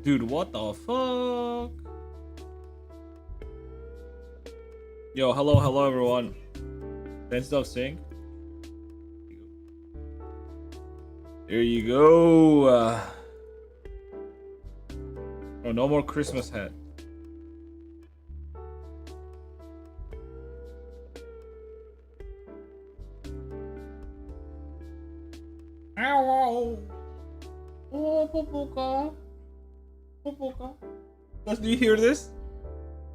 Dude, what the fuck? Yo, hello everyone. Then stuff sync. There you go. Oh, no more Christmas hat. Ow! Oh, Popoka. Popoka. Guys, do you hear this?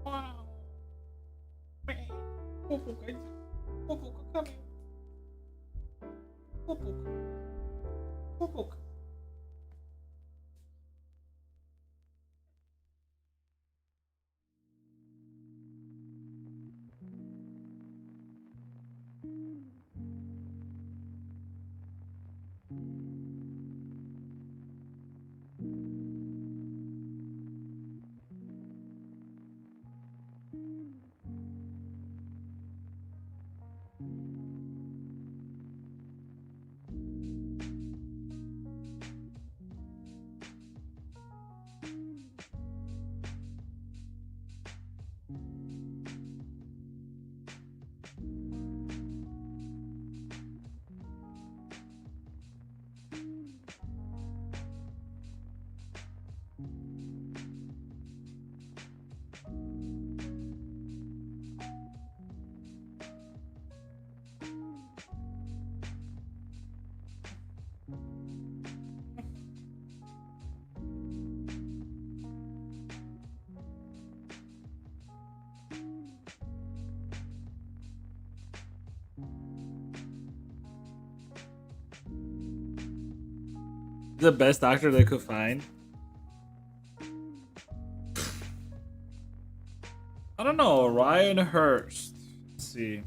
Wow. Popoka. Popoka, come here. Popoka. Popoka. The best actor they could find. I don't know, Ryan Hurst. Let's see.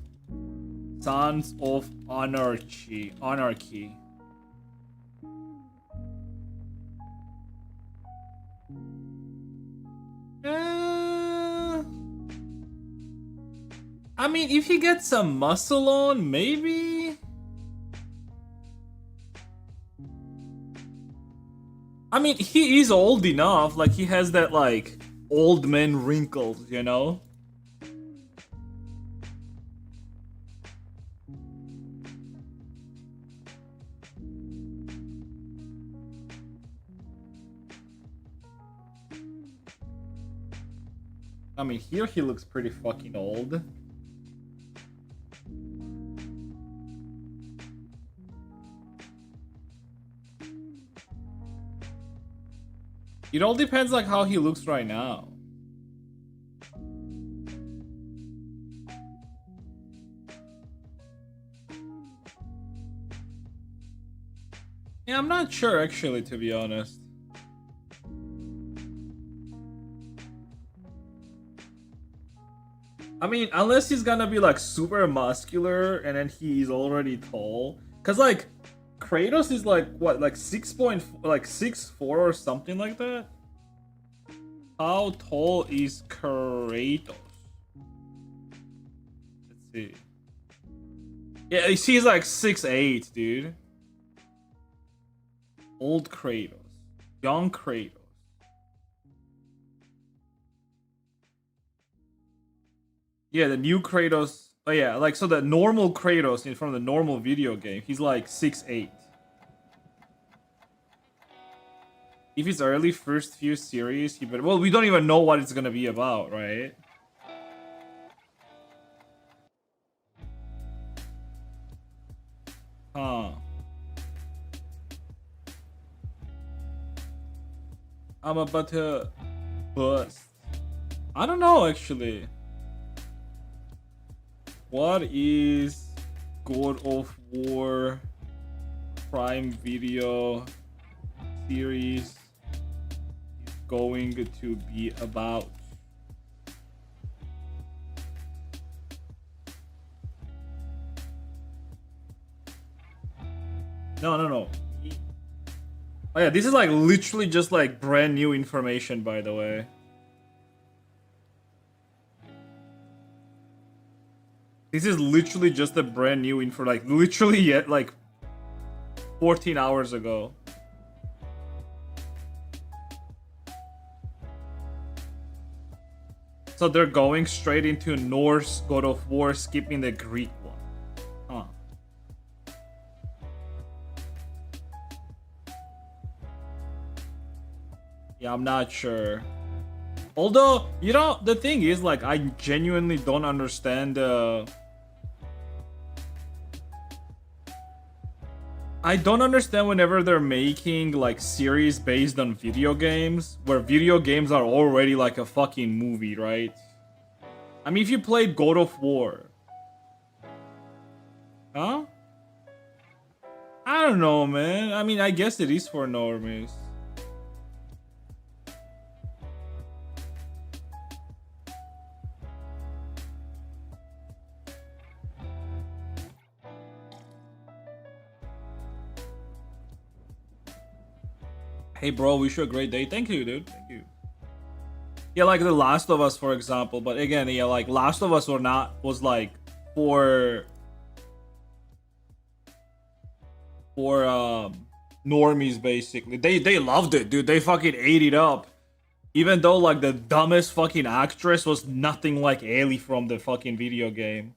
Sons of Anarchy. I mean, if he gets some muscle on, maybe. I mean, he is old enough. Like, he has that, like, old man wrinkles, you know? I mean, here he looks pretty fucking old. It all depends like how he looks right now. Yeah, I'm not sure actually, to be honest. I mean, unless he's gonna be like super muscular and then he's already tall. Cause like Kratos is like what, like 6'4" or something like that? How tall is Kratos? Let's see. Yeah, he's like 6'8", dude. Old Kratos. Young Kratos. Yeah, the new Kratos. Oh yeah, like so the normal Kratos from the normal video game, he's like 6'8". If it's early first few series, he better. Well, we don't even know what it's gonna be about, right? Huh. I'm about to bust. I don't know actually. What is God of War Prime Video series going to be about? No. Oh yeah, this is like literally just like brand new information, by the way. This is literally just a brand new info, like literally yet like 14 hours ago. So they're going straight into Norse God of War, skipping the Greek one. Huh. Yeah, I'm not sure. Although, you know, the thing is, like, I genuinely don't understand I don't understand whenever they're making like series based on video games, where video games are already like a fucking movie, right? I mean, if you played God of War, huh? I don't know, man. I mean, I guess it is for normies. Hey, bro, wish you a great day. Thank you, dude. Thank you. Yeah, like The Last of Us, for example. But again, yeah, like Last of Us was like for normies basically. They loved it, dude. They fucking ate it up. Even though like the dumbest fucking actress was nothing like Ellie from the fucking video game.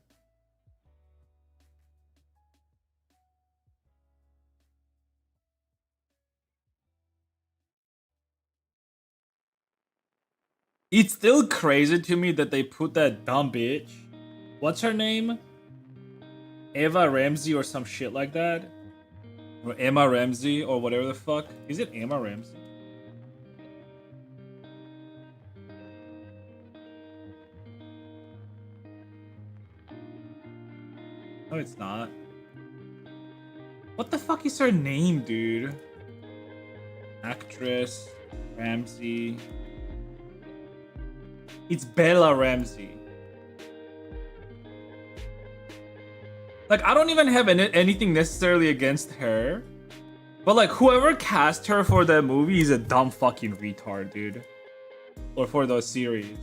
It's still crazy to me that they put that dumb bitch. What's her name? Eva Ramsey or some shit like that? Or Emma Ramsey or whatever the fuck. Is it Emma Ramsey? No, it's not. What the fuck is her name, dude? Actress Ramsey. It's Bella Ramsey. Like, I don't even have anything necessarily against her. But, like, whoever cast her for that movie is a dumb fucking retard, dude. Or for the series.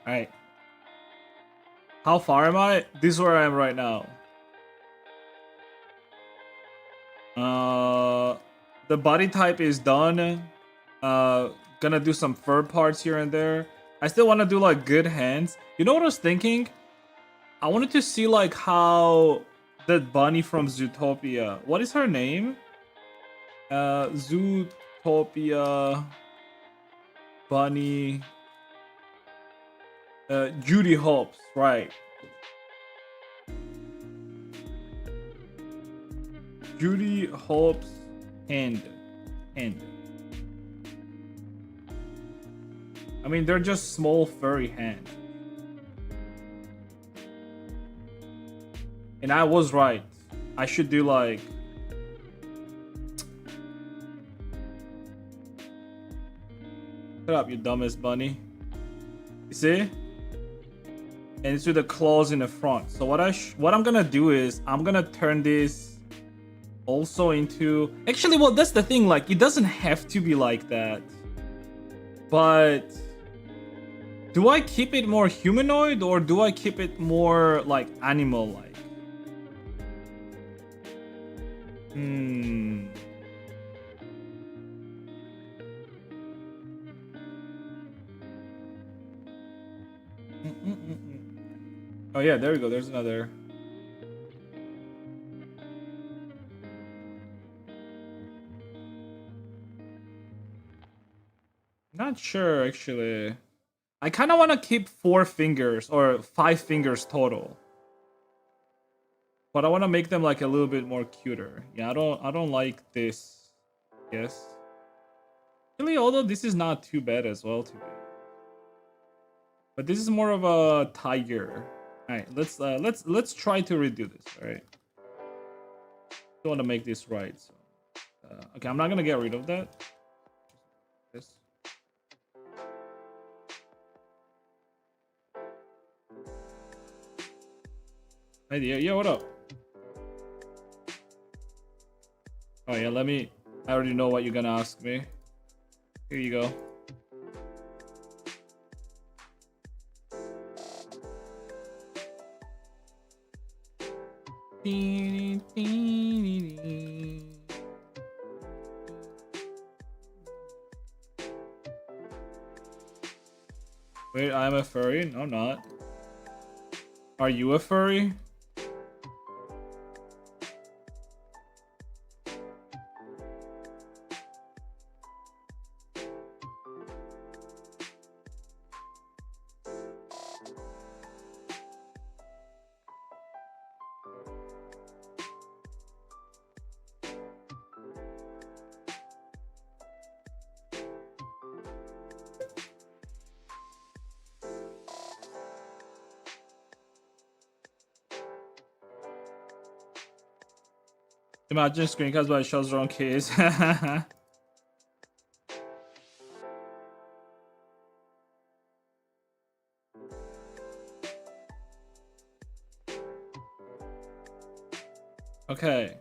Alright. How far am I? This is where I am right now. The body type is done. Gonna do some fur parts here and there. I still want to do like good hands. You know what I was thinking? I wanted to see like how that bunny from Zootopia. What is her name? Zootopia bunny. Judy Hopps, right? Judy Hopps hand. I mean, they're just small furry hands. And I was right. I should do like... Shut up, you dumbest bunny. You see? And it's with the claws in the front. So what I'm gonna do is I'm gonna turn this also into... Actually, well, that's the thing. Like, it doesn't have to be like that. But... Do I keep it more humanoid or do I keep it more like animal-like? Oh yeah, there we go. There's another. Not sure actually. I kind of want to keep 4 fingers or 5 fingers total. But I want to make them like a little bit more cuter. Yeah, I don't like this. Yes. Really, although this is not too bad as well to be. But this is more of a tiger. All right, let's try to redo this. All right. I want to make this right. So, okay, I'm not gonna get rid of that. This. Hey, yeah, what up? Oh yeah, I already know what you're gonna ask me. Here you go. Wait, I'm a furry? No, I'm not. Are you a furry? Imagine screencasts by shows wrong case. Okay.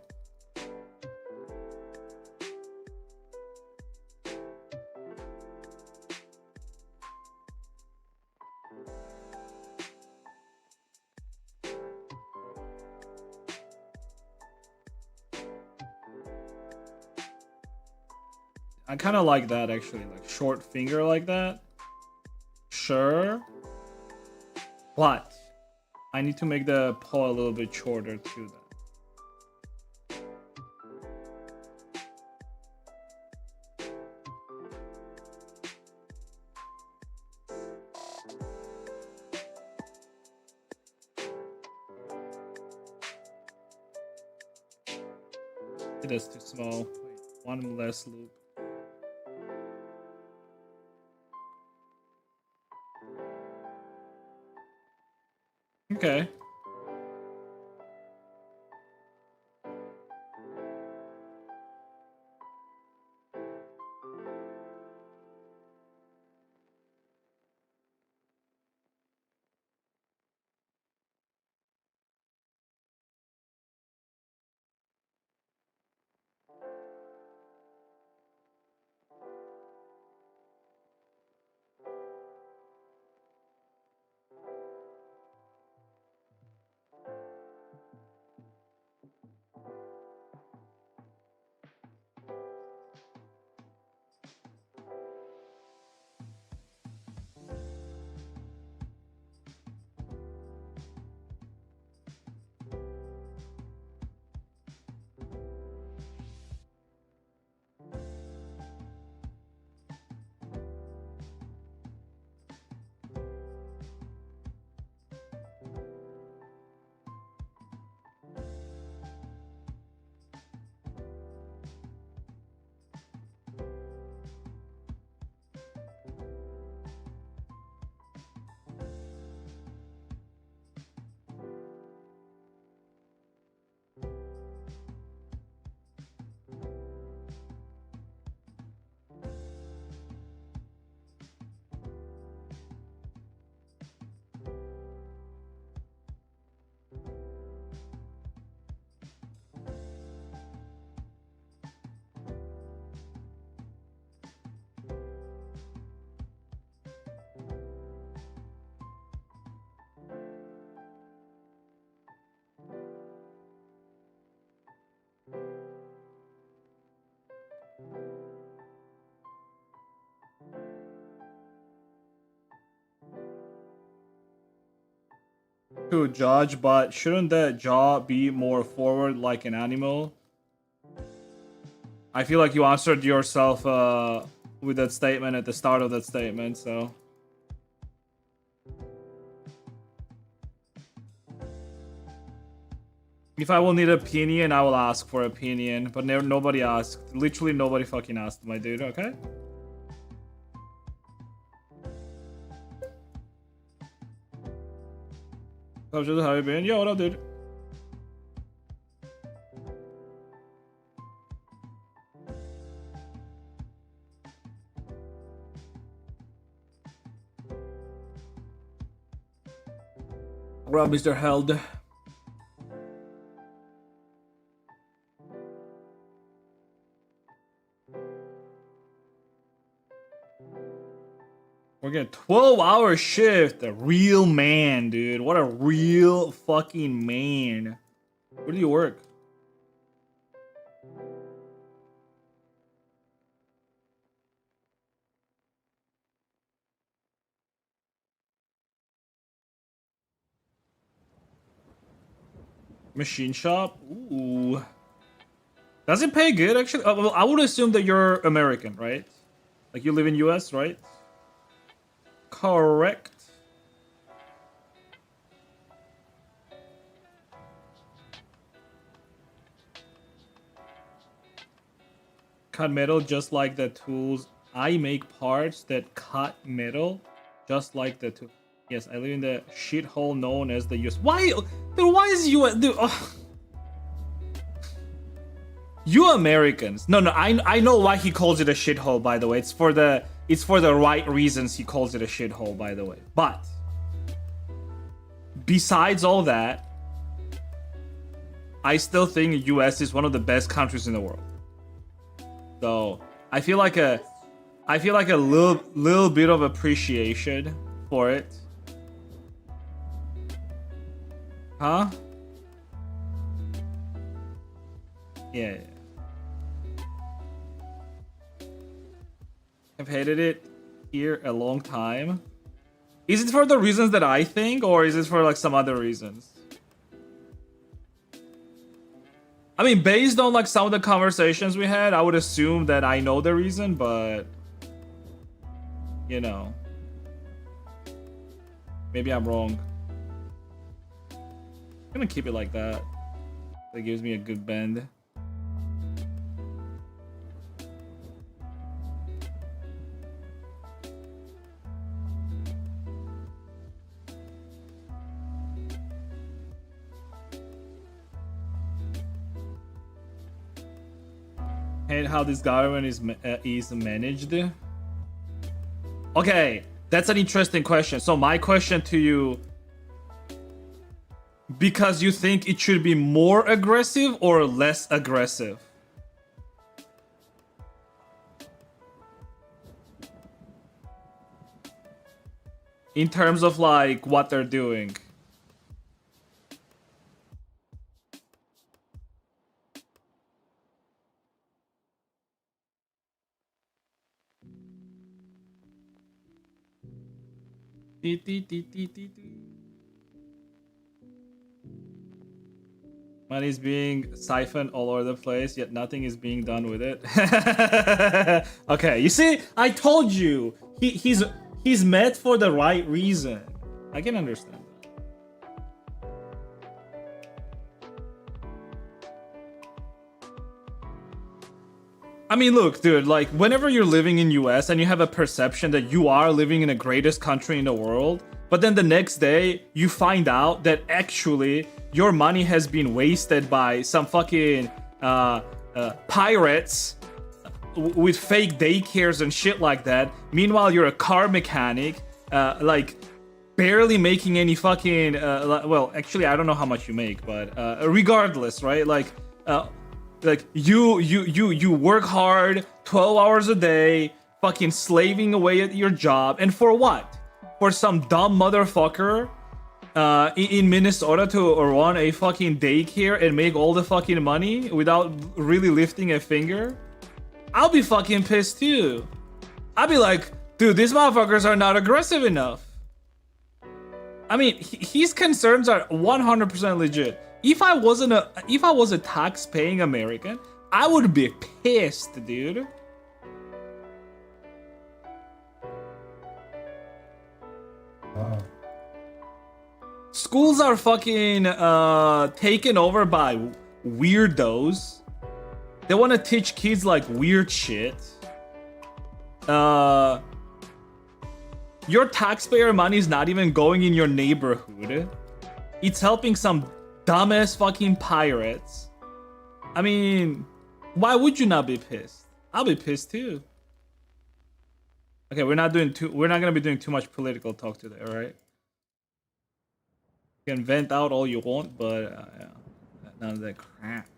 I kind of like that actually, like short finger like that. Sure. But I need to make the paw a little bit shorter too then. It is too small. Wait, one less loop. Okay. To judge, but shouldn't the jaw be more forward like an animal? I feel like you answered yourself with that statement at the start of that statement, so. If I will need opinion, I will ask for opinion. But nobody asked. Literally nobody fucking asked, my dude, okay? How you been? Yo, what up, dude? What up, Mr. Held? We're getting 12-hour shift. A real man, dude. What a real fucking man. Where do you work? Machine shop? Ooh. Does it pay good, actually? Well, I would assume that you're American, right? Like, you live in US, right? Correct. Cut metal just like the tools. I make parts that cut metal just like the tool. Yes, I live in the shithole known as the US. Why? Dude, why is US? Dude, oh. You Americans. No, I know why he calls it a shithole, by the way. It's for the right reasons he calls it a shithole, by the way. But besides all that, I still think US is one of the best countries in the world. So I feel like a little bit of appreciation for it. Huh? Yeah. I've hated it here a long time. Is it for the reasons that I think, or is it for like some other reasons? I mean, based on like some of the conversations we had, I would assume that I know the reason, but you know, maybe I'm wrong. I'm gonna keep it like that. That gives me a good bend. Hate how this government is managed. Okay, that's an interesting question. So my question to you, because you think it should be more aggressive or less aggressive? In terms of like what they're doing. Money is being siphoned all over the place, yet nothing is being done with it. Okay, you see, I told you, he's met for the right reason. I can understand that. I mean, look, dude, like, whenever you're living in US and you have a perception that you are living in the greatest country in the world, but then the next day you find out that actually your money has been wasted by some fucking pirates with fake daycares and shit like that. Meanwhile, you're a car mechanic, like, barely making any fucking, well, actually, I don't know how much you make, but regardless, right? Like you work hard 12 hours a day, fucking slaving away at your job, and for what? For some dumb motherfucker in Minnesota to run a fucking daycare and make all the fucking money without really lifting a finger? I'll be fucking pissed too. I'll be like, dude, these motherfuckers are not aggressive enough. I mean, his concerns are 100% legit. If I was a tax-paying American, I would be pissed, dude. Wow. schools are fucking taken over by weirdos. They want to teach kids like weird shit. Your taxpayer money is not even going in your neighborhood. It's helping some dumbass fucking pirates. I mean, why would you not be pissed? I'll be pissed too. Okay, we're not gonna be doing too much political talk today, alright? You can vent out all you want, but yeah, none of that crap.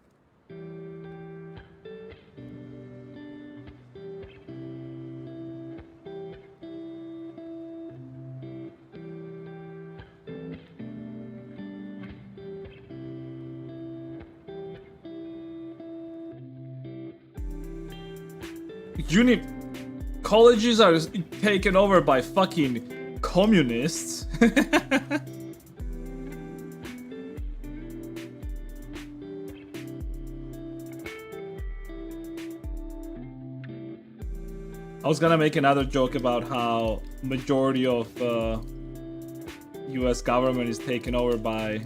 Colleges are taken over by fucking communists. I was gonna make another joke about how majority of US government is taken over by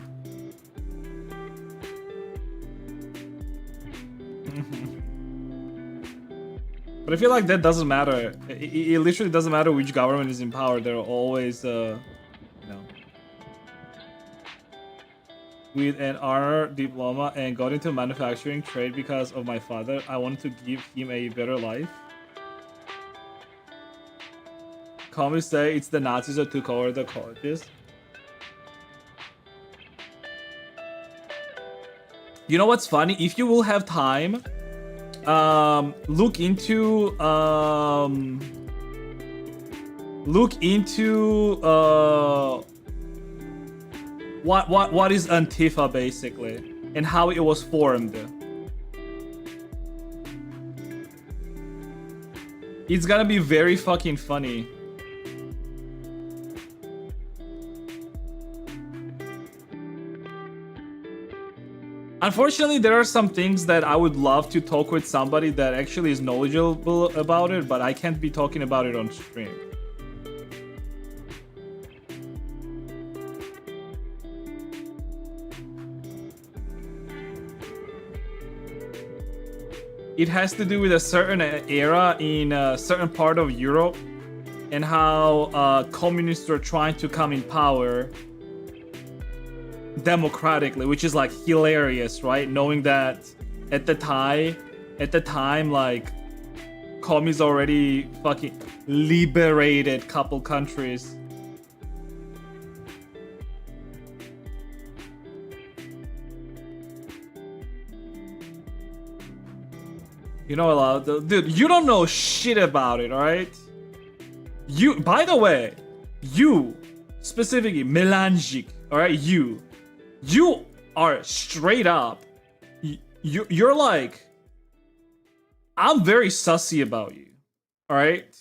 but I feel like that doesn't matter. It literally doesn't matter which government is in power. They're always, you know, with an honor diploma and got into manufacturing trade because of my father. I wanted to give him a better life. Communists say it's the Nazis that took over the colleges. You know what's funny? If you will have time, look into what is Antifa basically and how it was formed. It's gonna be very fucking funny. Unfortunately, there are some things that I would love to talk with somebody that actually is knowledgeable about it, but I can't be talking about it on stream. It has to do with a certain era in a certain part of Europe and how communists are trying to come in power democratically, which is like hilarious, right? Knowing that at the time like commies already fucking liberated couple countries. You know a lot of dude, you don't know shit about it, alright? You, by the way, you specifically Melangic, alright, you are straight up. You're like, I'm very sussy about you. Alright?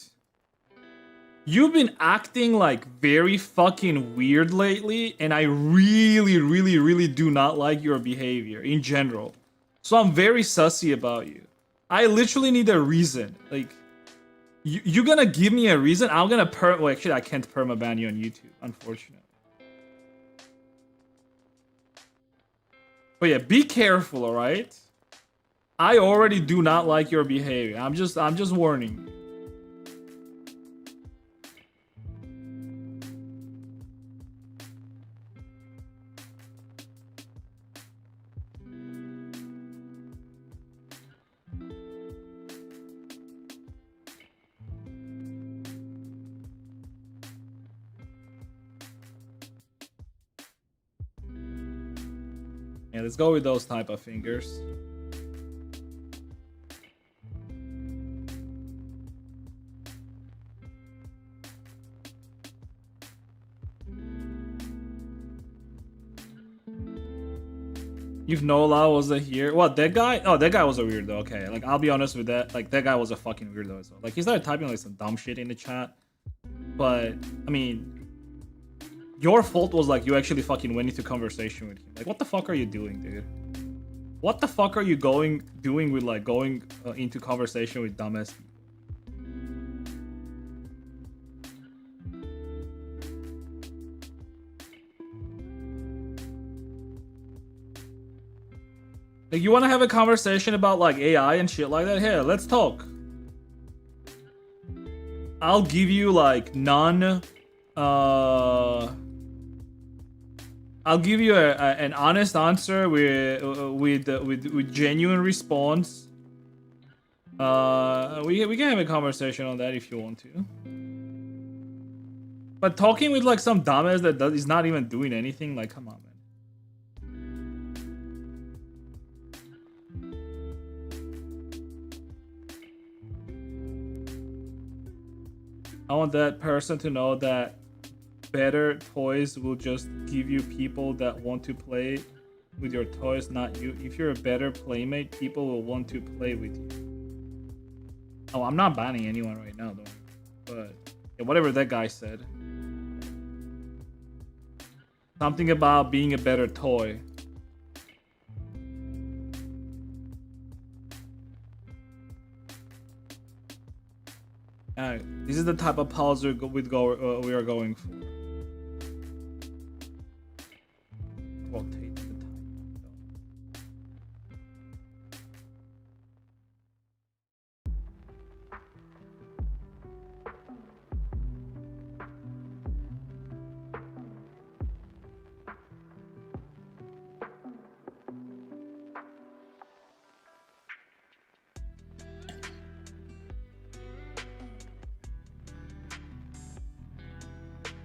You've been acting like very fucking weird lately, and I really do not like your behavior in general. So I'm very sussy about you. I literally need a reason. Like, you're gonna give me a reason? I'm gonna well, actually, I can't permaban you on YouTube, unfortunately. But yeah, be careful, alright? I already do not like your behavior. I'm just warning you. Yeah, let's go with those type of fingers. If Nola was here, what, that guy? Oh, that guy was a weirdo. Okay, like I'll be honest with that. Like that guy was a fucking weirdo as well. Like he started typing like some dumb shit in the chat, but I mean, your fault was like you actually fucking went into conversation with him. Like, what the fuck are you doing, dude? What the fuck are you doing with like going into conversation with dumbass people? Like, you want to have a conversation about like AI and shit like that? Here, let's talk. I'll give you like I'll give you an honest answer with genuine response. We can have a conversation on that if you want to. But talking with like some dumbass that is not even doing anything, like, come on, man. I want that person to know that better toys will just give you people that want to play with your toys, not you. If you're a better playmate, people will want to play with you. Oh, I'm not banning anyone right now, though. But yeah, whatever that guy said. Something about being a better toy. This is the type of pause we are going for. Well, take the time.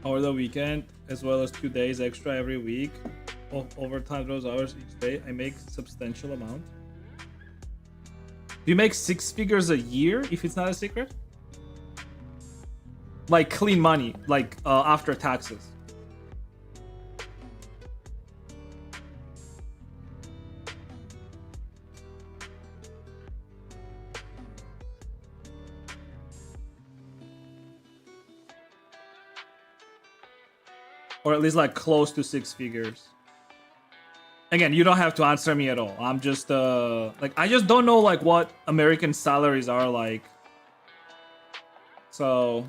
Over the weekend, as well as 2 days extra every week, overtime those hours each day, I make substantial amount. Do you make 6 figures a year if it's not a secret? Like clean money, like after taxes. Or at least like close to 6 figures. Again, you don't have to answer me at all. I'm just like, I just don't know like what American salaries are like. So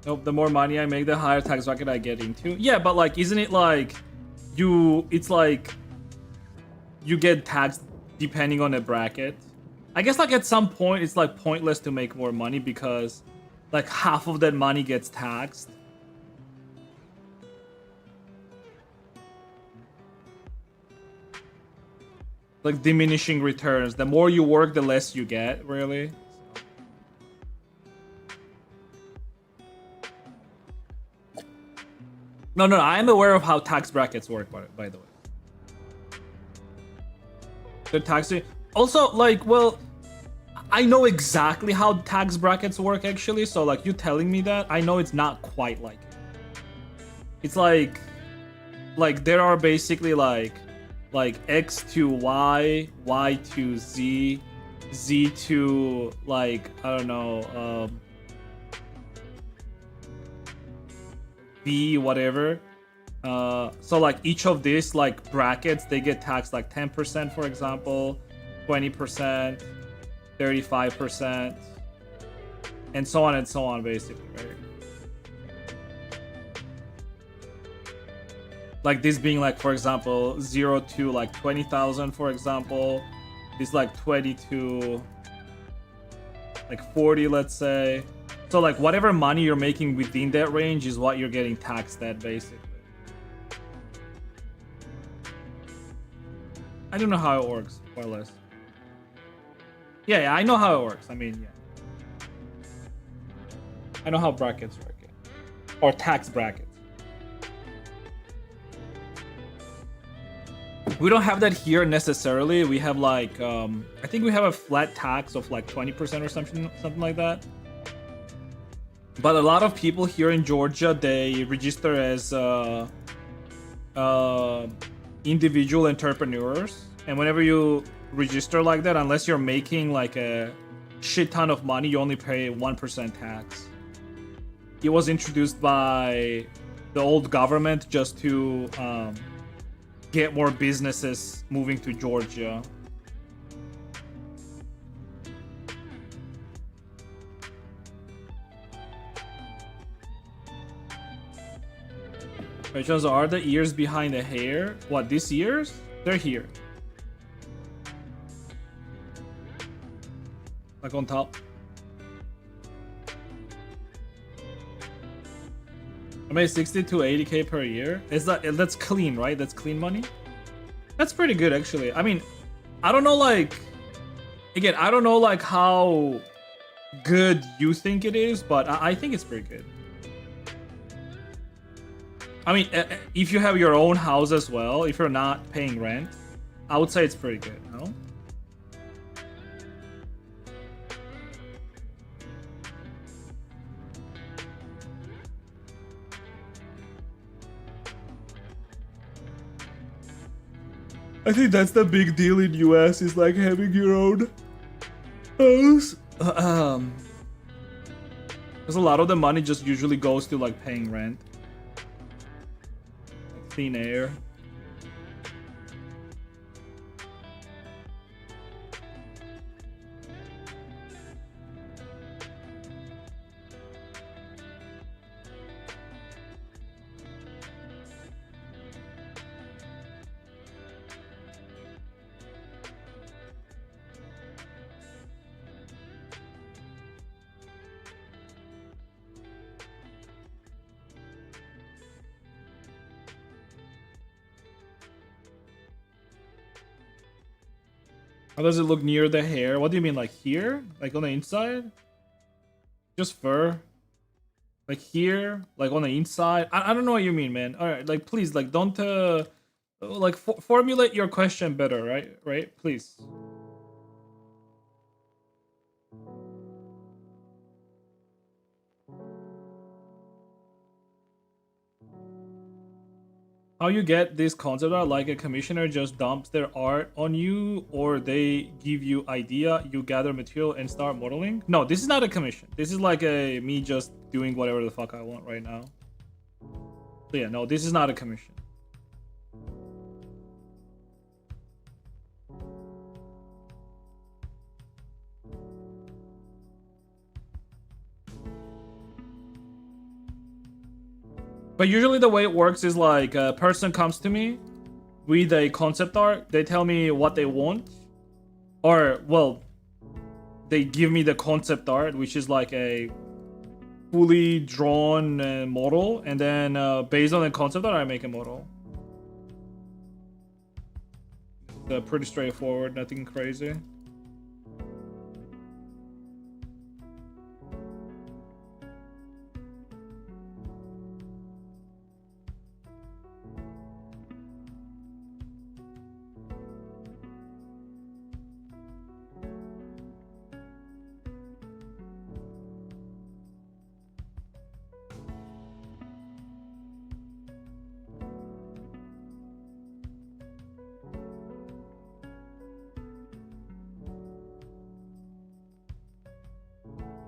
nope, the more money I make, the higher tax bracket I get into. Yeah, but like, isn't it like it's like you get taxed depending on the bracket? I guess like at some point it's like pointless to make more money because like half of that money gets taxed. Like diminishing returns. The more you work, the less you get, really. No, I am aware of how tax brackets work, by the way. The tax... Also, like, well, I know exactly how tax brackets work, actually, so, like, you telling me that, I know it's not quite like it. It's like, there are basically, like X to Y, Y to Z, Z to, like, I don't know, B, whatever. So like each of these like brackets, they get taxed like 10%, for example, 20%, 35%, and so on, basically, right? Like this being like, for example, 0 to like 20,000, for example. This like 20 to like 40, let's say. So like whatever money you're making within that range is what you're getting taxed at, basically. I don't know how it works, more or less. Yeah, I know how it works. I mean, yeah. I know how brackets work, yeah. Or tax brackets. We don't have that here necessarily. We have like, I think we have a flat tax of like 20% or something like that. But a lot of people here in Georgia, they register as individual entrepreneurs, and whenever you register like that, unless you're making like a shit ton of money, you only pay 1% tax. It was introduced by the old government just to get more businesses moving to Georgia. Which ones are the ears behind the hair? What, these ears? They're here. Like on top. I made 60 to 80k per year. Is that's clean, right? That's clean money. That's pretty good, actually. I mean, I don't know, like, again, I don't know like how good you think it is, but I think it's pretty good. I mean, if you have your own house as well, if you're not paying rent, I would say it's pretty good, no? I think that's the big deal in US is like having your own house. Because a lot of the money just usually goes to like paying rent. Clean air. How does it look near the hair? What do you mean, like here? Like on the inside? Just fur? Like here? Like on the inside? I don't know what you mean, man. Alright, like please, like don't like formulate your question better, right? Right? Please. How you get this concept art? Like a commissioner just dumps their art on you, or they give you idea, you gather material and start modeling? No, this is not a commission. This is like a me just doing whatever the fuck I want right now. So yeah, no, this is not a commission. But usually the way it works is like a person comes to me with a concept art. They tell me what they want. Or, well, they give me the concept art, which is like a fully drawn model. And then based on the concept art, I make a model. Pretty straightforward, nothing crazy.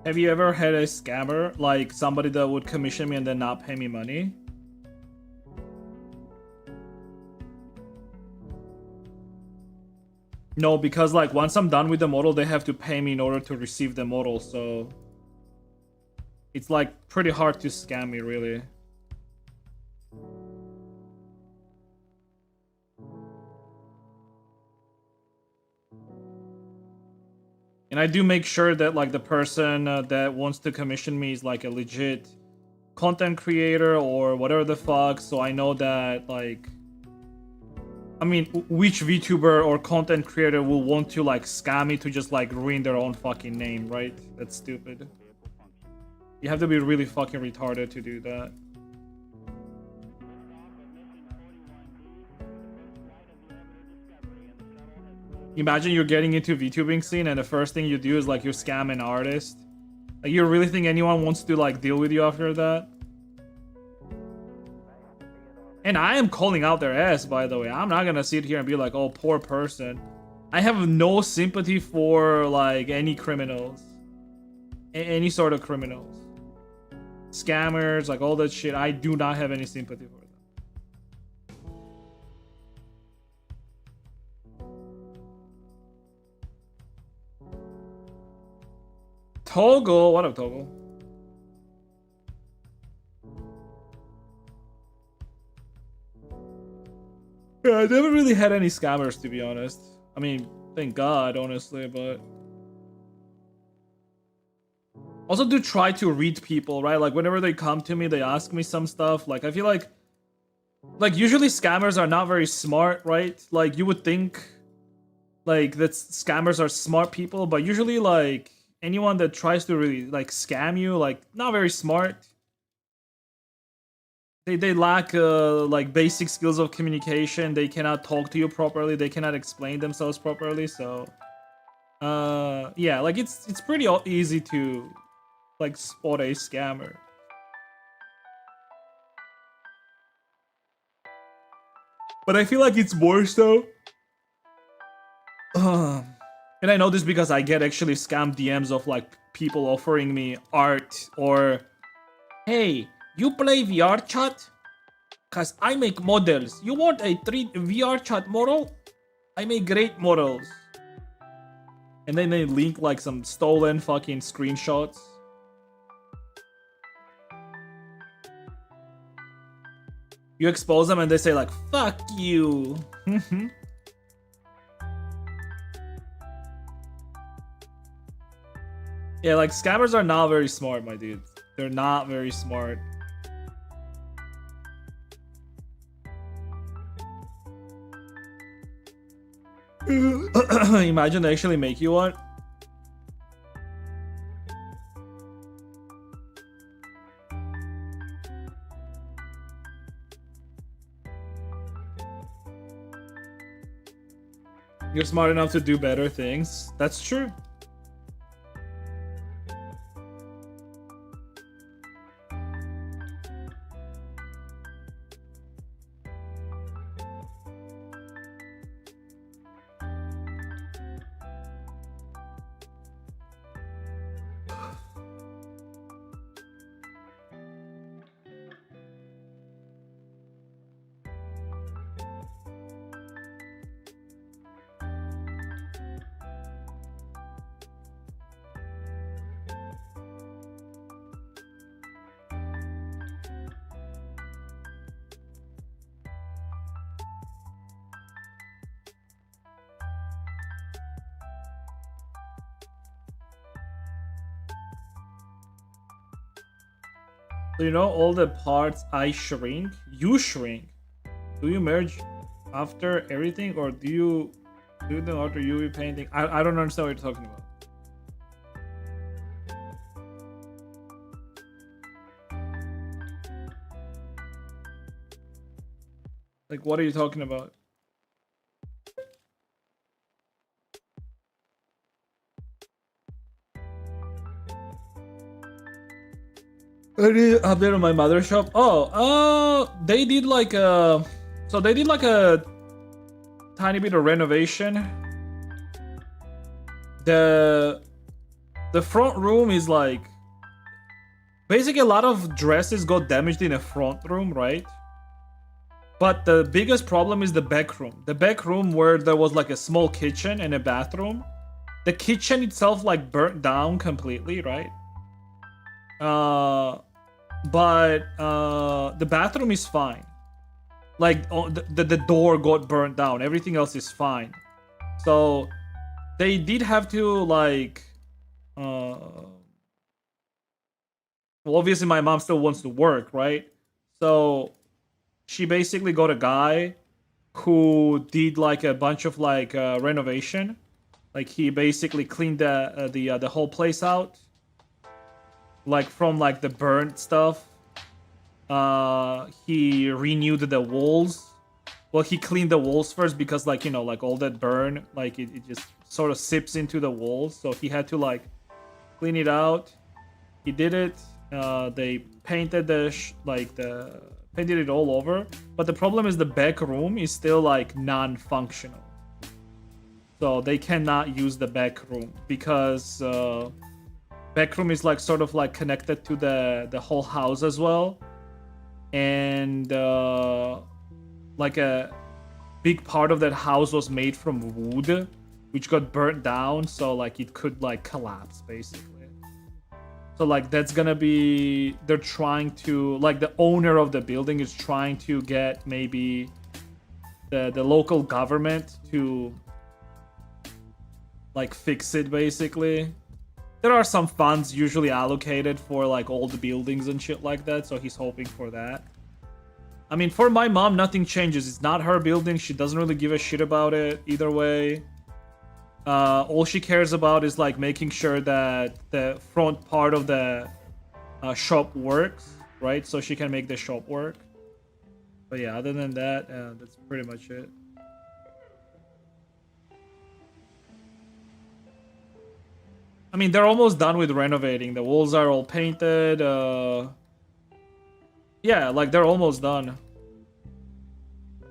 Have you ever had a scammer, like somebody that would commission me and then not pay me money? No, because like once I'm done with the model, they have to pay me in order to receive the model, so it's like pretty hard to scam me, really. And I do make sure that like the person that wants to commission me is like a legit content creator or whatever the fuck, so I know that like, I mean, which VTuber or content creator will want to like scam me to just like ruin their own fucking name, right? That's stupid. You have to be really fucking retarded to do that. Imagine you're getting into VTubing scene and the first thing you do is like you scam an artist. Like you really think anyone wants to like deal with you after that? And I am calling out their ass, by the way. I'm not gonna sit here and be like, oh, poor person. I have no sympathy for like any criminals. Any sort of criminals. scammers, like all that shit. I do not have any sympathy for them. Toggle, what up, Toggle? Yeah, I never really had any scammers, to be honest. I mean, thank God, honestly, but also do try to read people, right? Like whenever they come to me, they ask me some stuff. Like I feel like usually scammers are not very smart, right? Like you would think like that scammers are smart people, but usually like anyone that tries to really like scam you, like not very smart. They lack like basic skills of communication. They cannot talk to you properly. They cannot explain themselves properly. So yeah, like it's pretty easy to like spot a scammer. But I feel like it's more so and I know this because I get actually scam DMs of like people offering me art or hey, you play VRChat? Cause I make models. You want a VRChat model? I make great models. And then they link like some stolen fucking screenshots. You expose them and they say like, fuck you. Yeah, like scammers are not very smart, my dude. They're not very smart. Imagine they actually make you one. You're smart enough to do better things. That's true. So you know all the parts I shrink? You shrink. Do you merge after everything or do you do them after UV painting? I don't understand what you're talking about. Like what are you talking about? I did update on my mother shop. They did like a, so they did like a tiny bit of renovation. The front room is like, basically a lot of dresses got damaged in a front room, right? But the biggest problem is the back room. The back room where there was like a small kitchen and a bathroom. The kitchen itself like burnt down completely, right? But the bathroom is fine. Like the door got burnt down. Everything else is fine. So they did have to like well, obviously my mom still wants to work, right? So she basically got a guy who did like a bunch of like renovation. Like he basically cleaned the whole place out. Like from like the burnt stuff. He renewed the walls. Well, he cleaned the walls first because like, you know, like all that burn, like it just sort of sips into the walls. So he had to like clean it out. He did it. They painted painted it all over. But the problem is the back room is still like non-functional. So they cannot use the back room because back room is like sort of like connected to the whole house as well, and like a big part of that house was made from wood, which got burnt down, so like it could like collapse basically. So like that's gonna be, they're trying to, like the owner of the building is trying to get maybe the local government to like fix it basically. There are some funds usually allocated for like old buildings and shit like that, so he's hoping for that. I mean, for my mom, nothing changes. It's not her building. She doesn't really give a shit about it either way. All she cares about is like making sure that the front part of the shop works, right? So she can make the shop work. But yeah, other than that, that's pretty much it. I mean, they're almost done with renovating. The walls are all painted. Yeah, like they're almost done.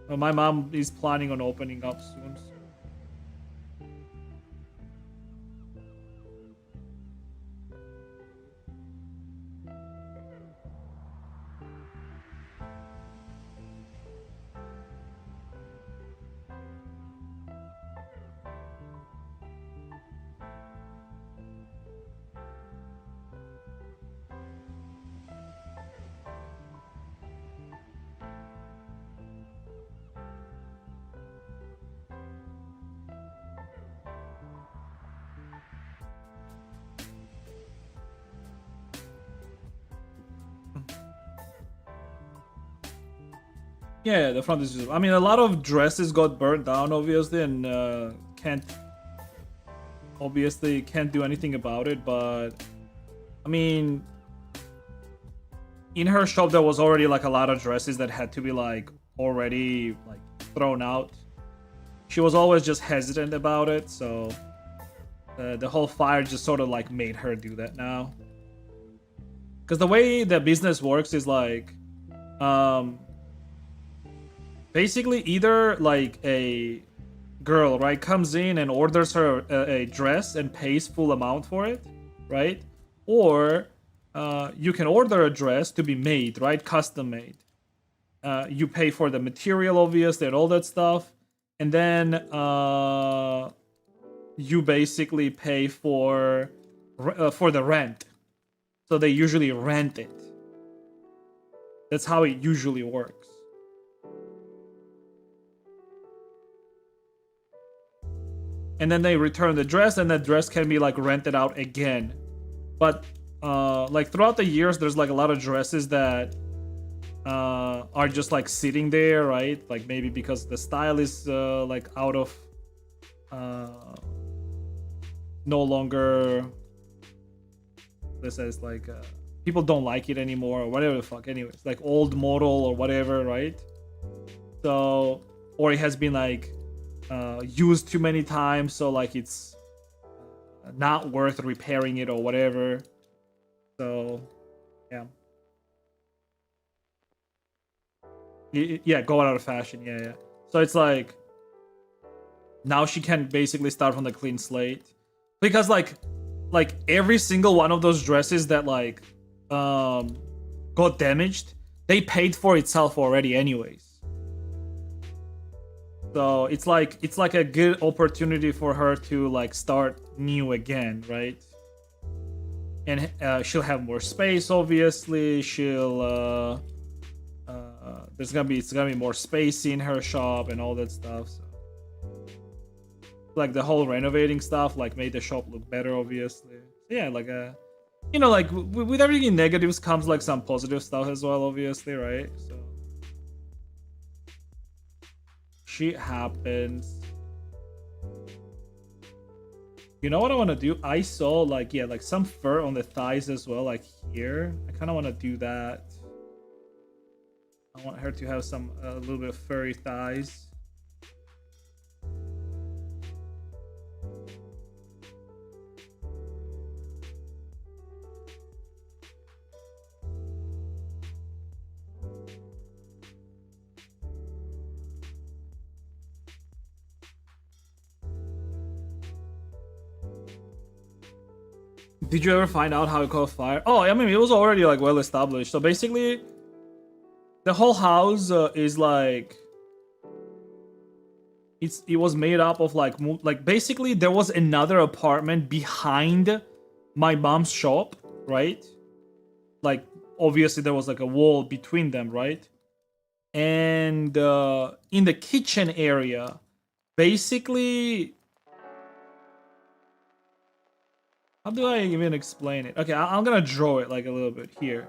My mom is planning on opening up soon. Yeah, the front is just, I mean, a lot of dresses got burnt down, obviously, and can't do anything about it. But I mean, in her shop there was already like a lot of dresses that had to be like already like thrown out. She was always just hesitant about it, so the whole fire just sort of like made her do that now. Because the way the business works is like, basically either like a girl, right, comes in and orders her a dress and pays full amount for it, right? Or you can order a dress to be made, right, custom made. You pay for the material, obviously, and all that stuff, and then you basically pay for the rent. So they usually rent it. That's how it usually works. And then they return the dress, and that dress can be like rented out again. But like throughout the years, there's like a lot of dresses that are just like sitting there, right? Like maybe because the style is like out of no longer, this is like people don't like it anymore or whatever the fuck. Anyways, like old model or whatever, right? So, or it has been like used too many times, so like it's not worth repairing it or whatever. So yeah, yeah, go out of fashion. Yeah. So it's like now she can basically start from the clean slate, because like every single one of those dresses that like got damaged, they paid for itself already anyways. So it's like a good opportunity for her to like start new again, right? And she'll have more space, obviously. She'll it's gonna be more space in her shop and all that stuff. So like the whole renovating stuff like made the shop look better, obviously. Yeah, like you know, like with everything negatives comes like some positive stuff as well, obviously, right? So shit happens. You know what I want to do? I saw like, yeah, like some fur on the thighs as well, like here. I kind of want to do that. I want her to have some a little bit of furry thighs. Did you ever find out how it caught fire? Oh, I mean, it was already like well established. So basically, the whole house is like it was made up of like basically there was another apartment behind my mom's shop, right? Like obviously there was like a wall between them, right? And in the kitchen area, basically, how do I even explain it? Okay, I'm gonna draw it like a little bit here.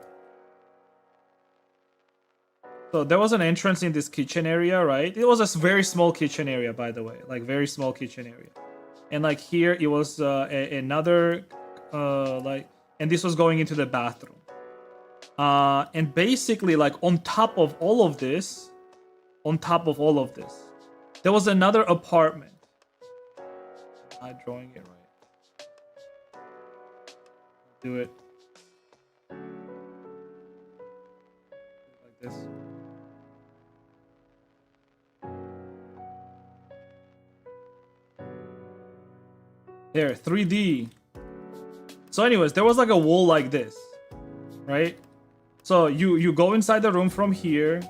So there was an entrance in this kitchen area, right? It was a very small kitchen area, by the way, like very small kitchen area. And like here, it was another like, and this was going into the bathroom. And basically, like on top of all of this, there was another apartment. I'm not drawing it right. Do it like this. There, 3D. So anyways, there was like a wall like this, right? So you go inside the room from here.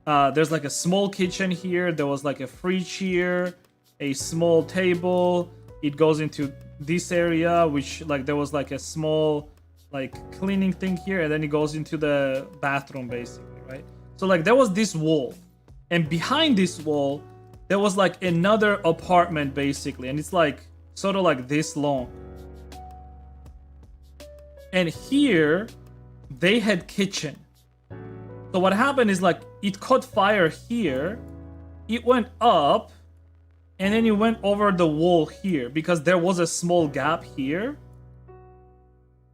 There's like a small kitchen here. There was like a fridge here, a small table. It goes into this area, which like there was like a small like cleaning thing here, and then it goes into the bathroom basically, right? So like there was this wall, and behind this wall there was like another apartment basically, and it's like sort of like this long. And here they had kitchen. So what happened is like it caught fire here, it went up, and then it went over the wall here because there was a small gap here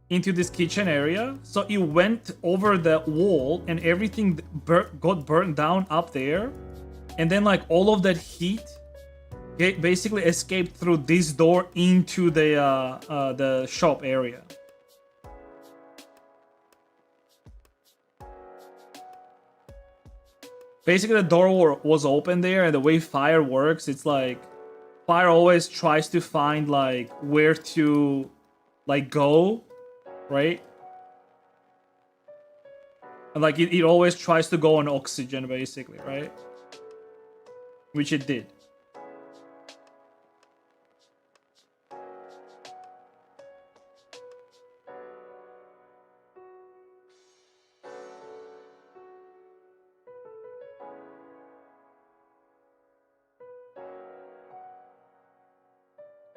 into this kitchen area. So it went over the wall and everything got burnt down up there. And then like all of that heat basically escaped through this door into the shop area. Basically, the door was open there, and the way fire works, it's like fire always tries to find like where to like go, right? And like it always tries to go on oxygen, basically, right? Which it did.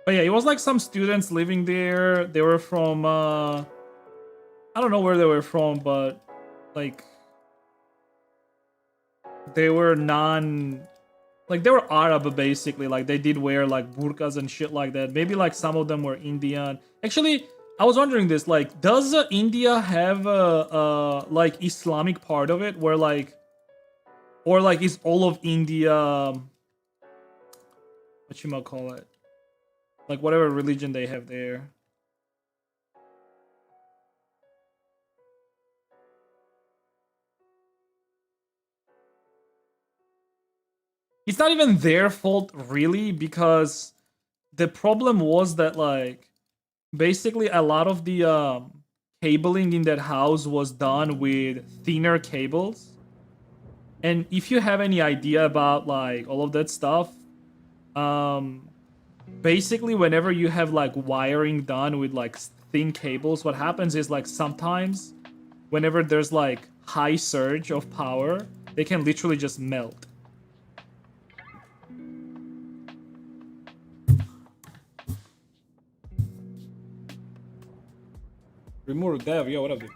But yeah, it was like some students living there. They were from I don't know where they were from, but like they were they were Arab basically. Like they did wear like burqas and shit like that. Maybe like some of them were Indian. Actually, I was wondering this, like, does India have a like Islamic part of it where like, or like is all of India what you call it? Like whatever religion they have there. It's not even their fault really, because the problem was that like basically a lot of the cabling in that house was done with thinner cables. And if you have any idea about like all of that stuff, basically whenever you have like wiring done with like thin cables, what happens is like sometimes whenever there's like high surge of power, they can literally just melt. Remove dev, yo, what up, dude?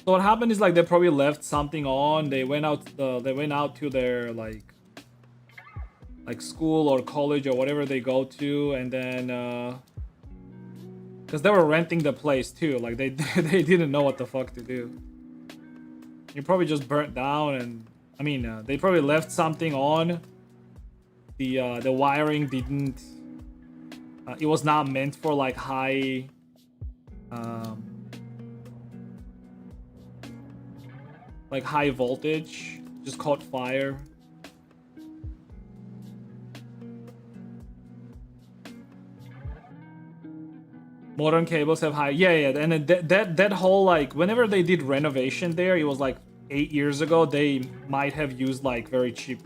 So what happened is like they probably left something on. They went out to their like school or college or whatever they go to, and then because they were renting the place too, like they they didn't know what the fuck to do. You probably just burnt down, and I mean they probably left something on. The wiring didn't. It was not meant for like high. Like high voltage, just caught fire. Modern cables have high. Yeah, yeah, and that whole like whenever they did renovation there, it was like 8 years ago. They might have used like very cheap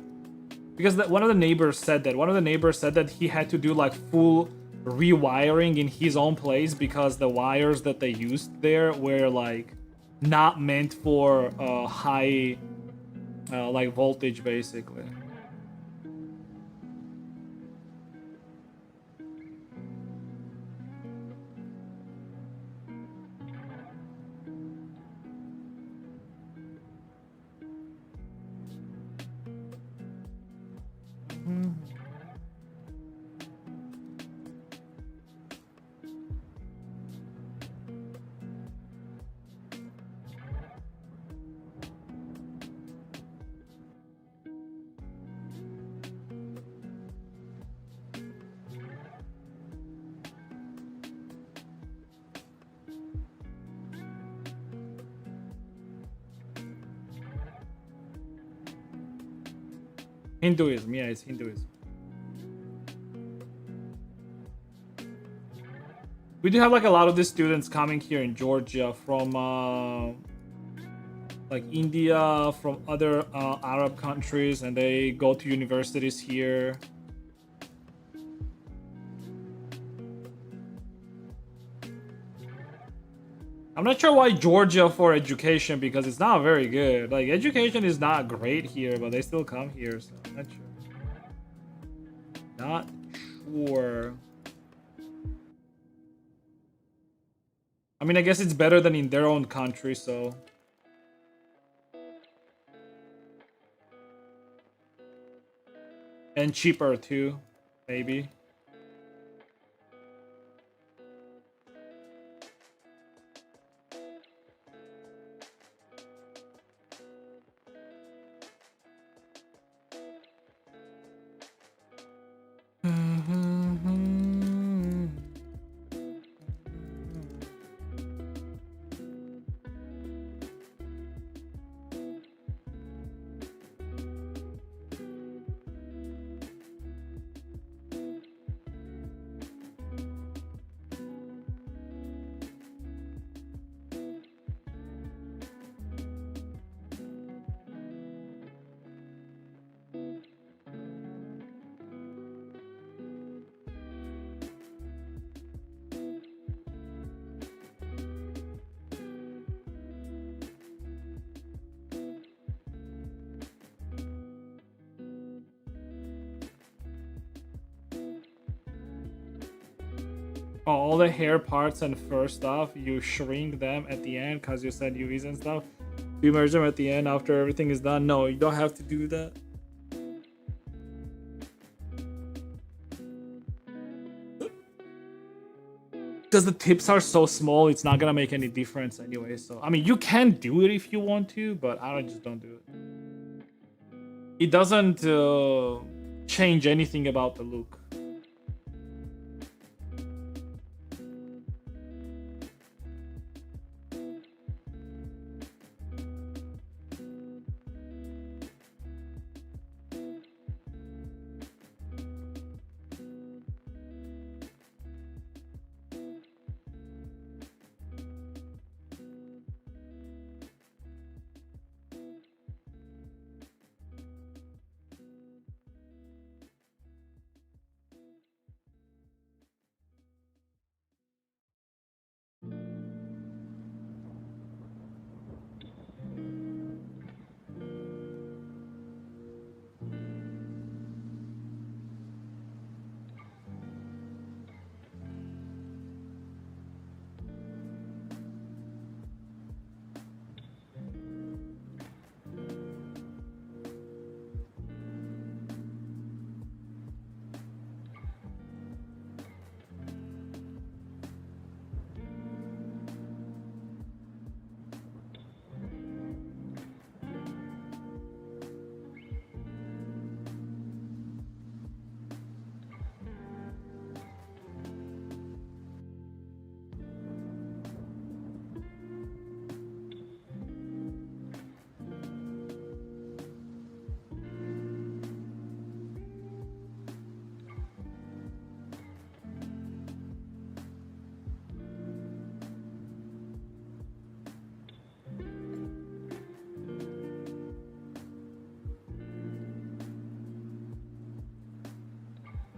because one of the neighbors said that he had to do like full rewiring in his own place because the wires that they used there were like not meant for high like voltage basically. Hinduism, yeah, it's Hinduism. We do have like a lot of the students coming here in Georgia from like India, from other Arab countries, and they go to universities here. I'm not sure why Georgia for education, because it's not very good. Like, education is not great here, but they still come here, so I'm not sure. Not sure. I mean, I guess it's better than in their own country, so. And cheaper too, maybe. Oh, all the hair parts and fur stuff, you shrink them at the end because you said UVs and stuff. You merge them at the end after everything is done. No, you don't have to do that. Because the tips are so small, it's not gonna make any difference anyway. So, I mean, you can do it if you want to, but I just don't do it. It doesn't change anything about the look.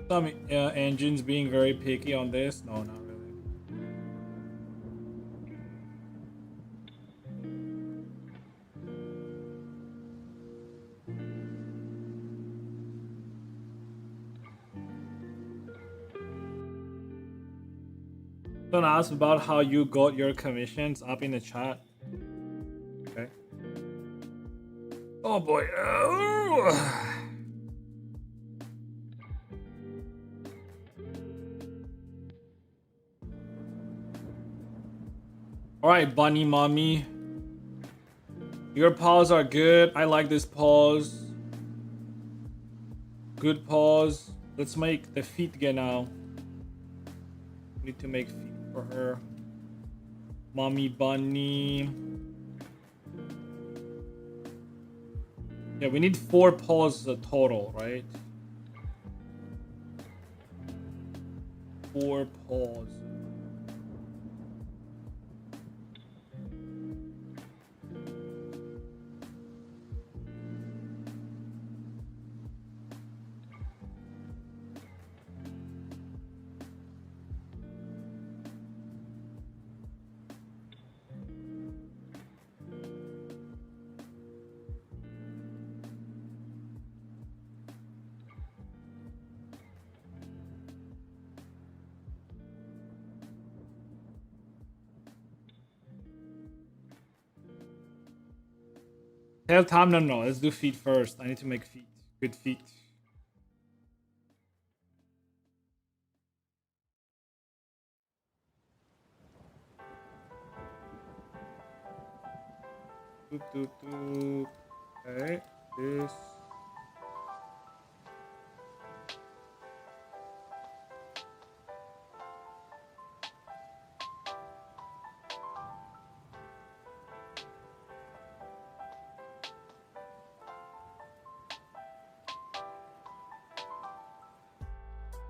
Some engines being very picky on this. No, not really. Don't ask about how you got your commissions up in the chat. Okay. Oh boy. Alright, bunny mommy. Your paws are good. I like this paws. Good paws. Let's make the feet again now. Need to make feet for her. Mommy bunny. Yeah, we need 4 paws total, right? 4 paws. Tail time? No. Let's do feet first. I need to make feet. Good feet. Okay, this.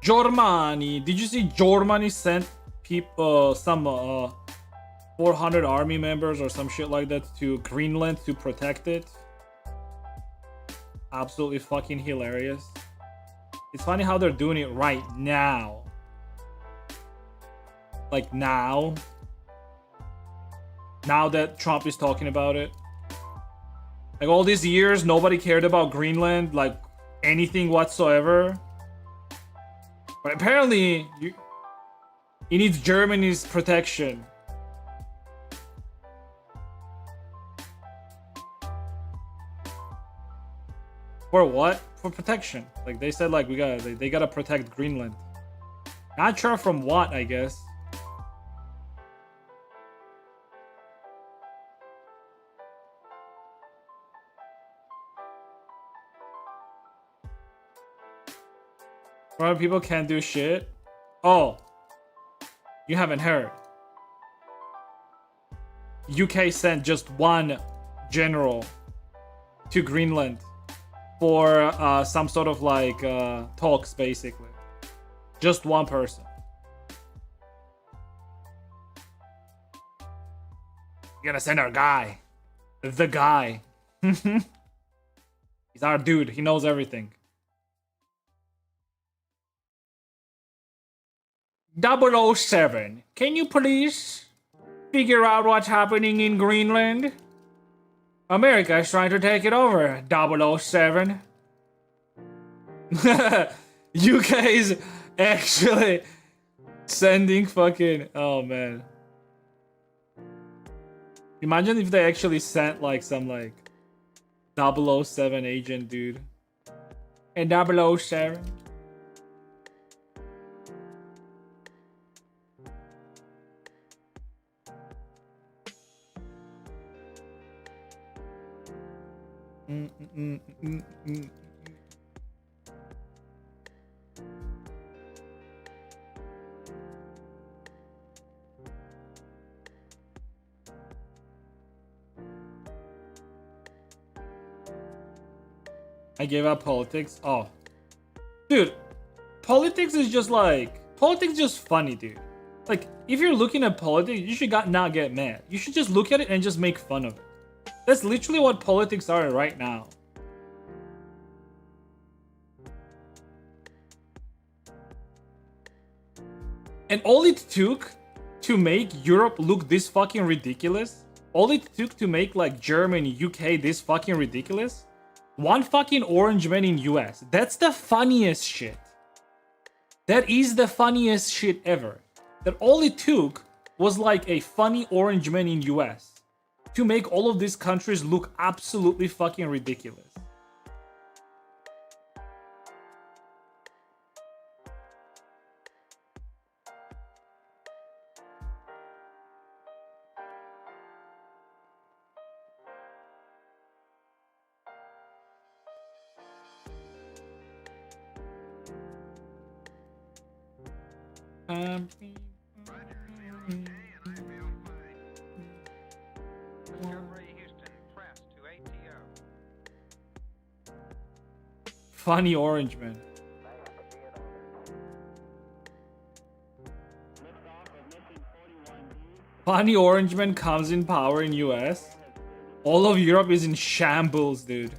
Germany. Did you see Germany sent people some 400 army members or some shit like that to Greenland to protect it? Absolutely fucking hilarious. It's funny how they're doing it right now. Like now. Now that Trump is talking about it. Like all these years, nobody cared about Greenland, like anything whatsoever. But apparently, he needs Germany's protection. For what? For protection. Like they said, like they gotta protect Greenland. Not sure from what, I guess. Foreign people can't do shit. Oh, you haven't heard. UK sent just 1 general to Greenland for some sort of like talks, basically. Just 1 person. We gotta send our guy. The guy. He's our dude. He knows everything. 007, can you please figure out what's happening in Greenland? America is trying to take it over, 007. UK is actually sending fucking... Oh, man. Imagine if they actually sent like some like 007 agent, dude. Hey, 007. I gave up politics. Oh, dude, politics is just like just funny, dude. Like if you're looking at politics, you should not get mad. You should just look at it and just make fun of it. That's literally what politics are right now. And all it took to make Europe look this fucking ridiculous, all it took to make like Germany, UK this fucking ridiculous, one fucking orange man in US. That's the funniest shit. That is the funniest shit ever. That all it took was like a funny orange man in US to make all of these countries look absolutely fucking ridiculous. Funny orange man. Funny orange man comes in power in US. All of Europe is in shambles, dude.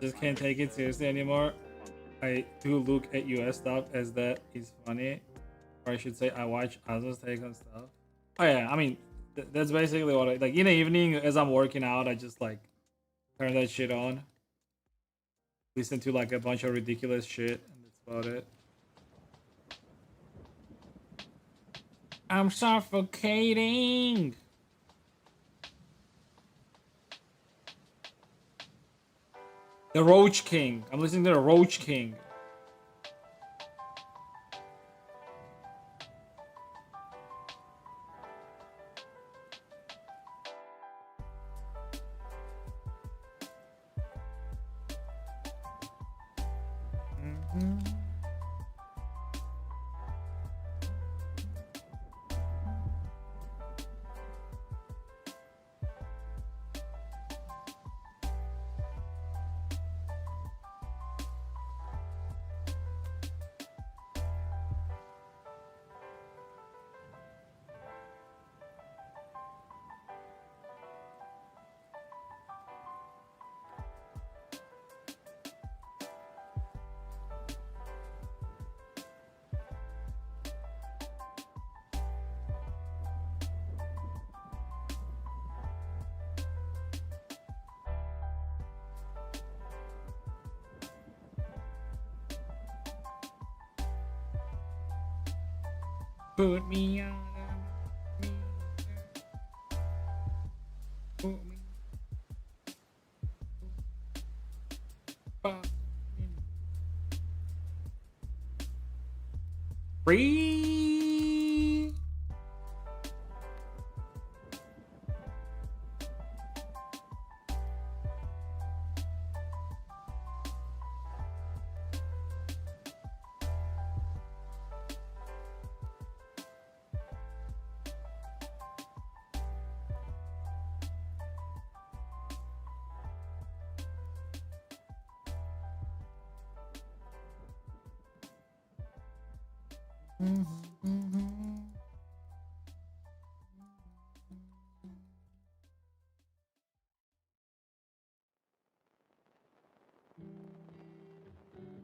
Just can't take it seriously anymore. I do look at US stuff as that is funny. Or I should say I watch others take on stuff. Oh yeah, I mean, that's basically what I, like in the evening as I'm working out, I just like turn that shit on. Listen to like a bunch of ridiculous shit and that's about it. I'm suffocating! The Roach King. I'm listening to the Roach King. Put me on. Put me. Free.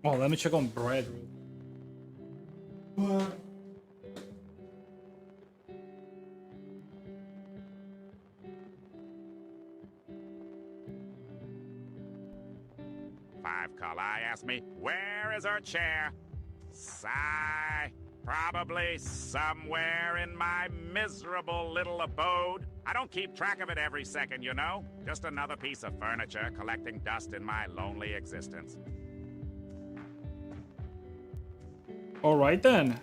Oh, let me check on bread. What? Five Kalai asked me, where is her chair? Sigh. Probably somewhere in my miserable little abode. I don't keep track of it every second, you know? Just another piece of furniture collecting dust in my lonely existence. All right then.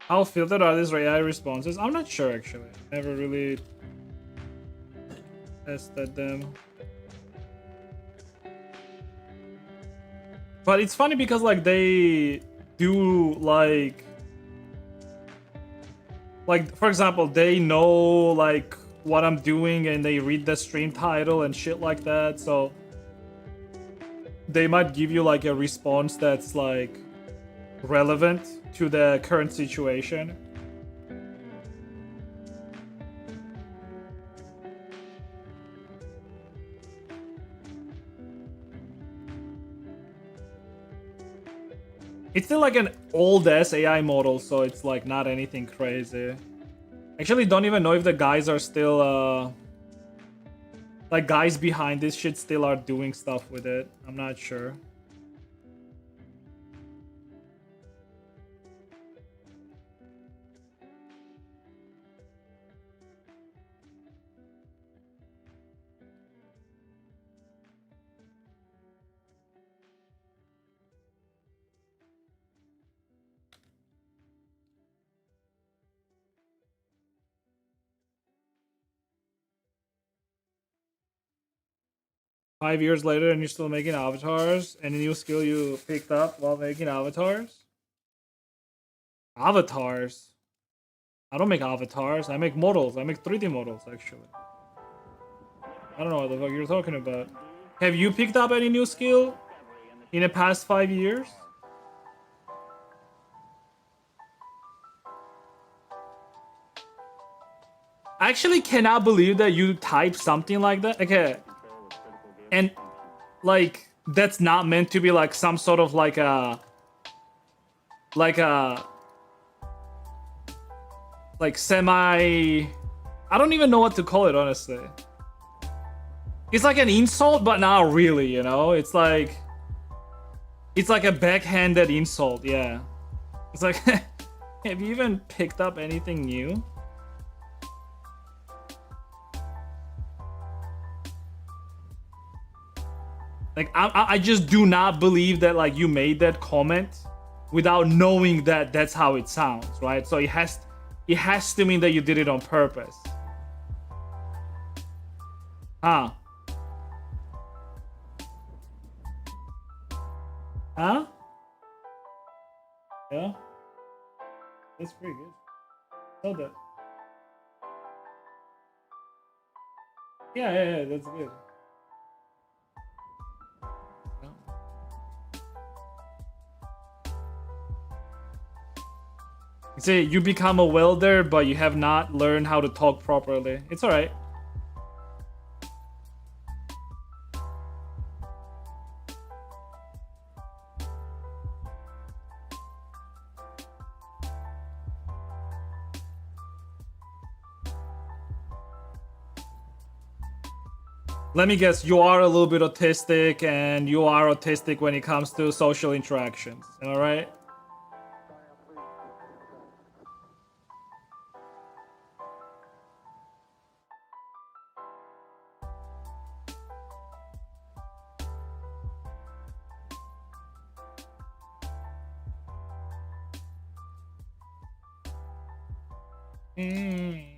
How filtered are these AI responses? I'm not sure actually. Never really tested them. But it's funny because like they do like for example, they know like what I'm doing and they read the stream title and shit like that, so they might give you like a response that's like relevant to the current situation. It's still like an old ass AI model, so it's like not anything crazy. Actually, don't even know if the guys are still like guys behind this shit still are doing stuff with it. I'm not sure. Five years later and you're still making avatars? Any new skill you picked up while making avatars? Avatars? I don't make avatars. I make models. I make 3D models, actually. I don't know what the fuck you're talking about. Have you picked up any new skill in the past 5 years? I actually cannot believe that you type something like that. Okay. And like that's not meant to be like some sort of like a semi, I don't even know what to call it, honestly. It's like an insult, but not really, you know? It's like a backhanded insult, yeah. It's like, have you even picked up anything new? Like, I just do not believe that like you made that comment without knowing that that's how it sounds, right? So it has to mean that you did it on purpose. Huh? Huh? Yeah? That's pretty good. So that. Yeah, that's good. See, you become a welder, but you have not learned how to talk properly. It's alright. Let me guess, you are a little bit autistic, and you are autistic when it comes to social interactions. Am I right? Mm.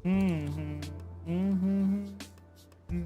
Mm-hmm. Mm-hmm. Mm-hmm.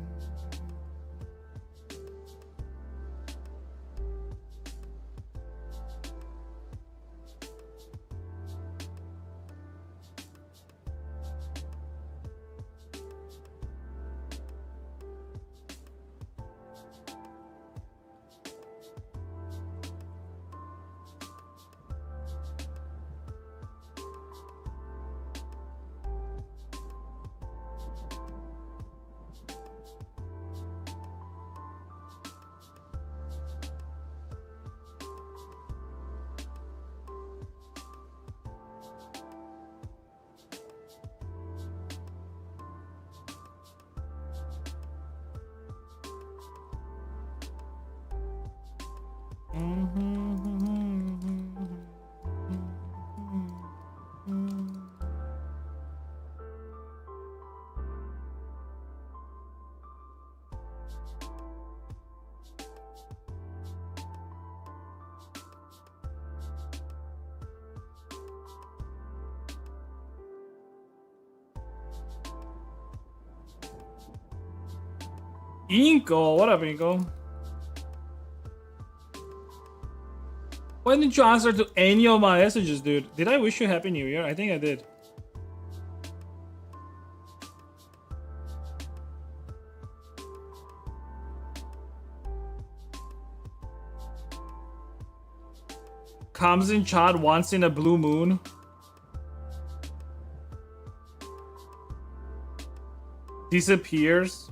Inko, what up, Inko? Why didn't you answer to any of my messages, dude? Did I wish you Happy New Year? I think I did. Comes in chat once in a blue moon. Disappears.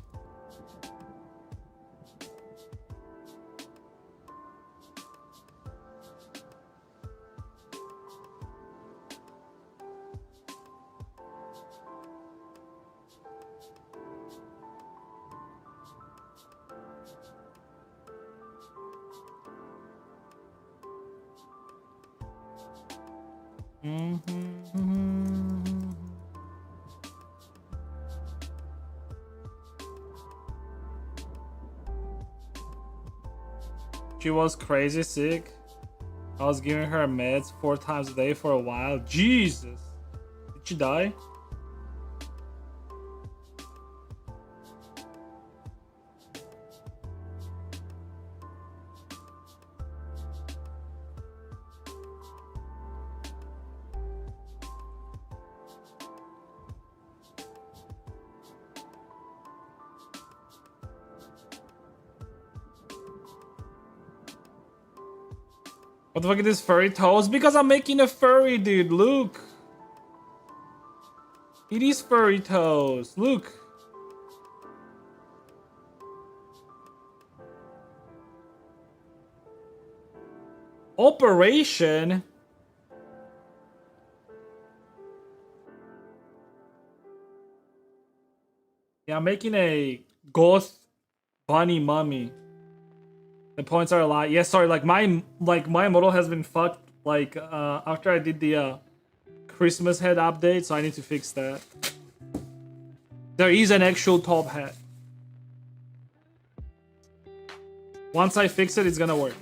She was crazy sick. I was giving her meds 4 times a day for a while. Jesus. Did she die? What the fuck is this furry toes? Because I'm making a furry, dude. Look. It is furry toes. Look. Operation? Yeah, I'm making a Goth bunny mummy. The points are a lot. Yeah, sorry, like my model has been fucked like after I did the Christmas head update, so I need to fix that. There is an actual top hat. Once I fix it, it's gonna work.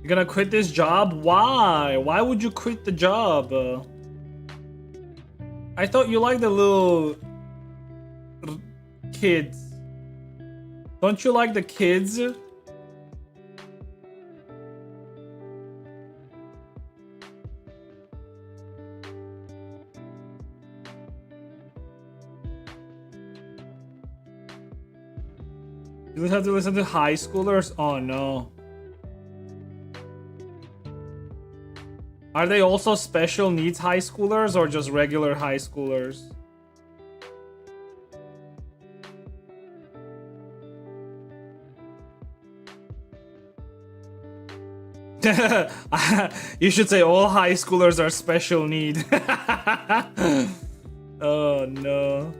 You're gonna quit this job? Why? Why would you quit the job? I thought you liked the little kids. Don't you like the kids? You just have to listen to high schoolers? Oh no. Are they also special needs high schoolers or just regular high schoolers? You should say all high schoolers are special need. Oh no.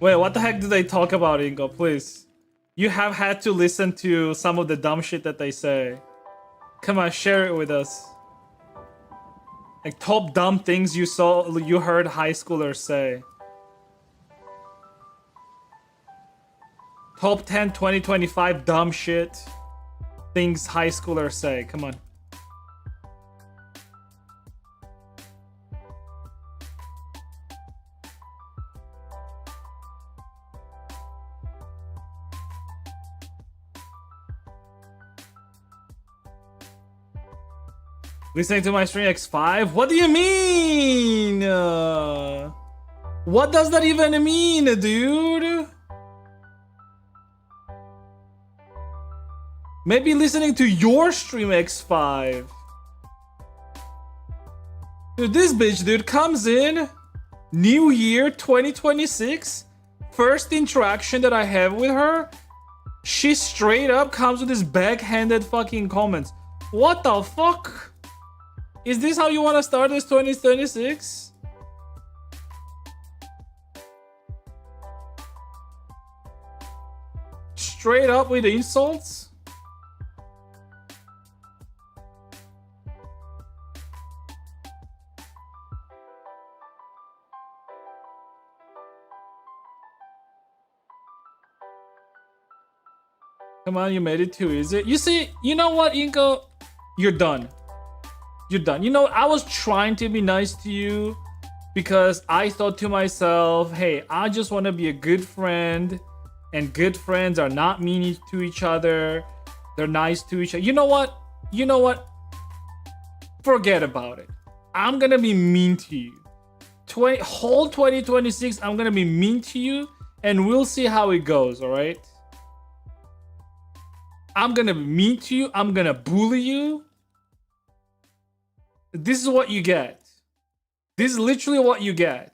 Wait, what the heck do they talk about, Ingo? Please. You have had to listen to some of the dumb shit that they say. Come on, share it with us. Like top dumb things you heard high schoolers say. Top 10 2025 dumb shit things high schoolers say. Come on. Listening to my stream X5? What do you mean? What does that even mean, dude? Maybe listening to your stream X5. Dude, this bitch, dude, comes in. New Year 2026. First interaction that I have with her. She straight up comes with this backhanded fucking comments. What the fuck? Is this how you want to start this 2026? Straight up with the insults? Come on, you made it too easy. You see, you know what, Inko? You're done. You're done. You know, I was trying to be nice to you because I thought to myself, hey, I just want to be a good friend, and good friends are not mean to each other. They're nice to each other. You know what? You know what? Forget about it. I'm going to be mean to you. Whole 2026, I'm going to be mean to you, and we'll see how it goes, all right? I'm going to be mean to you. I'm going to bully you. This is what you get. This is literally what you get.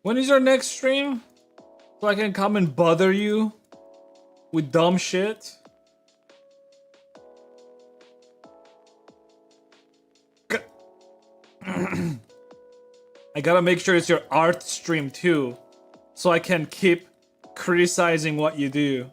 When is your next stream? So I can come and bother you with dumb shit? I gotta make sure it's your art stream too, so I can keep criticizing what you do.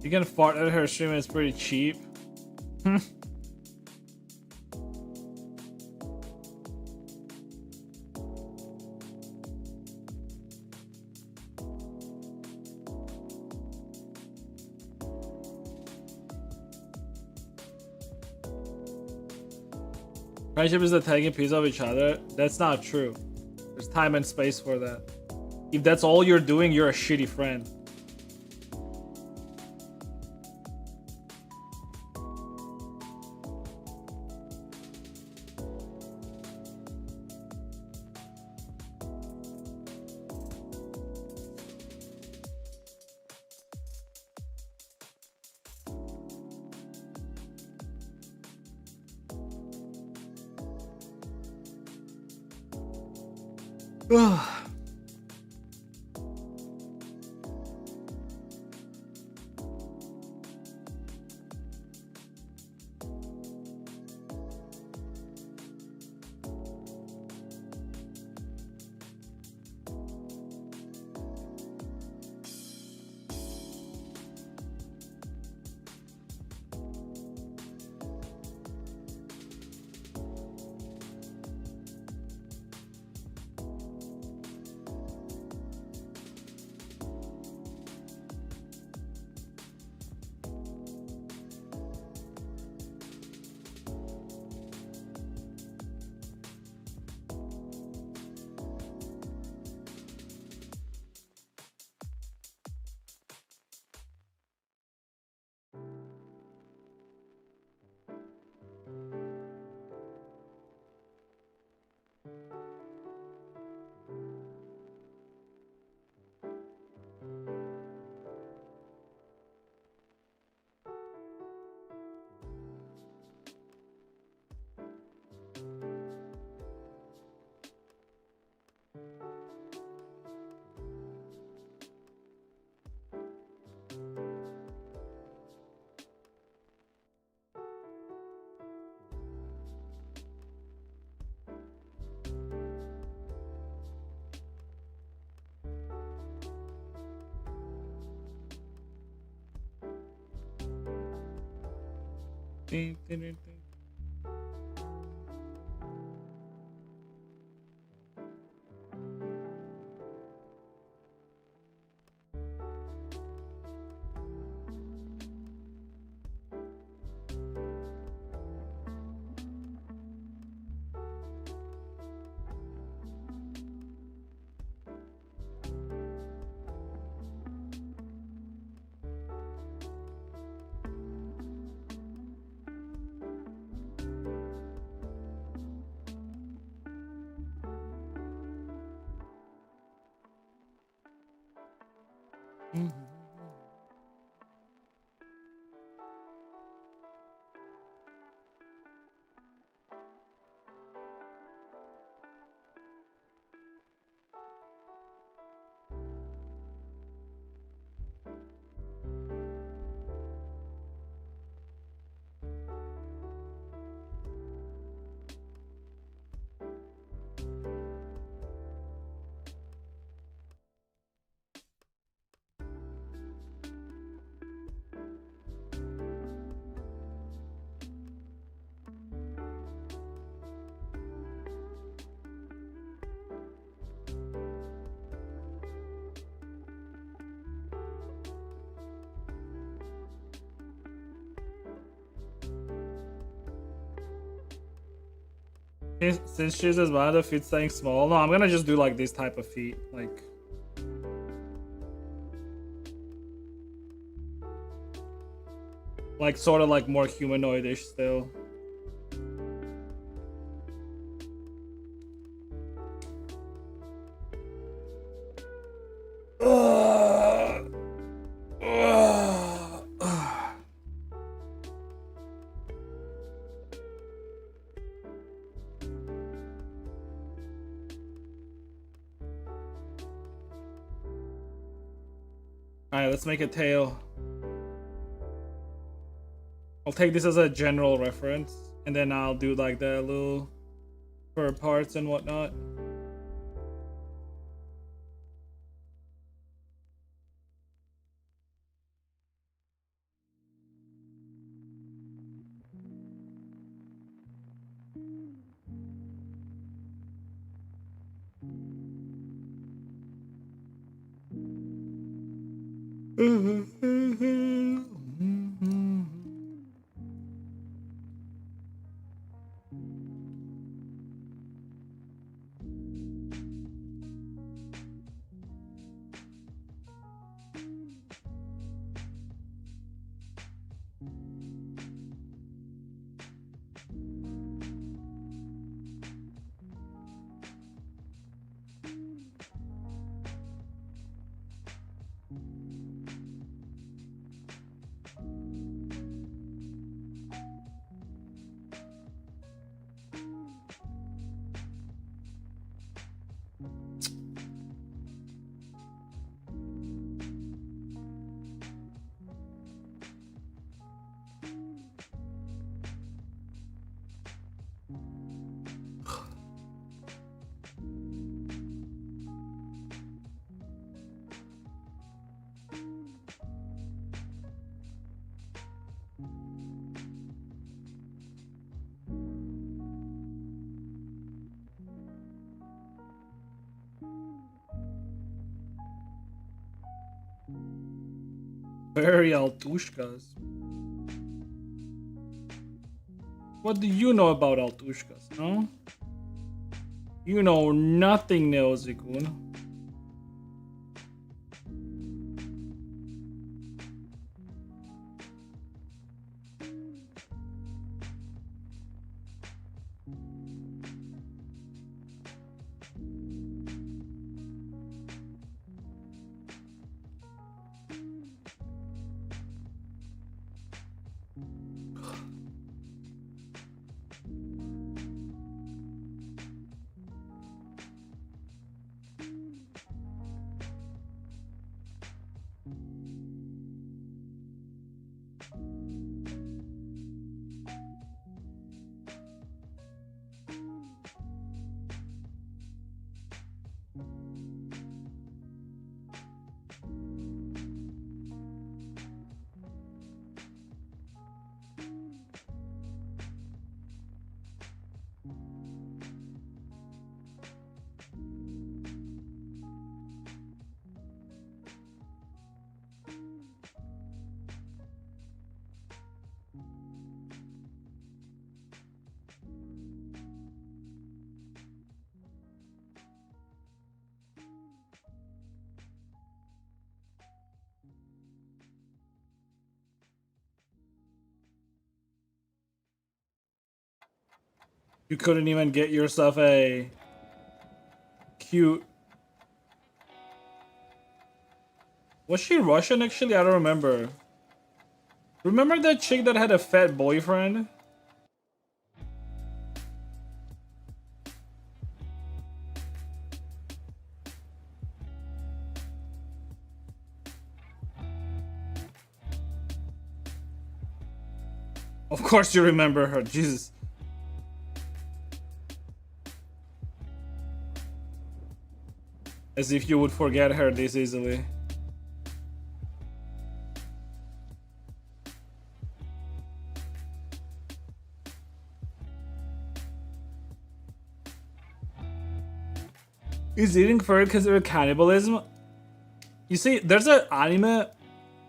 You can fart at her stream, it's pretty cheap. Friendship is the taking piece of each other. That's not true. There's time and space for that. If that's all you're doing, you're a shitty friend. Ding, ding, ding, ding. Since she's as bad, the feet staying small. No, I'm gonna just do like this type of feet, like sort of like more humanoidish still. Alright, let's make a tail. I'll take this as a general reference, and then I'll do like the little fur parts and whatnot. Mm-hmm. 。 Furry altushkas. What do you know about altushkas, huh? You know nothing, Neozikun. You couldn't even get yourself a cute... Was she Russian actually? I don't remember. Remember that chick that had a fat boyfriend? Of course you remember her, Jesus. As if you would forget her this easily. Is eating furry considered cannibalism? You see, there's an anime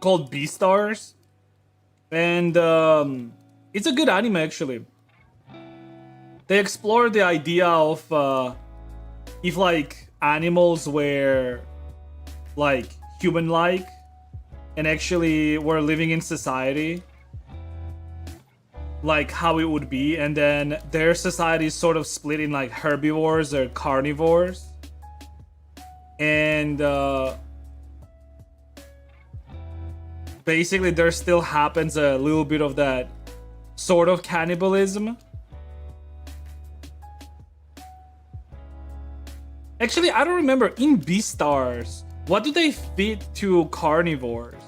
called Beastars, and it's a good anime actually. They explore the idea of if like animals were like human-like and actually were living in society, like how it would be, and then their society is sort of split in like herbivores or carnivores. And basically there still happens a little bit of that sort of cannibalism. Actually, I don't remember in Beastars, what do they feed to carnivores?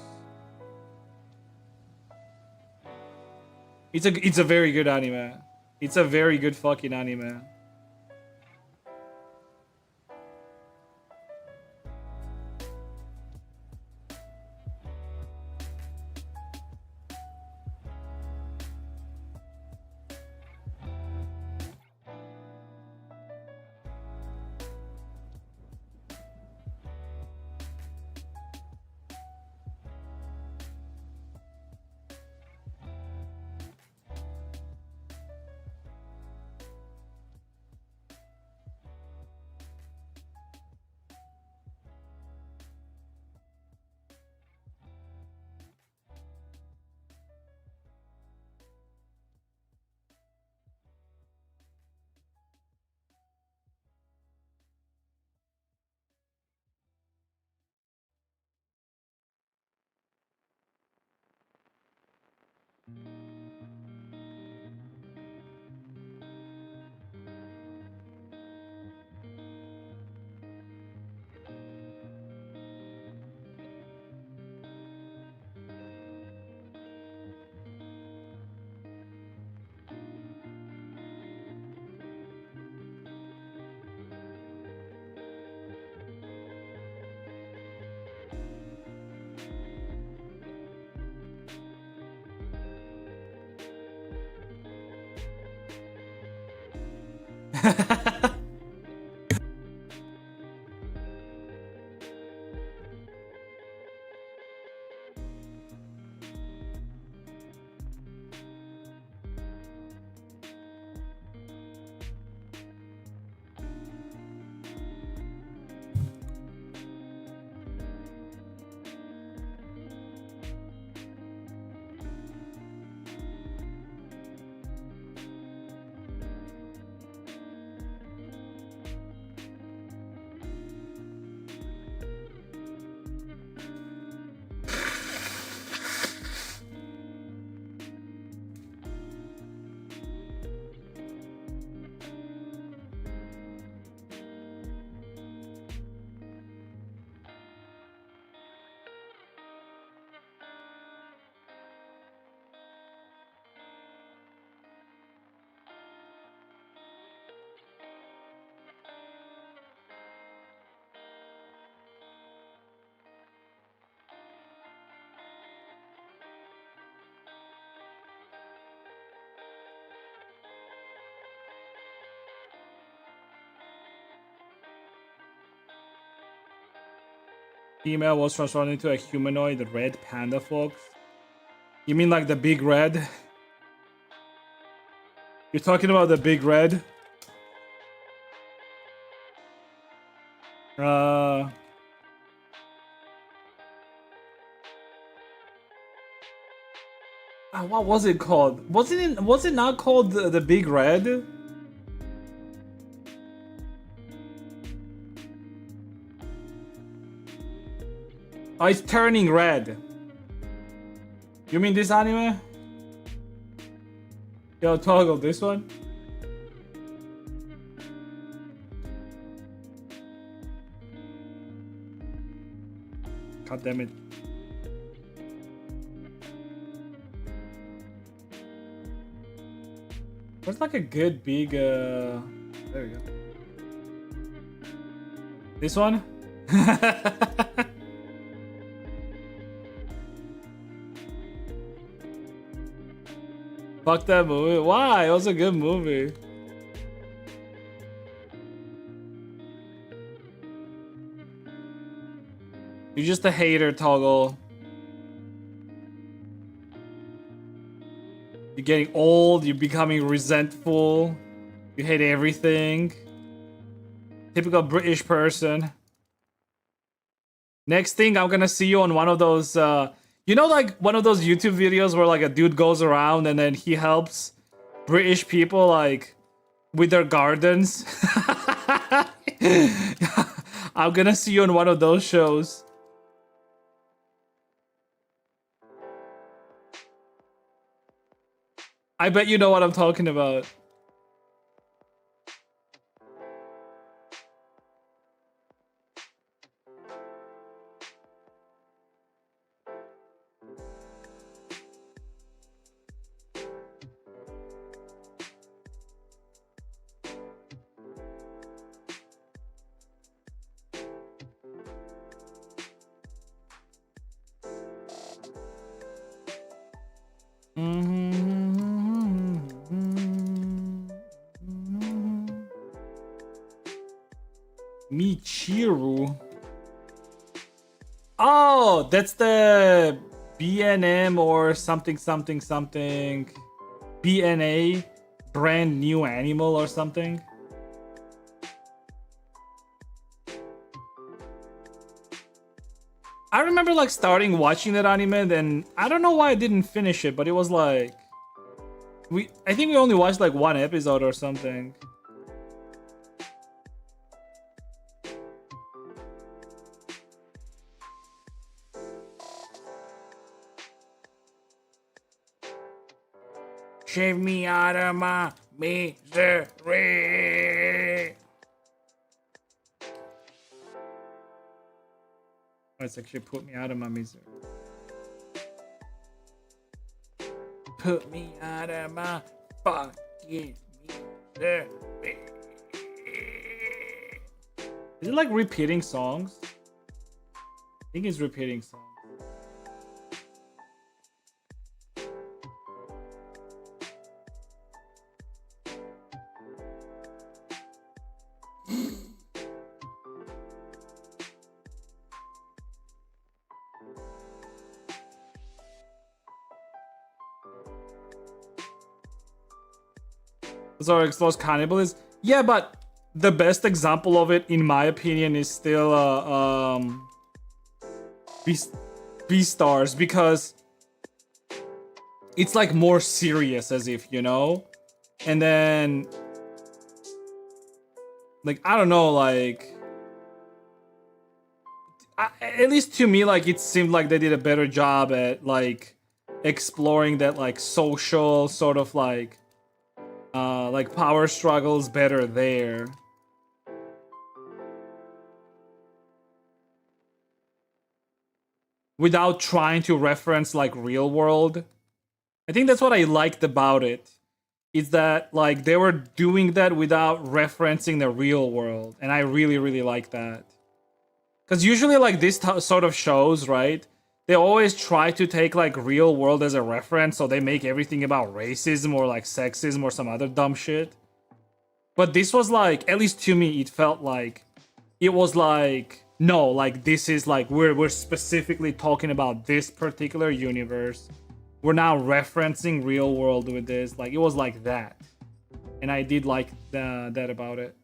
It's a very good anime. It's a very good fucking anime. Female was transformed into a humanoid red panda fox. You mean like the big red? You're talking about the big red? What was it called? Was it not called the big red? Oh, it's turning red. You mean this anime? Yo, Toggle, this one? God damn it. What's like a good big there we go. This one? Fuck that movie. Why? It was a good movie. You're just a hater, Toggle. You're getting old, you're becoming resentful. You hate everything. Typical British person. Next thing, I'm gonna see you on one of those, you know, like one of those YouTube videos where like a dude goes around and then he helps British people like with their gardens. I'm gonna see you on one of those shows. I bet you know what I'm talking about. Michiru. Oh, that's the BNM or something something something. BNA, brand new animal or something. I remember like starting watching that anime, then I don't know why I didn't finish it, but it was like I think we only watched like one episode or something. Shave me out of my misery. It's actually put me out of my misery. Put me out of my fucking misery. Is it like repeating songs? I think it's repeating songs. Sorry, Explores Cannibalism. Yeah, but the best example of it, in my opinion, is still Beastars, because it's like more serious, as if, you know, and then like I don't know, like at least to me, like it seemed like they did a better job at like exploring that like social sort of like power struggles better there. Without trying to reference like real world. I think that's what I liked about it. Is that like they were doing that without referencing the real world. And I really, really like that. Because usually like this sort of shows, right? They always try to take like real world as a reference, so they make everything about racism or like sexism or some other dumb shit. But this was like, at least to me, it felt like it was like, no, like this is like we're specifically talking about this particular universe. We're now referencing real world with this. Like it was like that, and I did like that about it.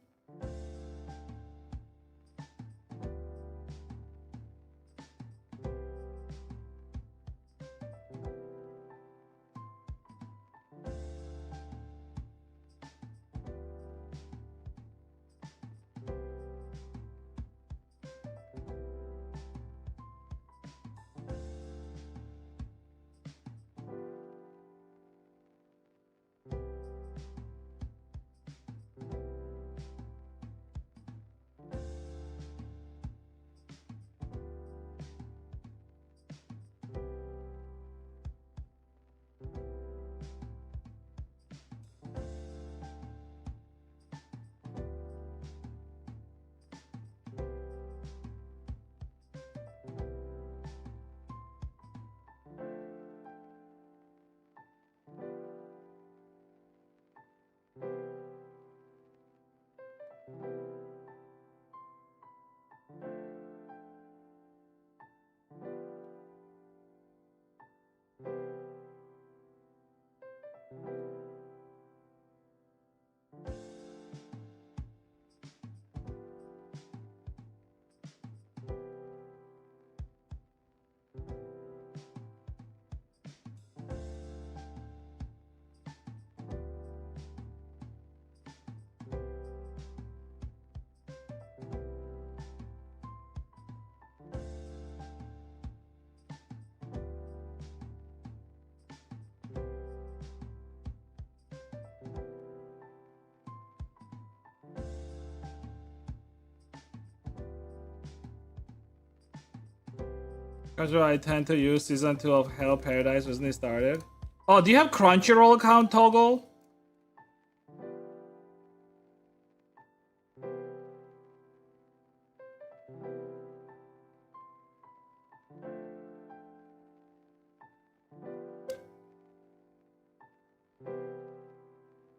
That's what I tend to use season 2 of Hell Paradise when it started. Oh, do you have Crunchyroll account, Toggle?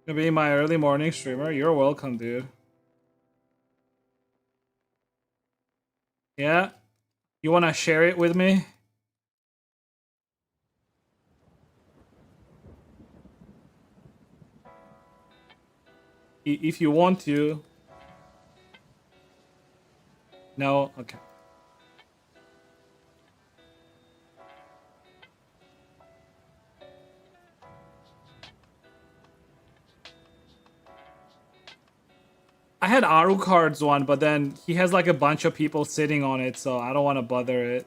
Gonna be my early morning streamer. You're welcome, dude. Yeah? You wanna share it with me? If you want to. No? Okay. I had Arucard's one, but then he has like a bunch of people sitting on it, so I don't want to bother it.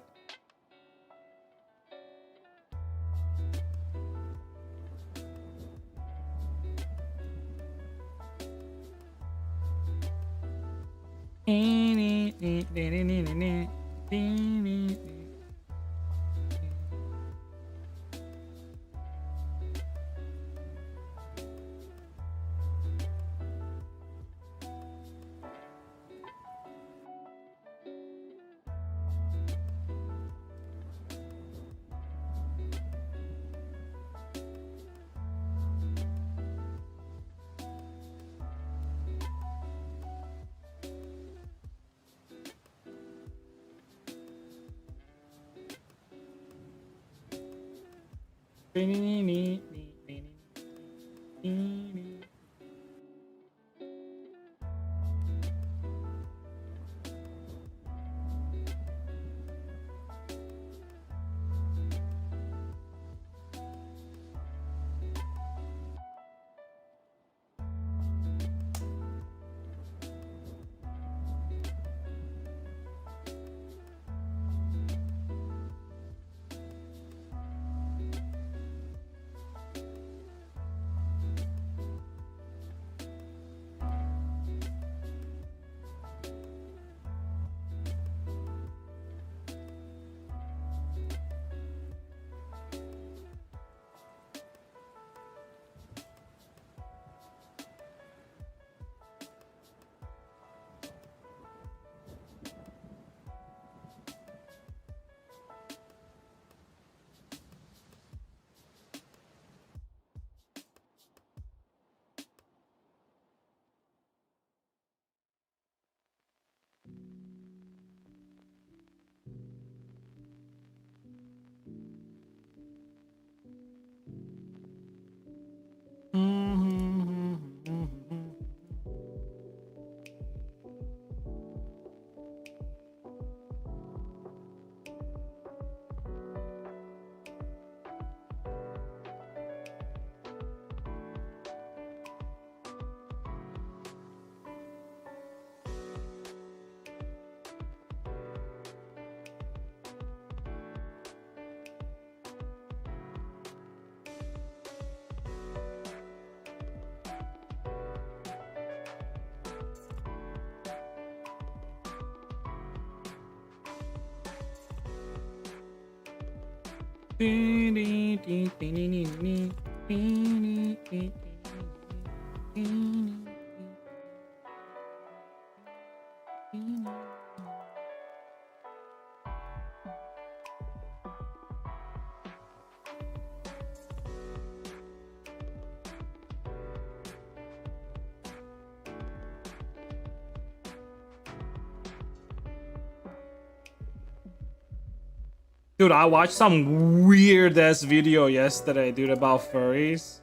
Dude, I watched some weird ass video yesterday, dude, about furries.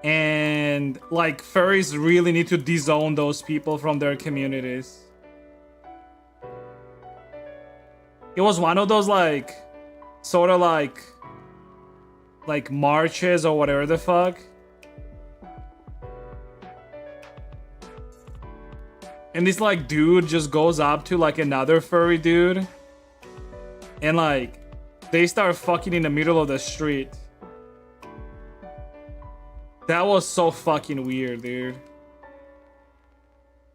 And like furries really need to disown those people from their communities. It was one of those like sort of like marches or whatever the fuck. And this like dude just goes up to like another furry dude. And like they start fucking in the middle of the street. That was so fucking weird, dude.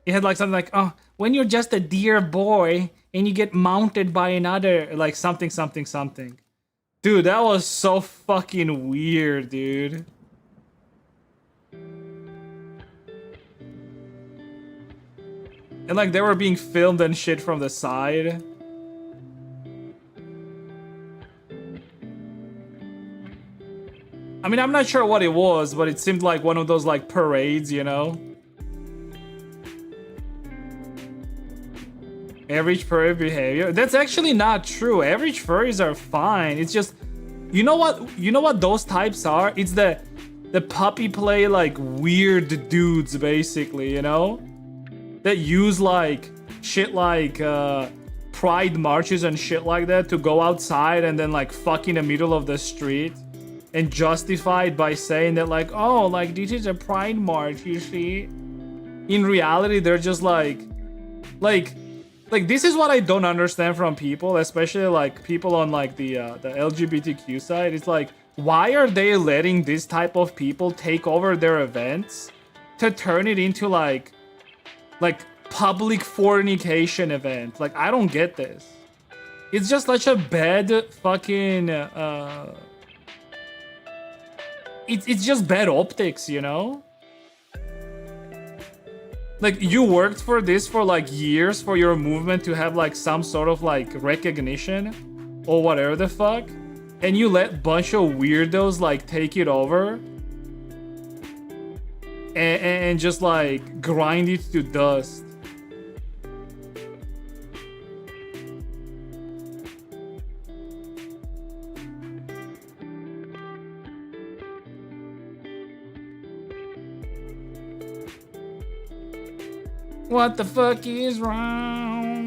It had like something like, oh, when you're just a dear boy, and you get mounted by another, like something, something, something. Dude, that was so fucking weird, dude. And like they were being filmed and shit from the side. I mean, I'm not sure what it was, but it seemed like one of those like parades, you know? Average furry behavior. That's actually not true. Average furries are fine. It's just, you know what those types are? It's the puppy play like weird dudes basically, you know? That use like shit like pride marches and shit like that to go outside and then like fuck in the middle of the street and justify it by saying that like, oh, like this is a pride march, you see? In reality, they're just like this is what I don't understand from people, especially like people on like the LGBTQ side. It's like, why are they letting this type of people take over their events to turn it into like public fornication event? Like, I don't get this. It's just such a bad fucking it's just bad optics, you know? Like, you worked for this for like years for your movement to have like some sort of like recognition or whatever the fuck, and you let bunch of weirdos like take it over and just like grind it to dust. What the fuck is wrong?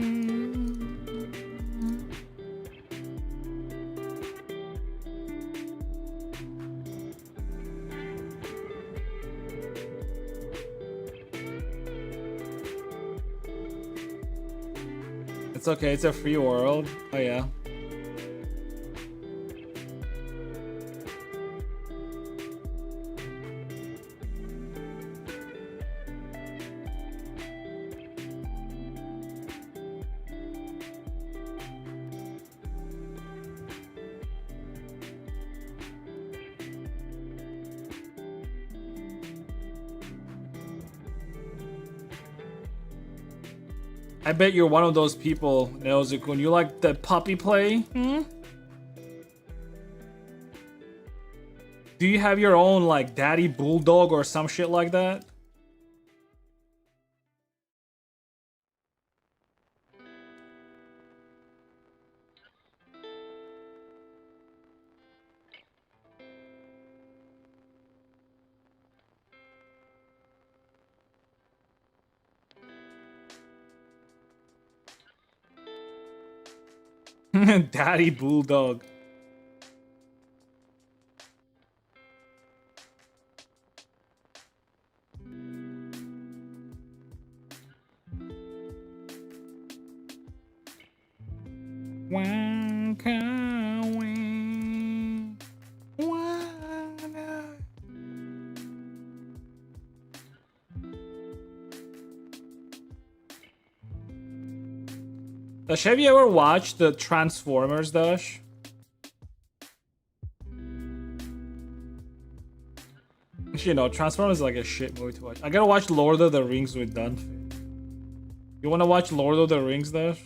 It's okay, it's a free world. Oh yeah. I bet you're one of those people, Neozikun. You like the puppy play? Hmm? Do you have your own, like, daddy bulldog or some shit like that? Daddy bulldog. Dash, have you ever watched the Transformers, Dash? Actually, no, Transformers is like a shit movie to watch. I gotta watch Lord of the Rings with Dunphy. You wanna watch Lord of the Rings, Dash?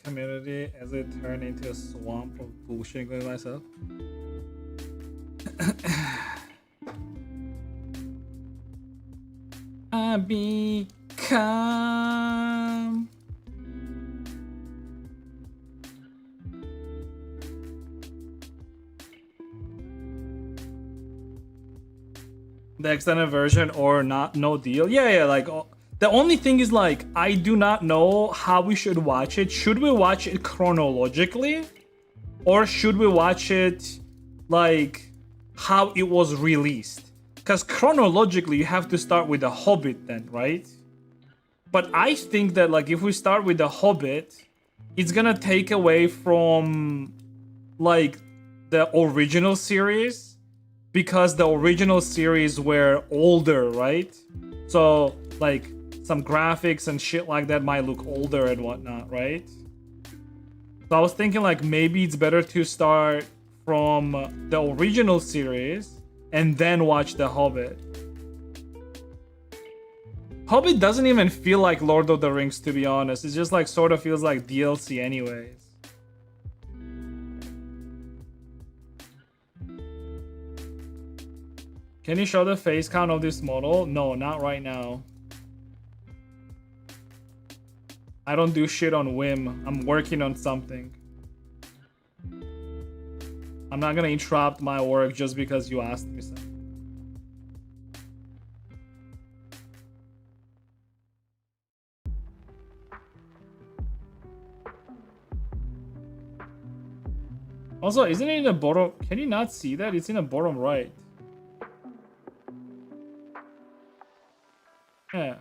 Community as it turned into a swamp of bullshit with myself. I become the extended version or not, no deal. Yeah, like the only thing is, like, I do not know how we should watch it. Should we watch it chronologically? Or should we watch it, like, how it was released? Because chronologically, you have to start with The Hobbit then, right? But I think that, like, if we start with The Hobbit, it's gonna take away from like the original series, because the original series were older, right? So like some graphics and shit like that might look older and whatnot, right? So I was thinking like maybe it's better to start from the original series and then watch The Hobbit. Hobbit doesn't even feel like Lord of the Rings, to be honest. It just like sort of feels like DLC anyways. Can you show the face count of this model? No, not right now. I don't do shit on whim. I'm working on something. I'm not gonna interrupt my work just because you asked me something. Also, isn't it in the bottom? Can you not see that? It's in the bottom right. Yeah.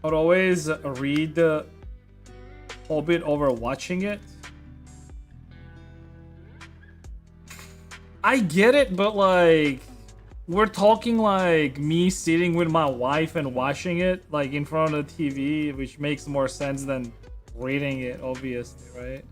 I'd always read the Hobbit over watching it. I get it, but like, we're talking like me sitting with my wife and watching it like in front of the TV, which makes more sense than reading it, obviously, right?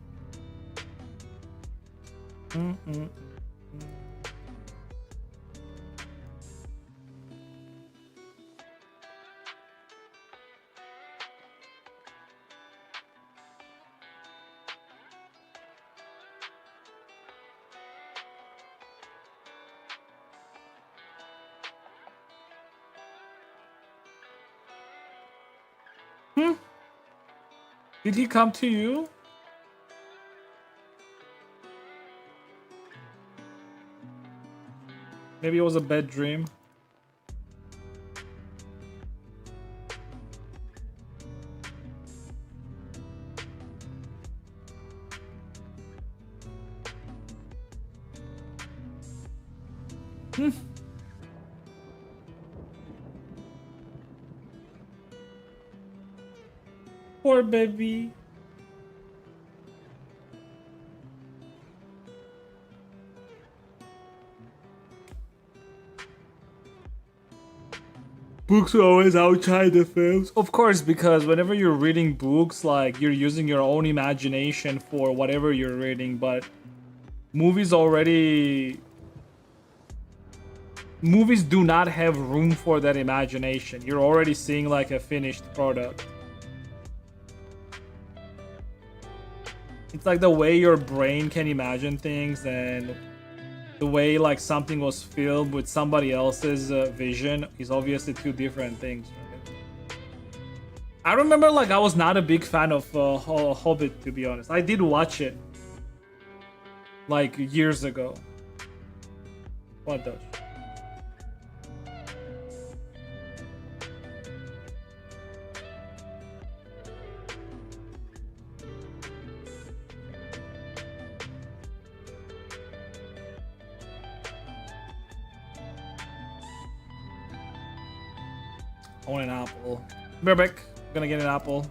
Did he come to you? Maybe it was a bad dream. Poor baby. Books are always outside the films. Of course, because whenever you're reading books, like, you're using your own imagination for whatever you're reading, but movies already... Movies do not have room for that imagination. You're already seeing, like, a finished product. It's like the way your brain can imagine things and the way like something was filmed with somebody else's vision is obviously two different things, right? I remember like I was not a big fan of Hobbit, to be honest. I did watch it like years ago. What does? I want an apple. Be right back. I'm gonna get an apple.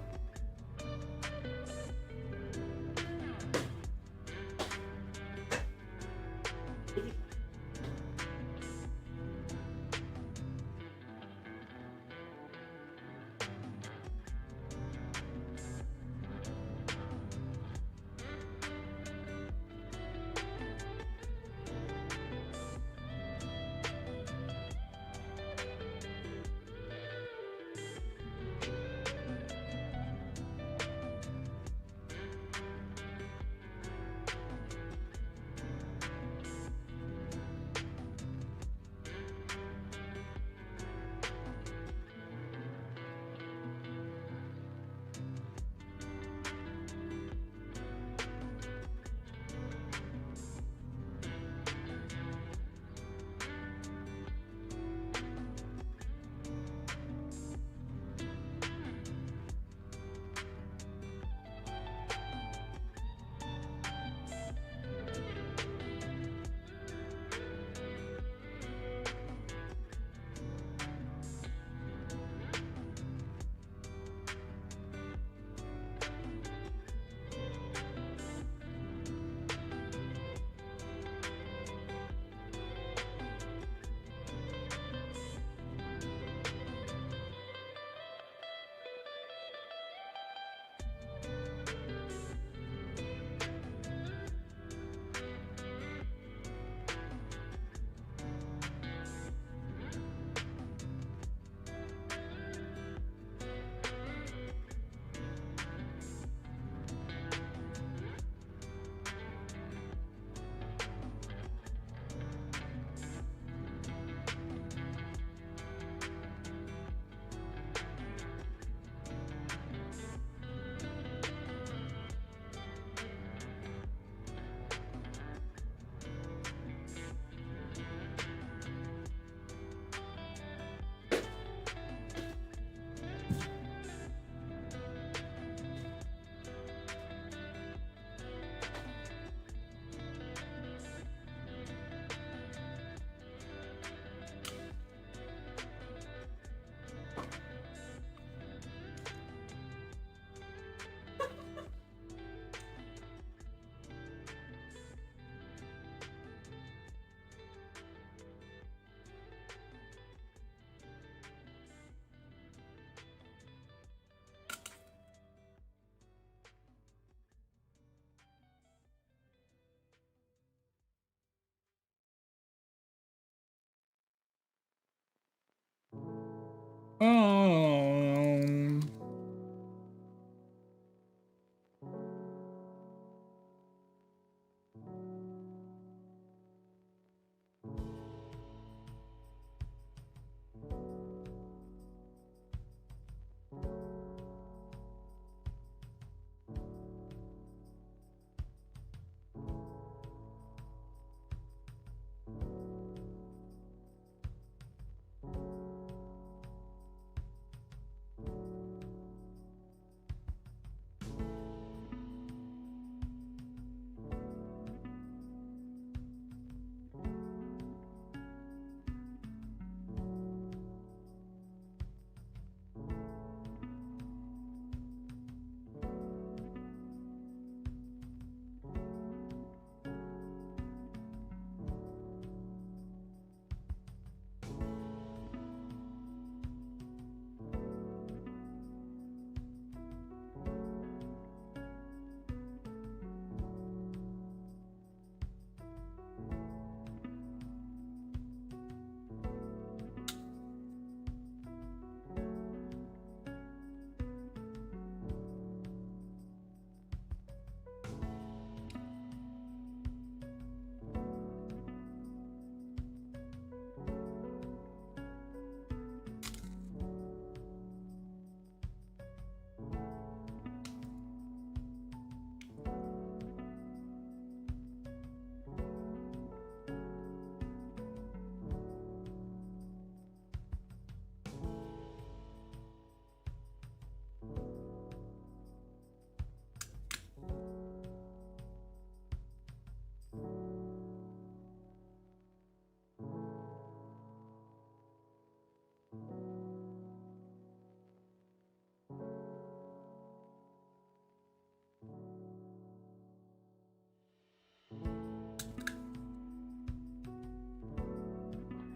Um,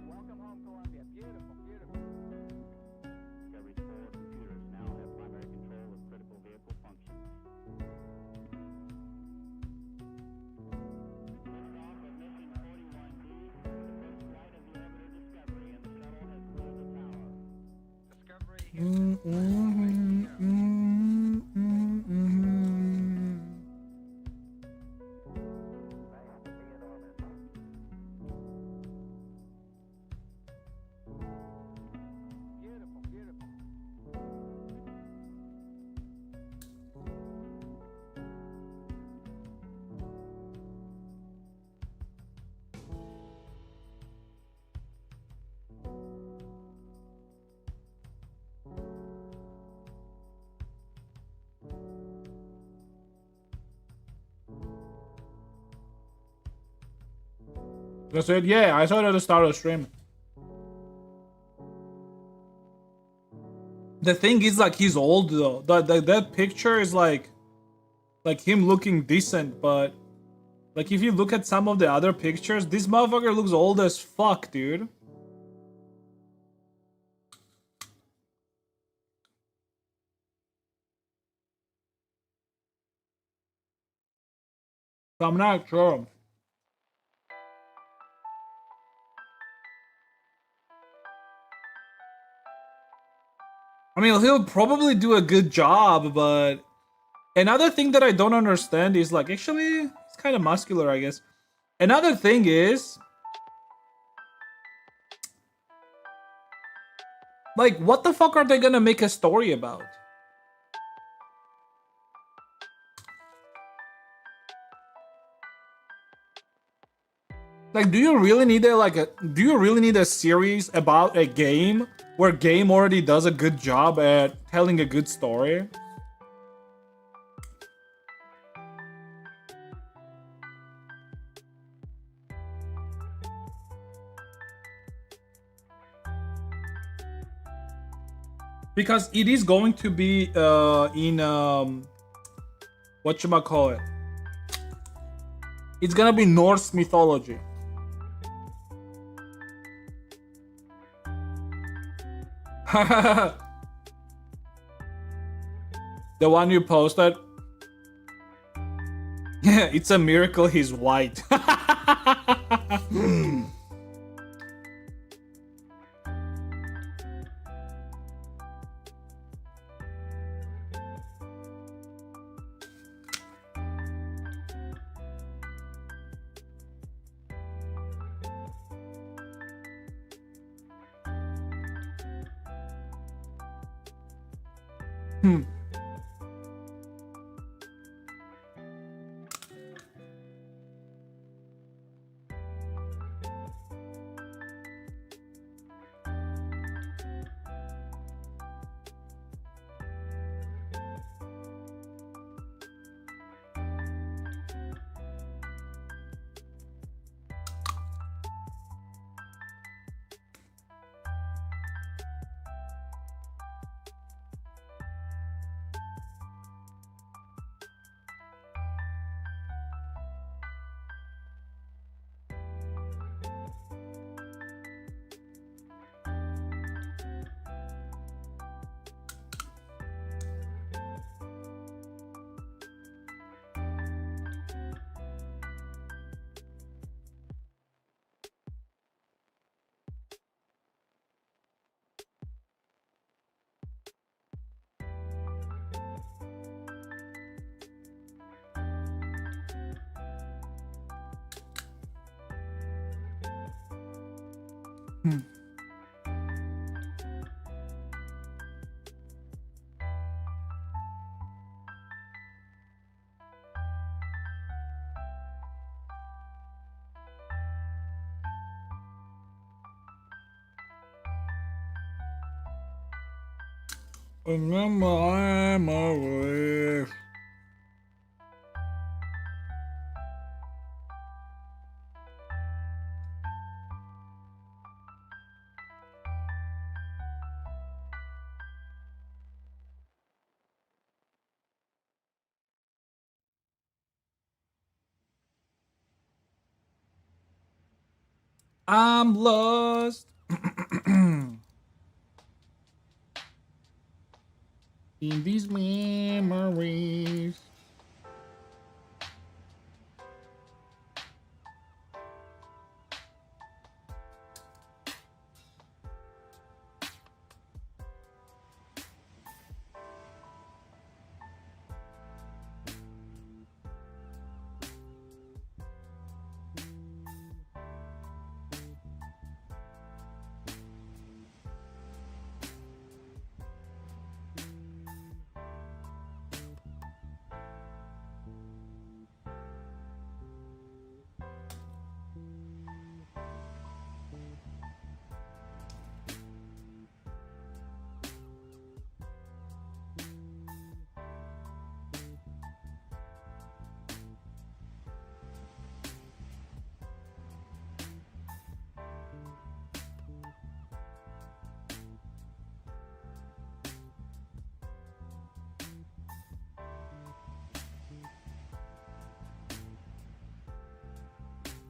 Welcome home, Columbia. Beautiful, beautiful. Discovery's core computers now have primary control of critical vehicle functions. Liftoff of mission 41B, the first flight of the orbiter Discovery, and the shuttle has cleared the tower. Discovery Beautiful, beautiful. That's it. Yeah, I saw it at the start of the stream. The thing is, like, he's old though. That picture is like him looking decent, but like if you look at some of the other pictures, this motherfucker looks old as fuck, dude. So I'm not sure. I mean, he'll probably do a good job, but another thing that I don't understand is, like, actually, it's kind of muscular, I guess. Another thing is, like, what the fuck are they gonna make a story about? Like, do you really need a series about a game where game already does a good job at telling a good story? Because it is going to be in whatchamacallit. It's gonna be Norse mythology. The one you posted? Yeah, it's a miracle he's white. Hmm. Hmm. Remember I'm away. I'm lost in these memories.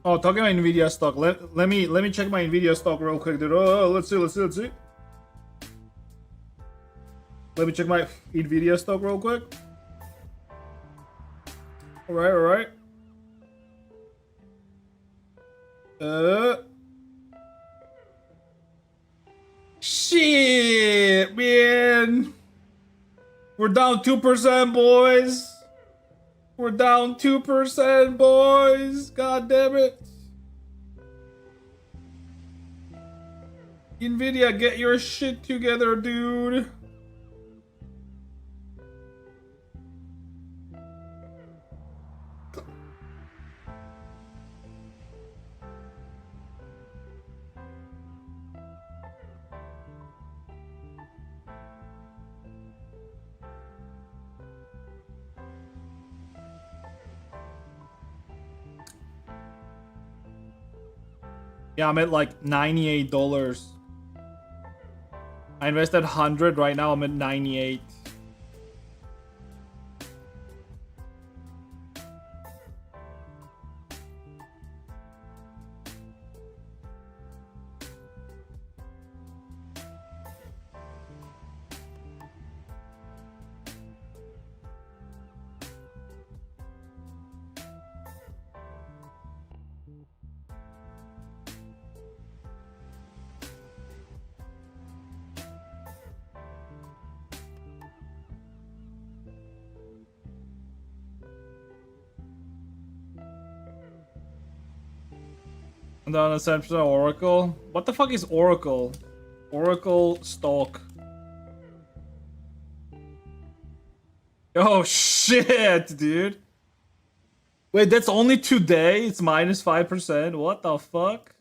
Oh, talking about Nvidia stock. Let me check my Nvidia stock real quick, dude. Oh, let's see. Let me check my Nvidia stock real quick. All right. Shit, man. We're down 2%, boys. We're down 2%, boys. God damn it. Nvidia, get your shit together, dude. Yeah, I'm at like $98. I invested 100. Right now I'm at 98. And then essentially Oracle. What the fuck is Oracle? Oracle stock. Oh shit, dude. Wait, that's only today? It's minus 5%? What the fuck?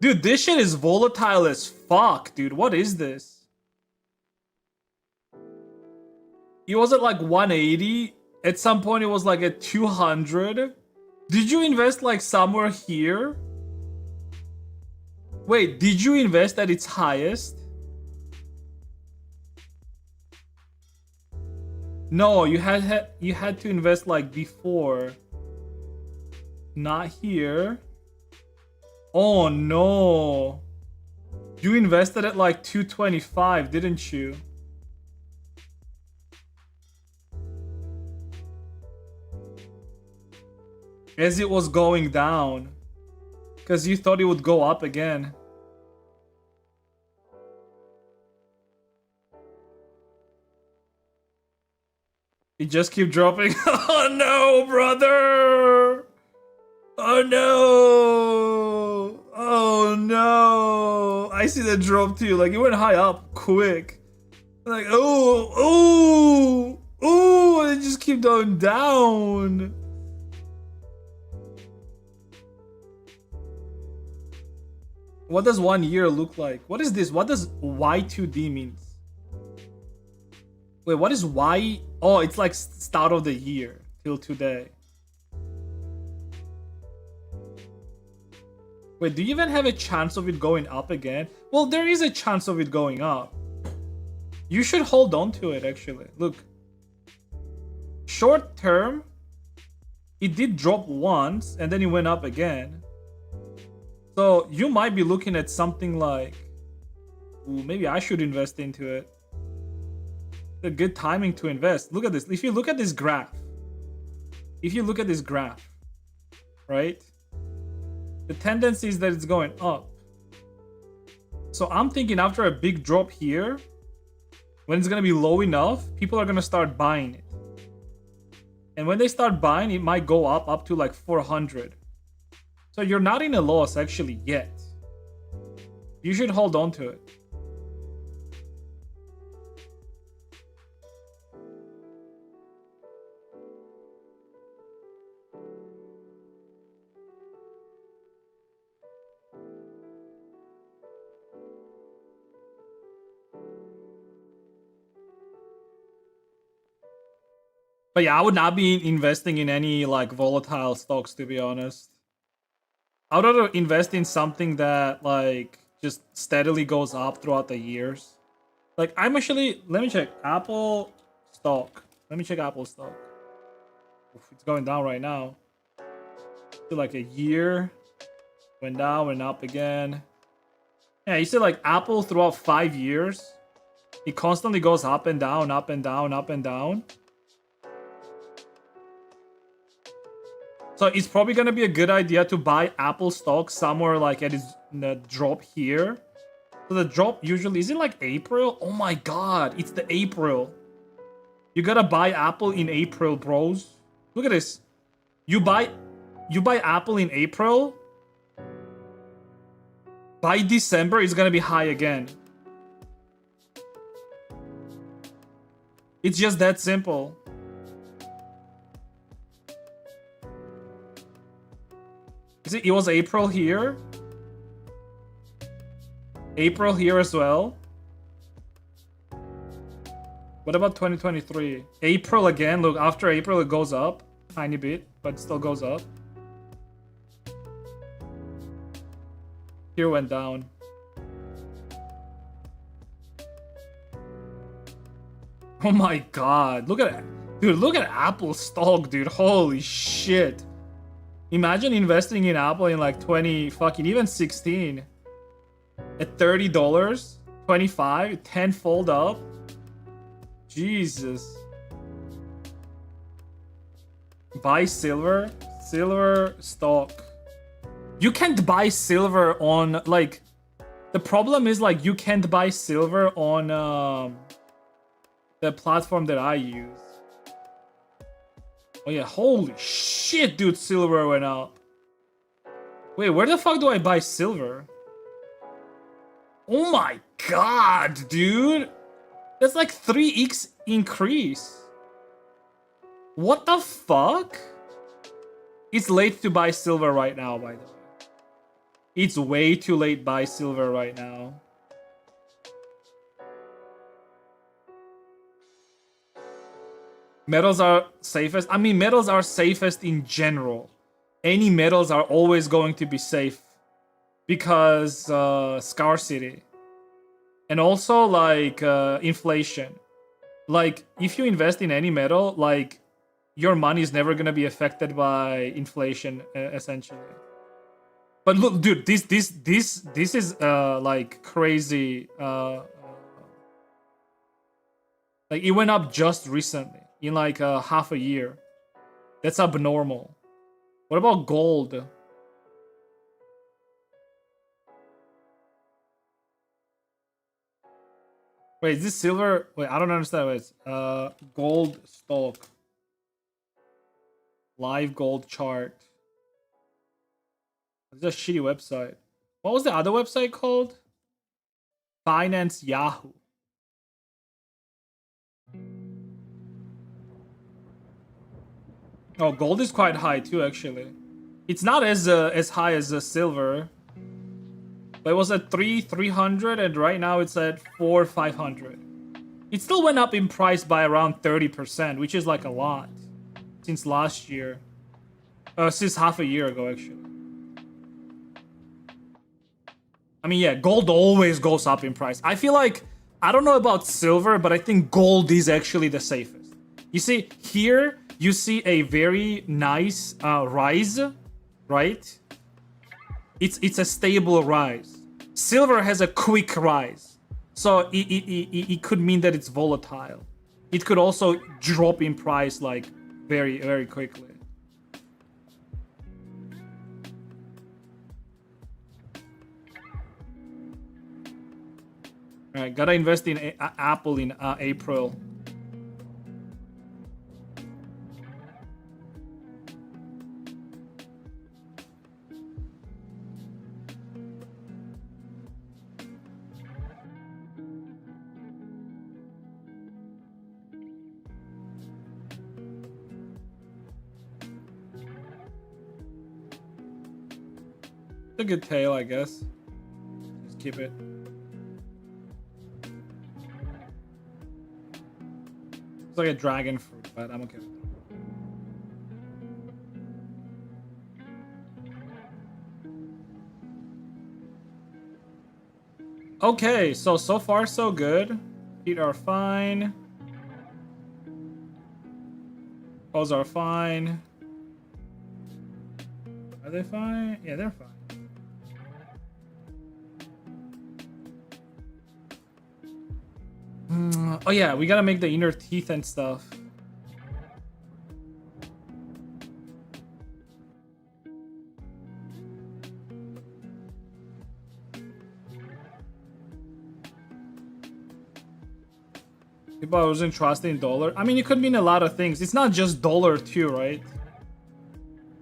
Dude, this shit is volatile as fuck, dude. What is this? It was at like 180. At some point, it was like at 200. Did you invest like somewhere here? Wait, did you invest at its highest? No, you had to invest like before. Not here. Oh no. You invested at like 225, didn't you? As it was going down. Because you thought it would go up again. It just keep dropping. Oh no, brother! Oh no! Oh no! I see that drop too. Like it went high up quick. Like oh, and it just keep going down. What does 1 year look like? What is this? What does Y2D means? Wait, what is Y? Oh, it's like start of the year till today. Wait, do you even have a chance of it going up again? Well, there is a chance of it going up. You should hold on to it, actually. Look. Short term, it did drop once, and then it went up again. So, you might be looking at something like... Ooh, maybe I should invest into it. A good timing to invest. Look at this. If you look at this graph, right? The tendency is that it's going up. So I'm thinking after a big drop here, when it's gonna be low enough, people are gonna start buying it. And when they start buying, it might go up to like 400. So you're not in a loss actually yet. You should hold on to it. But yeah, I would not be investing in any like volatile stocks, to be honest. I would rather invest in something that like just steadily goes up throughout the years. Like I'm actually, let me check Apple stock. Let me check Apple stock. Oof, it's going down right now. To like a year, went down, went up again. Yeah, you see like Apple throughout 5 years, it constantly goes up and down, up and down, up and down. So it's probably gonna be a good idea to buy Apple stock somewhere like at its drop here. So the drop usually is it like April? Oh my god, it's the April. You gotta buy Apple in April, bros. Look at this. You buy Apple in April. By December, it's gonna be high again. It's just that simple. See, it was April here. April here as well. What about 2023? April again. Look, after April, it goes up. Tiny bit, but it still goes up. Here went down. Oh my god. Look at it. Dude, look at Apple stock, dude. Holy shit. Imagine investing in Apple in like 20, fucking even 16. At $30, 25, 10-fold up. Jesus. Buy silver. Silver stock. You can't buy silver on like... The problem is like you can't buy silver on the platform that I use. Oh yeah, holy shit, dude, silver went up. Wait, where the fuck do I buy silver? Oh my god, dude. That's like 3x increase. What the fuck? It's late to buy silver right now, by the way. It's way too late to buy silver right now. Metals are safest. I mean, metals are safest in general. Any metals are always going to be safe because scarcity. And also like inflation. Like if you invest in any metal, like your money is never gonna be affected by inflation, essentially. But look, dude, this is like crazy. Like it went up just recently in like half a year. That's abnormal. What about gold? Wait, is this silver? Wait, I don't understand what it's gold stock. Live gold chart. It's a shitty website. What was the other website called? Finance Yahoo. Oh, gold is quite high too, actually. It's not as high as silver. But it was at 300 and right now it's at 500. It still went up in price by around 30%, which is like a lot since last year. Since half a year ago, actually. I mean, yeah, gold always goes up in price. I feel like, I don't know about silver, but I think gold is actually the safest. You see, here, you see a very nice rise, right? It's a stable rise. Silver has a quick rise. So it could mean that it's volatile. It could also drop in price like very, very quickly. Alright, gotta invest in Apple in April. It's a good tail, I guess. Just keep it. It's like a dragon fruit, but I'm okay with it. Okay, so far so good. Feet are fine. Paws are fine. Are they fine? Yeah, they're fine. Oh yeah, we gotta make the inner teeth and stuff. People I wasn't trusting dollar. I mean, it could mean a lot of things. It's not just dollar too, right?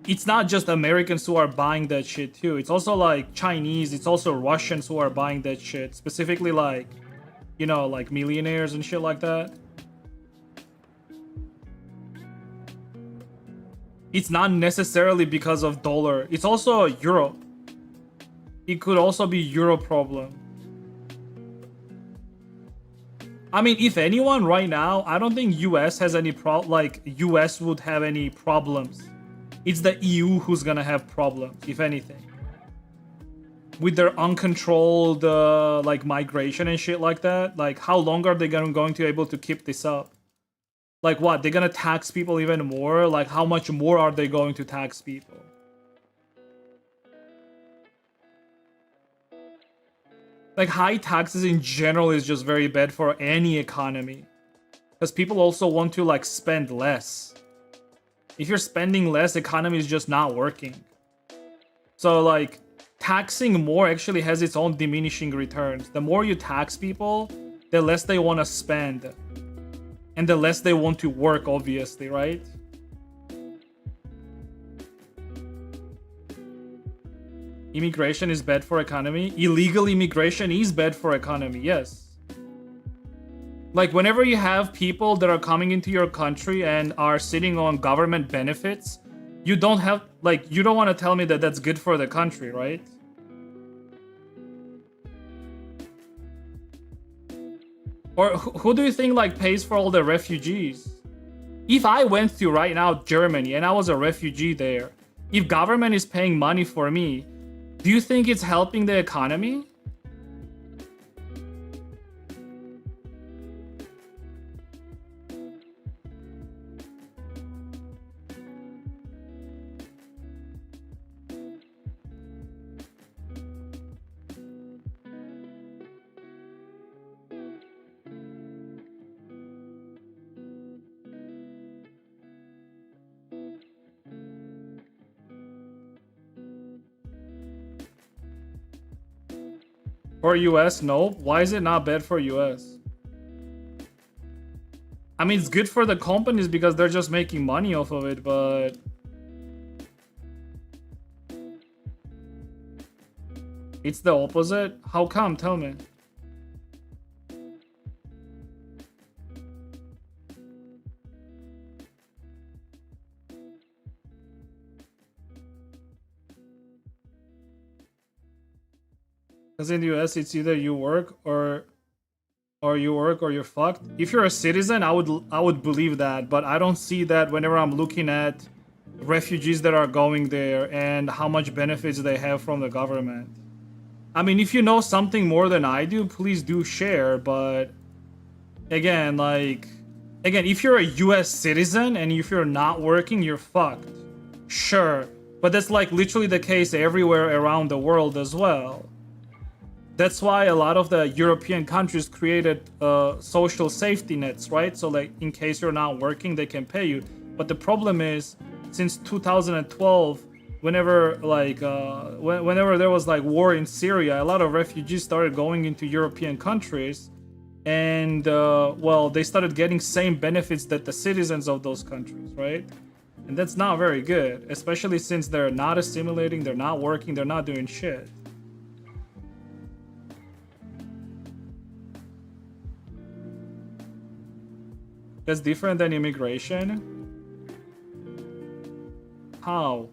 It's not just Americans who are buying that shit too. It's also like Chinese. It's also Russians who are buying that shit. Specifically like, you know, like millionaires and shit like that. It's not necessarily because of dollar. It's also Euro. It could also be Euro problem. I mean, if anyone right now, I don't think US has any US would have any problems. It's the EU who's gonna have problems, if anything. With their uncontrolled like migration and shit like that. Like, how long are they going to be able to keep this up? Like what? They're gonna tax people even more? Like, how much more are they going to tax people? Like, high taxes in general is just very bad for any economy. Because people also want to, like, spend less. If you're spending less, economy is just not working. So, like, taxing more actually has its own diminishing returns. The more you tax people, the less they want to spend. And the less they want to work, obviously, right? Immigration is bad for economy. Illegal immigration is bad for economy, yes. Like, whenever you have people that are coming into your country and are sitting on government benefits, you don't have, like, you don't want to tell me that that's good for the country, right? Or who do you think, like, pays for all the refugees? If I went to, right now, Germany, and I was a refugee there, if government is paying money for me, do you think it's helping the economy? For US, no. Why is it not bad for US? I mean, it's good for the companies because they're just making money off of it, but... It's the opposite? How come? Tell me. Because in the US, it's either you work or you're fucked. If you're a citizen, I would believe that, but I don't see that whenever I'm looking at refugees that are going there and how much benefits they have from the government. I mean, if you know something more than I do, please do share, but again, if you're a US citizen and if you're not working, you're fucked. Sure, but that's like literally the case everywhere around the world as well. That's why a lot of the European countries created social safety nets, right? So like in case you're not working, they can pay you. But the problem is, since 2012, whenever there was like war in Syria, a lot of refugees started going into European countries, and well, they started getting same benefits that the citizens of those countries, right? And that's not very good, especially since they're not assimilating, they're not working, they're not doing shit. That's different than immigration? How?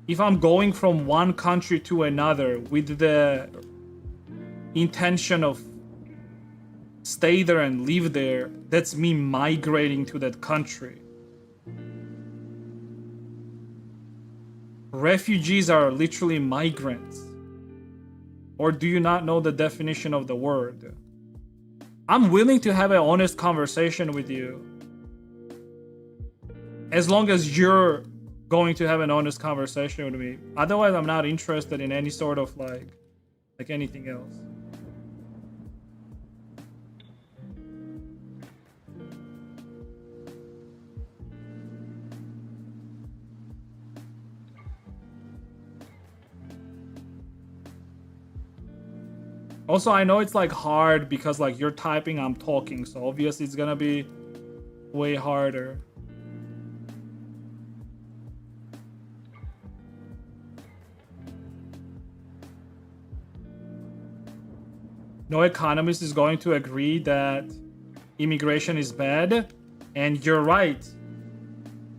If I'm going from one country to another with the intention of stay there and live there, that's me migrating to that country. Refugees are literally migrants. Or do you not know the definition of the word? I'm willing to have an honest conversation with you. As long as you're going to have an honest conversation with me. Otherwise, I'm not interested in any sort of like anything else. Also, I know it's like hard because like you're typing, I'm talking, so obviously it's gonna be way harder. No economist is going to agree that immigration is bad, and you're right.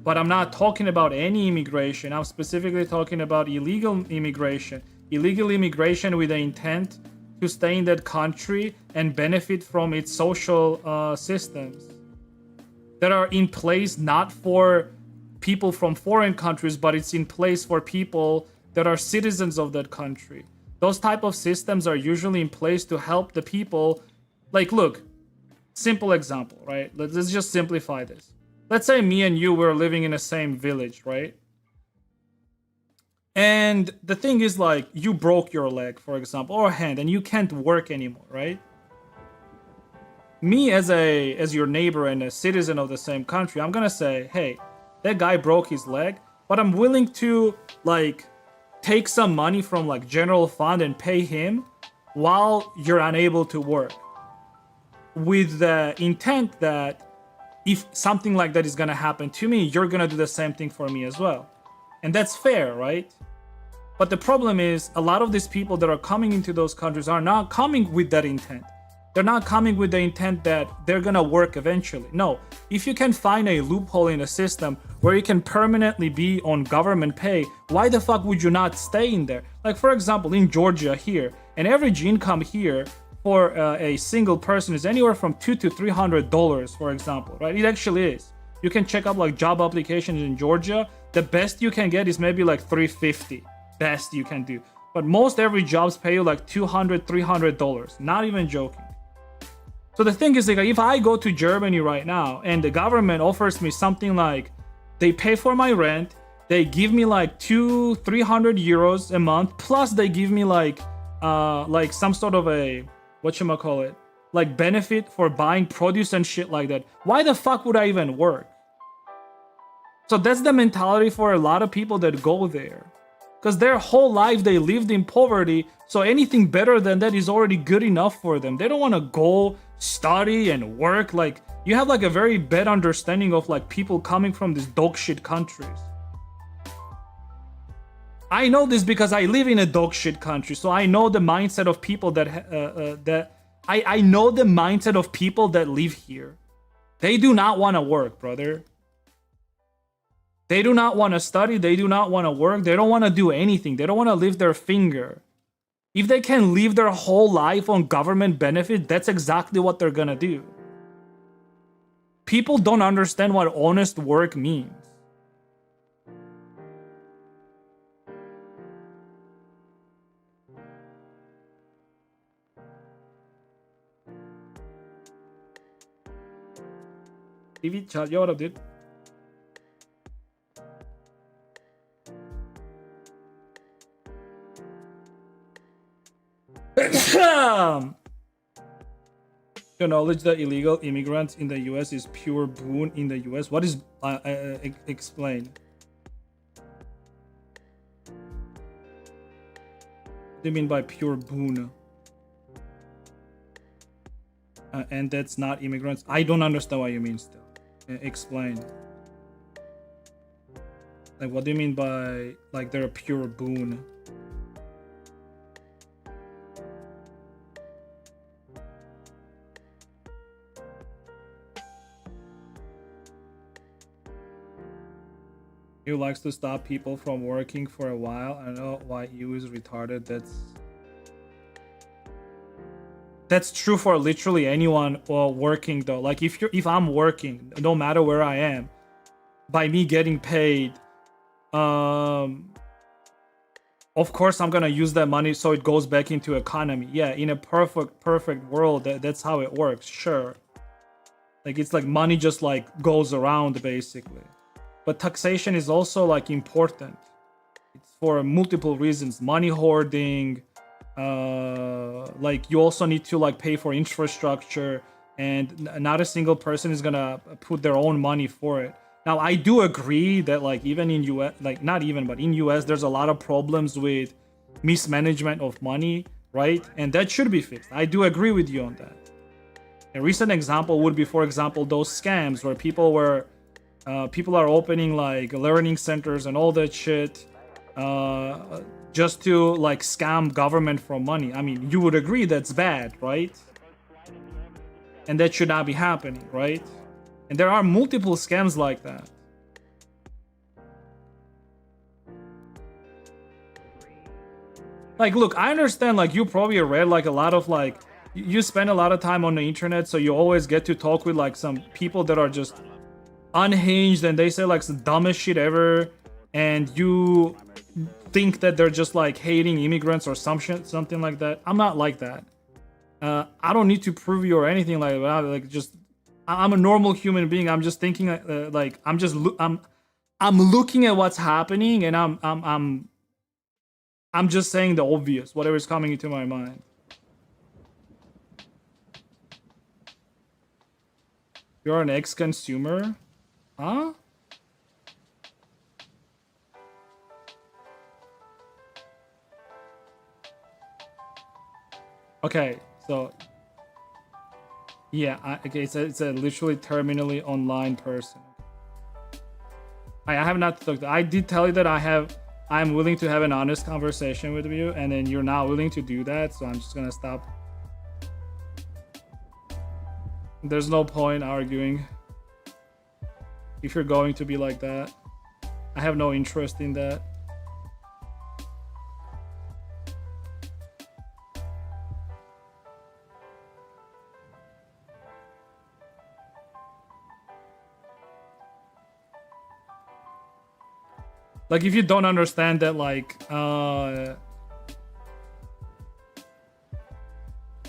But I'm not talking about any immigration. I'm specifically talking about illegal immigration. Illegal immigration with the intent to stay in that country and benefit from its social systems that are in place not for people from foreign countries, but it's in place for people that are citizens of that country. Those type of systems are usually in place to help the people. Like, look, simple example, right? Let's just simplify this. Let's say me and you were living in the same village, right? And the thing is, like, you broke your leg, for example, or hand, and you can't work anymore, right? Me as your neighbor and a citizen of the same country, I'm gonna say, hey, that guy broke his leg, but I'm willing to like take some money from like general fund and pay him while you're unable to work, with the intent that if something like that is gonna happen to me, you're gonna do the same thing for me as well. And that's fair, right? But the problem is a lot of these people that are coming into those countries are not coming with that intent. They're not coming with the intent that they're gonna work eventually. No, if you can find a loophole in a system where you can permanently be on government pay, why the fuck would you not stay in there? Like for example, in Georgia here, an average income here for a single person is anywhere from $200 to $300, for example, right? It actually is. You can check out like job applications in Georgia. The best you can get is maybe like $350. Best you can do. But most every jobs pay you like $200, $300. Not even joking. So the thing is, like, if I go to Germany right now and the government offers me something like they pay for my rent, they give me like 200-300 euros a month, plus they give me like some sort of a whatchamacallit, like benefit for buying produce and shit like that. Why the fuck would I even work? So that's the mentality for a lot of people that go there. Because their whole life they lived in poverty, so anything better than that is already good enough for them. They don't want to go study and work. Like, you have like a very bad understanding of like people coming from these dog shit countries. I know this because I live in a dog shit country, so I know the mindset of people that I know the mindset of people that live here. They do not want to work, brother. They do not want to study. They do not want to work. They don't want to do anything. They don't want to lift their finger. If they can live their whole life on government benefit, that's exactly what they're gonna do. People don't understand what honest work means. VRChat, yo, what up, dude? The knowledge that illegal immigrants in the US is pure boon in the US. What is explain? What do you mean by pure boon? And that's not immigrants. I don't understand what you mean still. Explain. Like, what do you mean by like they're a pure boon? He likes to stop people from working for a while. I know why you is retarded. That's true for literally anyone working though. Like if I'm working, no matter where I am, by me getting paid, of course I'm gonna use that money so it goes back into economy. Yeah, in a perfect world, that's how it works. Sure, like it's like money just like goes around basically. But taxation is also like important. It's for multiple reasons. Money hoarding, like you also need to like pay for infrastructure, and not a single person is gonna put their own money for it. Now I do agree that like even in US, like not even, but in US there's a lot of problems with mismanagement of money, right? And that should be fixed. I do agree with you on that. A recent example would be, for example, those scams where people are opening like learning centers and all that shit just to like scam government for money. I mean, you would agree that's bad, right? And that should not be happening, right? And there are multiple scams like that. Like, look, I understand like you probably read like a lot of like you spend a lot of time on the internet, so you always get to talk with like some people that are just unhinged and they say like the dumbest shit ever, and you think that they're just like hating immigrants or something like that. I'm not like that. I don't need to prove you or anything like that. Like, just I'm a normal human being. I'm just thinking like I'm looking at what's happening, and I'm just saying the obvious, whatever's coming into my mind. You're an ex-consumer? Huh? Okay, so yeah, okay, it's a literally terminally online person. I have not looked. I did tell you that I'm willing to have an honest conversation with you, and then you're not willing to do that, so I'm just gonna stop. There's no point arguing if you're going to be like that. I have no interest in that. Like, if you don't understand that, like,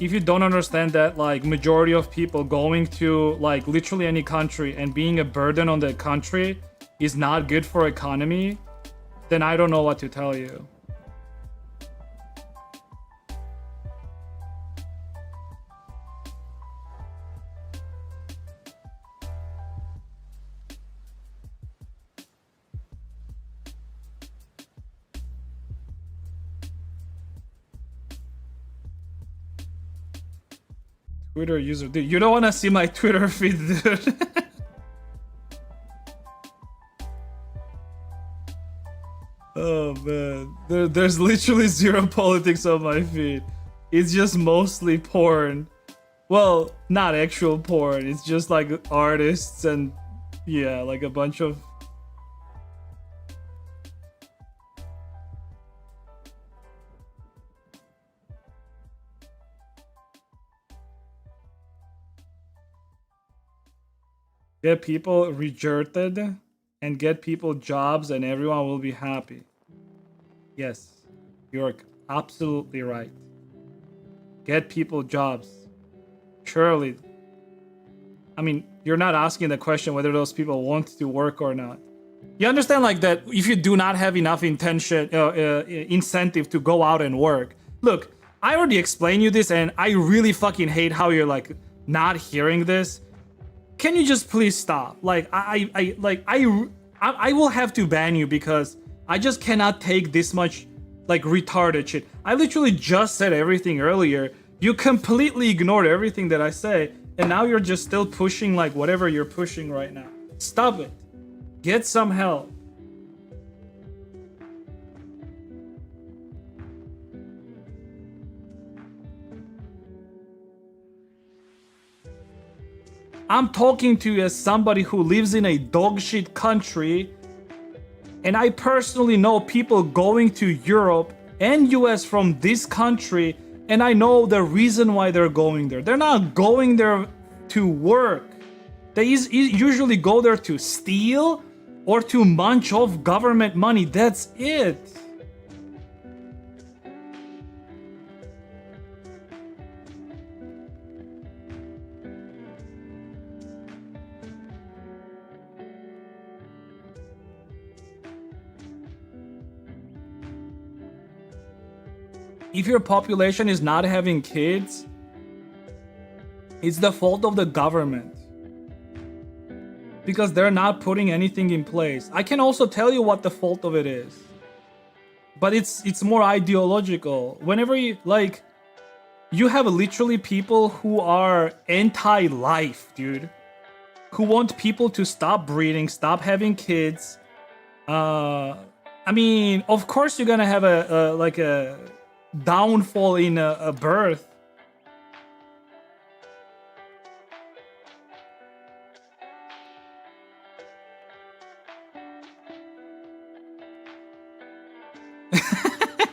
if you don't understand that, like, majority of people going to, like, literally any country and being a burden on the country is not good for economy, then I don't know what to tell you. Twitter user, dude, you don't want to see my Twitter feed, dude. Oh man, there's literally zero politics on my feed. It's just mostly porn. Well, not actual porn. It's just like artists and yeah, like a bunch of. Get people rejected and get people jobs and everyone will be happy. Yes, you're absolutely right. Get people jobs. Surely. I mean, you're not asking the question whether those people want to work or not. You understand, like, that if you do not have enough incentive to go out and work. Look, I already explained you this and I really fucking hate how you're, like, not hearing this. Can you just please stop? Like, I will have to ban you because I just cannot take this much, like, retarded shit. I literally just said everything earlier. You completely ignored everything that I say, and now you're just still pushing, like, whatever you're pushing right now. Stop it. Get some help. I'm talking to you as somebody who lives in a dogshit country, and I personally know people going to Europe and US from this country, and I know the reason why they're going there. They're not going there to work. They usually go there to steal or to munch off government money. That's it. If your population is not having kids, it's the fault of the government. Because they're not putting anything in place. I can also tell you what the fault of it is. But it's more ideological. Whenever you, like, you have literally people who are anti-life, dude. Who want people to stop breeding, stop having kids. I mean, of course you're gonna have a downfall in a birth.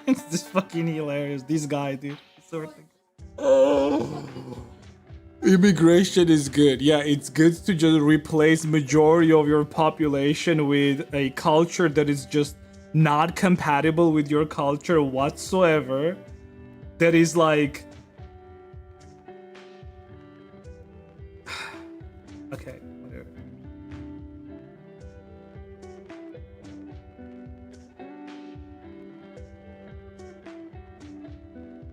It's just fucking hilarious. This guy, dude. Sort of. Oh, immigration is good. Yeah, it's good to just replace majority of your population with a culture that is just not compatible with your culture whatsoever. That is like, okay, whatever.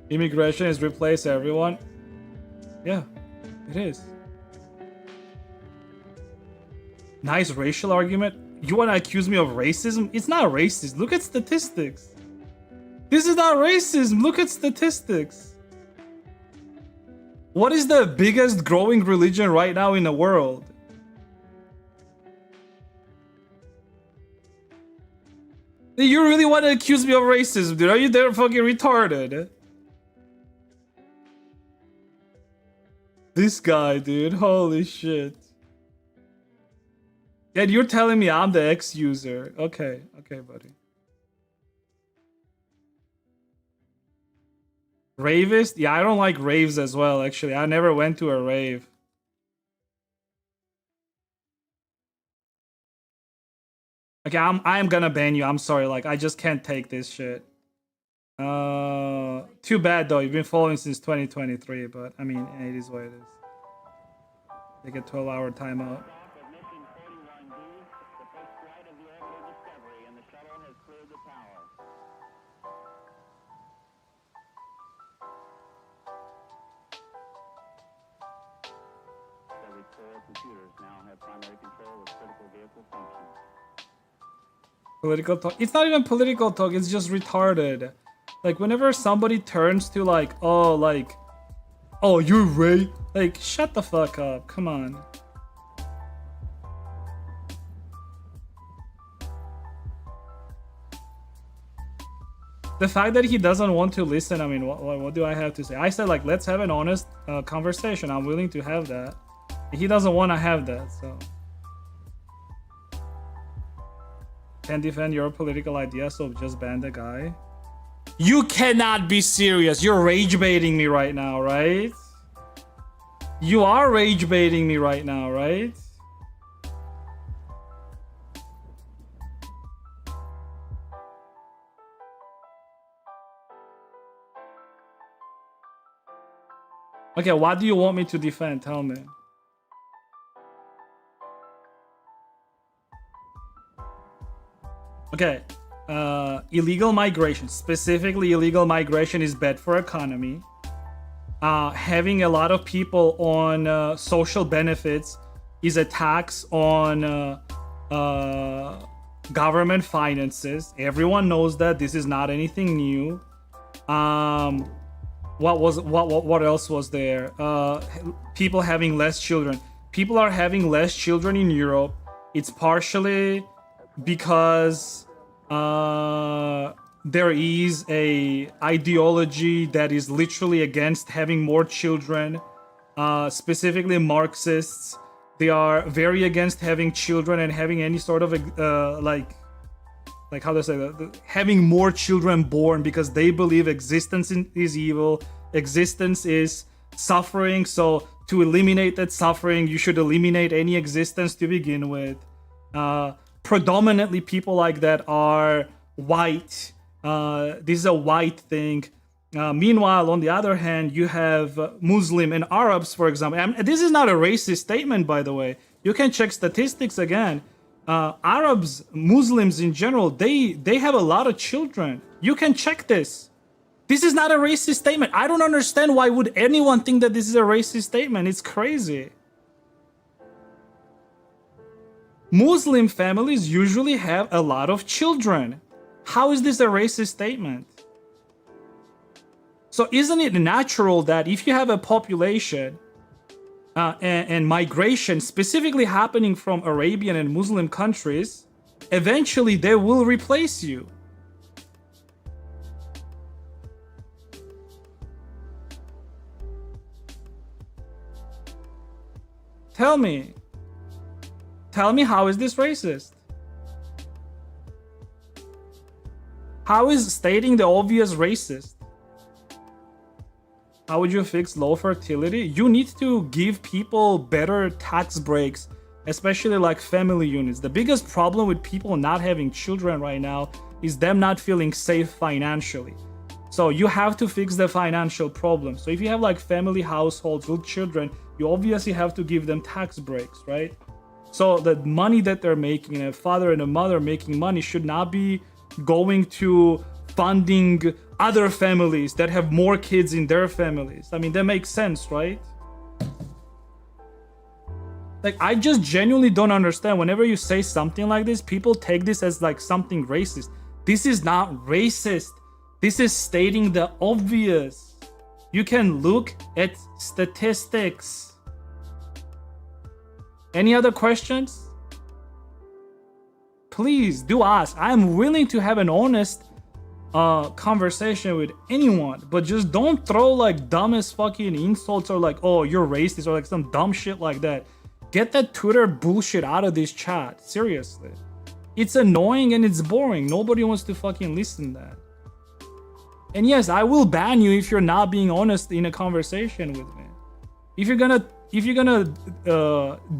Immigration has replaced everyone. Yeah, it is. Nice racial argument. You want to accuse me of racism? It's not racist. Look at statistics. This is not racism. Look at statistics. What is the biggest growing religion right now in the world? You really want to accuse me of racism, dude? Are you there fucking retarded? This guy, dude. Holy shit. Yeah, you're telling me I'm the X-user. Okay, okay, buddy. Ravist? Yeah, I don't like raves as well, actually. I never went to a rave. Okay, I am gonna ban you. I'm sorry. Like, I just can't take this shit. Too bad though. You've been following since 2023, but I mean, it is what it is. Take a 12-hour timeout. Computers now have primary control of critical vehicle functions. Political talk. It's not even political talk. It's just retarded. Like, whenever somebody turns to like, oh, you're right. Like, shut the fuck up. Come on. The fact that he doesn't want to listen, I mean, what do I have to say? I said, like, let's have an honest conversation. I'm willing to have that. He doesn't want to have that, so. Can't defend your political idea, so just ban the guy. You cannot be serious. You're rage baiting me right now, right? You are rage baiting me right now, right? Okay, what do you want me to defend? Tell me. Okay, illegal migration, specifically illegal migration, is bad for economy. Having a lot of people on social benefits is a tax on government finances. Everyone knows that. This is not anything new. What else was there? People having less children. People are having less children in Europe. It's partially because there is a ideology that is literally against having more children, specifically Marxists. They are very against having children and having any sort of like how to say that, having more children born, because they believe existence is evil, existence is suffering. So to eliminate that suffering, you should eliminate any existence to begin with. Predominantly people like that are white. This is a white thing. Meanwhile, on the other hand, you have Muslim and Arabs, for example. And this is not a racist statement, by the way. You can check statistics again. Arabs, Muslims in general, they have a lot of children. You can check this. This is not a racist statement. I don't understand why would anyone think that this is a racist statement. It's crazy. Muslim families usually have a lot of children. How is this a racist statement? So isn't it natural that if you have a population and migration specifically happening from Arabian and Muslim countries, eventually they will replace you? Tell me how is this racist? How is stating the obvious racist? How would you fix low fertility? You need to give people better tax breaks, especially like family units. The biggest problem with people not having children right now is them not feeling safe financially. So you have to fix the financial problem. So if you have like family households with children, you obviously have to give them tax breaks, right? So the money that they're making, a father and a mother making money, should not be going to funding other families that have more kids in their families. I mean, that makes sense, right? Like, I just genuinely don't understand. Whenever you say something like this, people take this as like something racist. This is not racist. This is stating the obvious. You can look at statistics. Any other questions? please do ask. I'm willing to have an honest conversation with anyone, but just don't throw like dumbest fucking insults or like, oh, you're racist or like some dumb shit like that. Get that Twitter bullshit out of this chat. Seriously. It's annoying and it's boring. Nobody wants to fucking listen to that. And yes, I will ban you if you're not being honest in a conversation with me. If you're gonna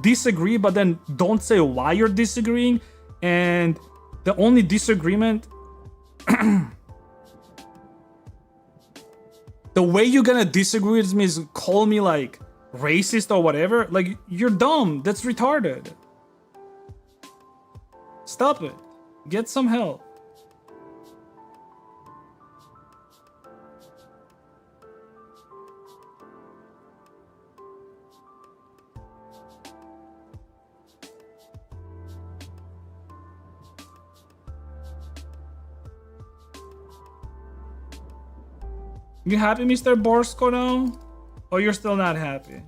disagree, but then don't say why you're disagreeing, and the only disagreement, the way you're gonna disagree with me is call me like racist or whatever, like you're dumb. That's retarded. Stop it. Get some help. You happy, Mr. Borsko, now? Or you're still not happy?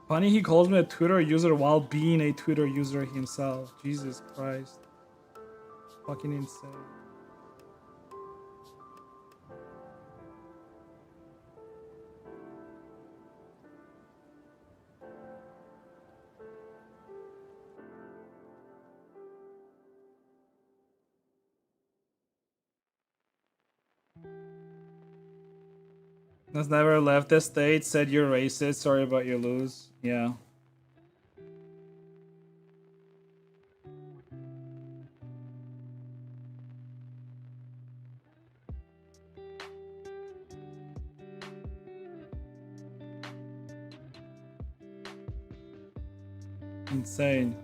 Funny he calls me a Twitter user while being a Twitter user himself. Jesus Christ. Fucking insane. Has never left the state, said you're racist, sorry about your lose. Yeah. Insane.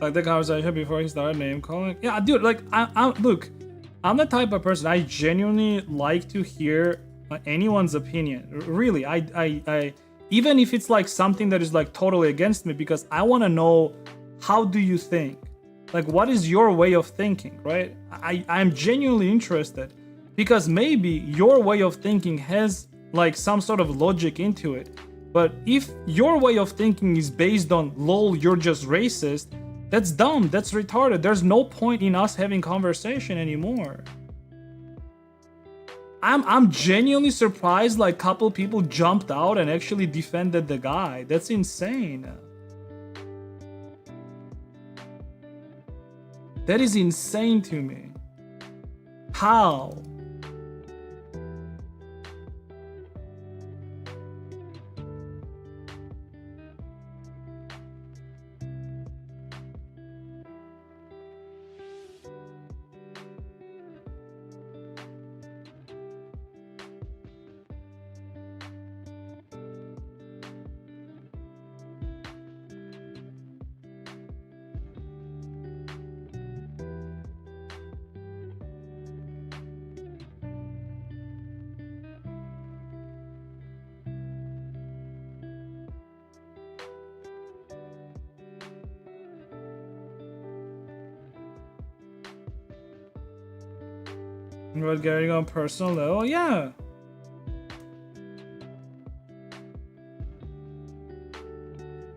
Like the conversation before he started name calling. Yeah, dude, like look, I'm the type of person I genuinely like to hear anyone's opinion. Really, I even if it's like something that is like totally against me, because I want to know, how do you think? Like, what is your way of thinking, right? I'm genuinely interested, because maybe your way of thinking has like some sort of logic into it. But if your way of thinking is based on lol, you're just racist, that's dumb, that's retarded. There's no point in us having conversation anymore. I'm genuinely surprised like couple people jumped out and actually defended the guy. That's insane. That is insane to me. How? About getting on personal level, yeah.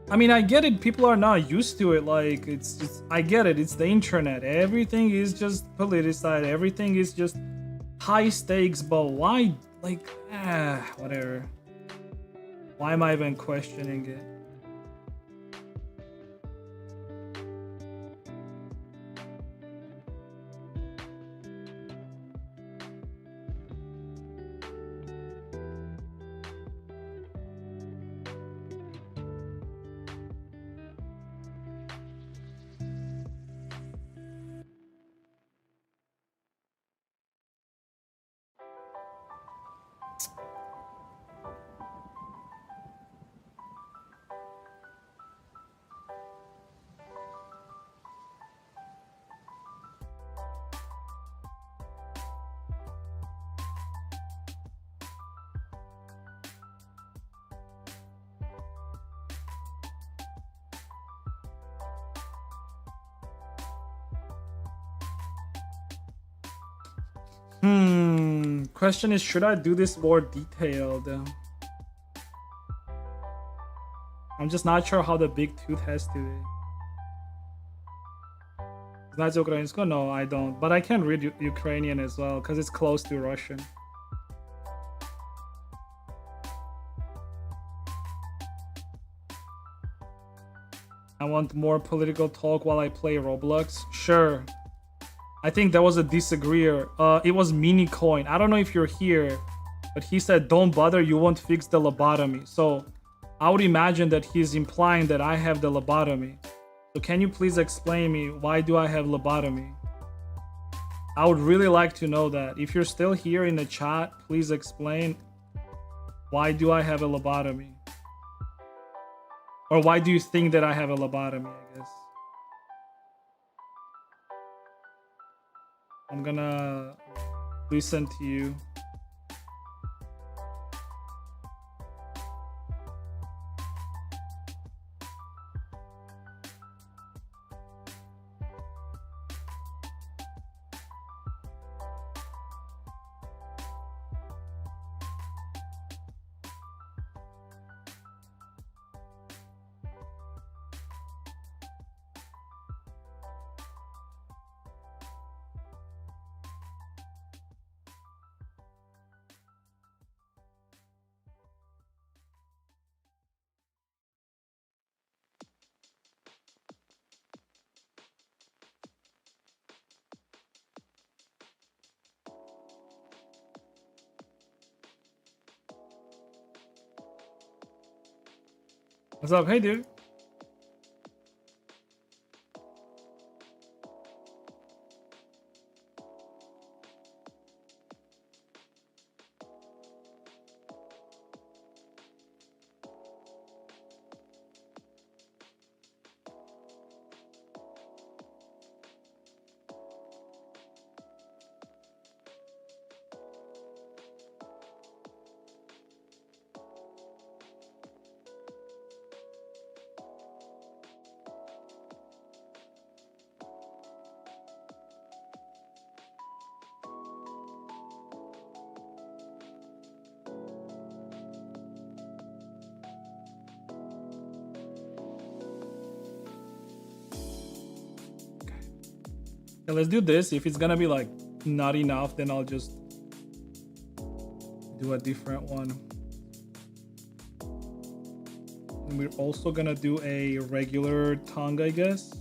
I mean, I get it. People are not used to it. Like, it's just, I get it. It's the internet. Everything is just politicized. Everything is just high stakes. But why? Like, whatever. Why am I even questioning it? Question is, should I do this more detailed? I'm just not sure how the big tooth has to be. Знаете украинскую? No, I don't. But I can read Ukrainian as well, because it's close to Russian. I want more political talk while I play Roblox. Sure. I think that was a disagreeer. It was Mini Coin. I don't know if you're here, but he said, don't bother, you won't fix the lobotomy. So I would imagine that he's implying that I have the lobotomy. So can you please explain me, why do I have lobotomy? I would really like to know that. If you're still here in the chat, please explain, why do I have a lobotomy? Or why do you think that I have a lobotomy, I guess? I'm gonna listen to you. What's up? Hey, dude. Yeah, let's do this. If it's gonna be like not enough, then I'll just do a different one. And we're also gonna do a regular tongue, I guess.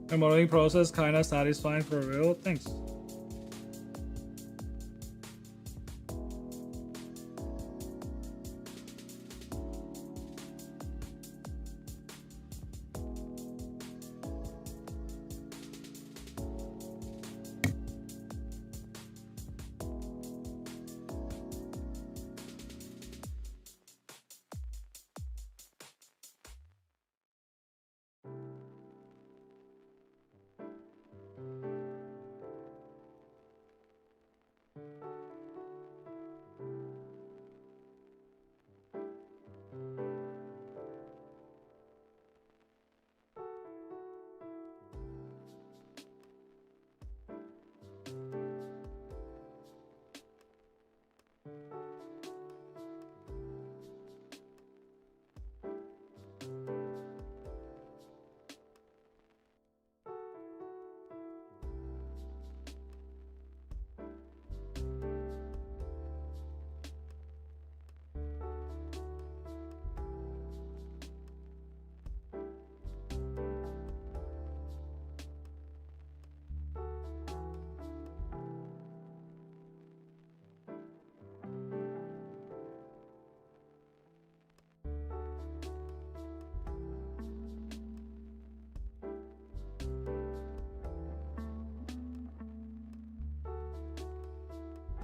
The modeling process kinda satisfying for real. Thanks.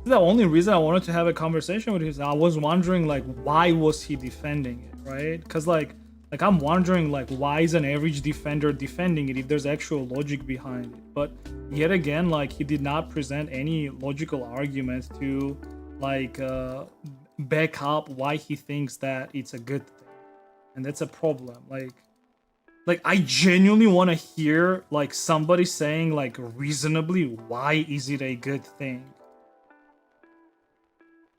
The only reason I wanted to have a conversation with him is I was wondering like why was he defending it, right? Because like I'm wondering like why is an average defender defending it if there's actual logic behind it. But yet again, like he did not present any logical argument to like back up why he thinks that it's a good thing, and that's a problem. Like I genuinely want to hear like somebody saying like reasonably why is it a good thing.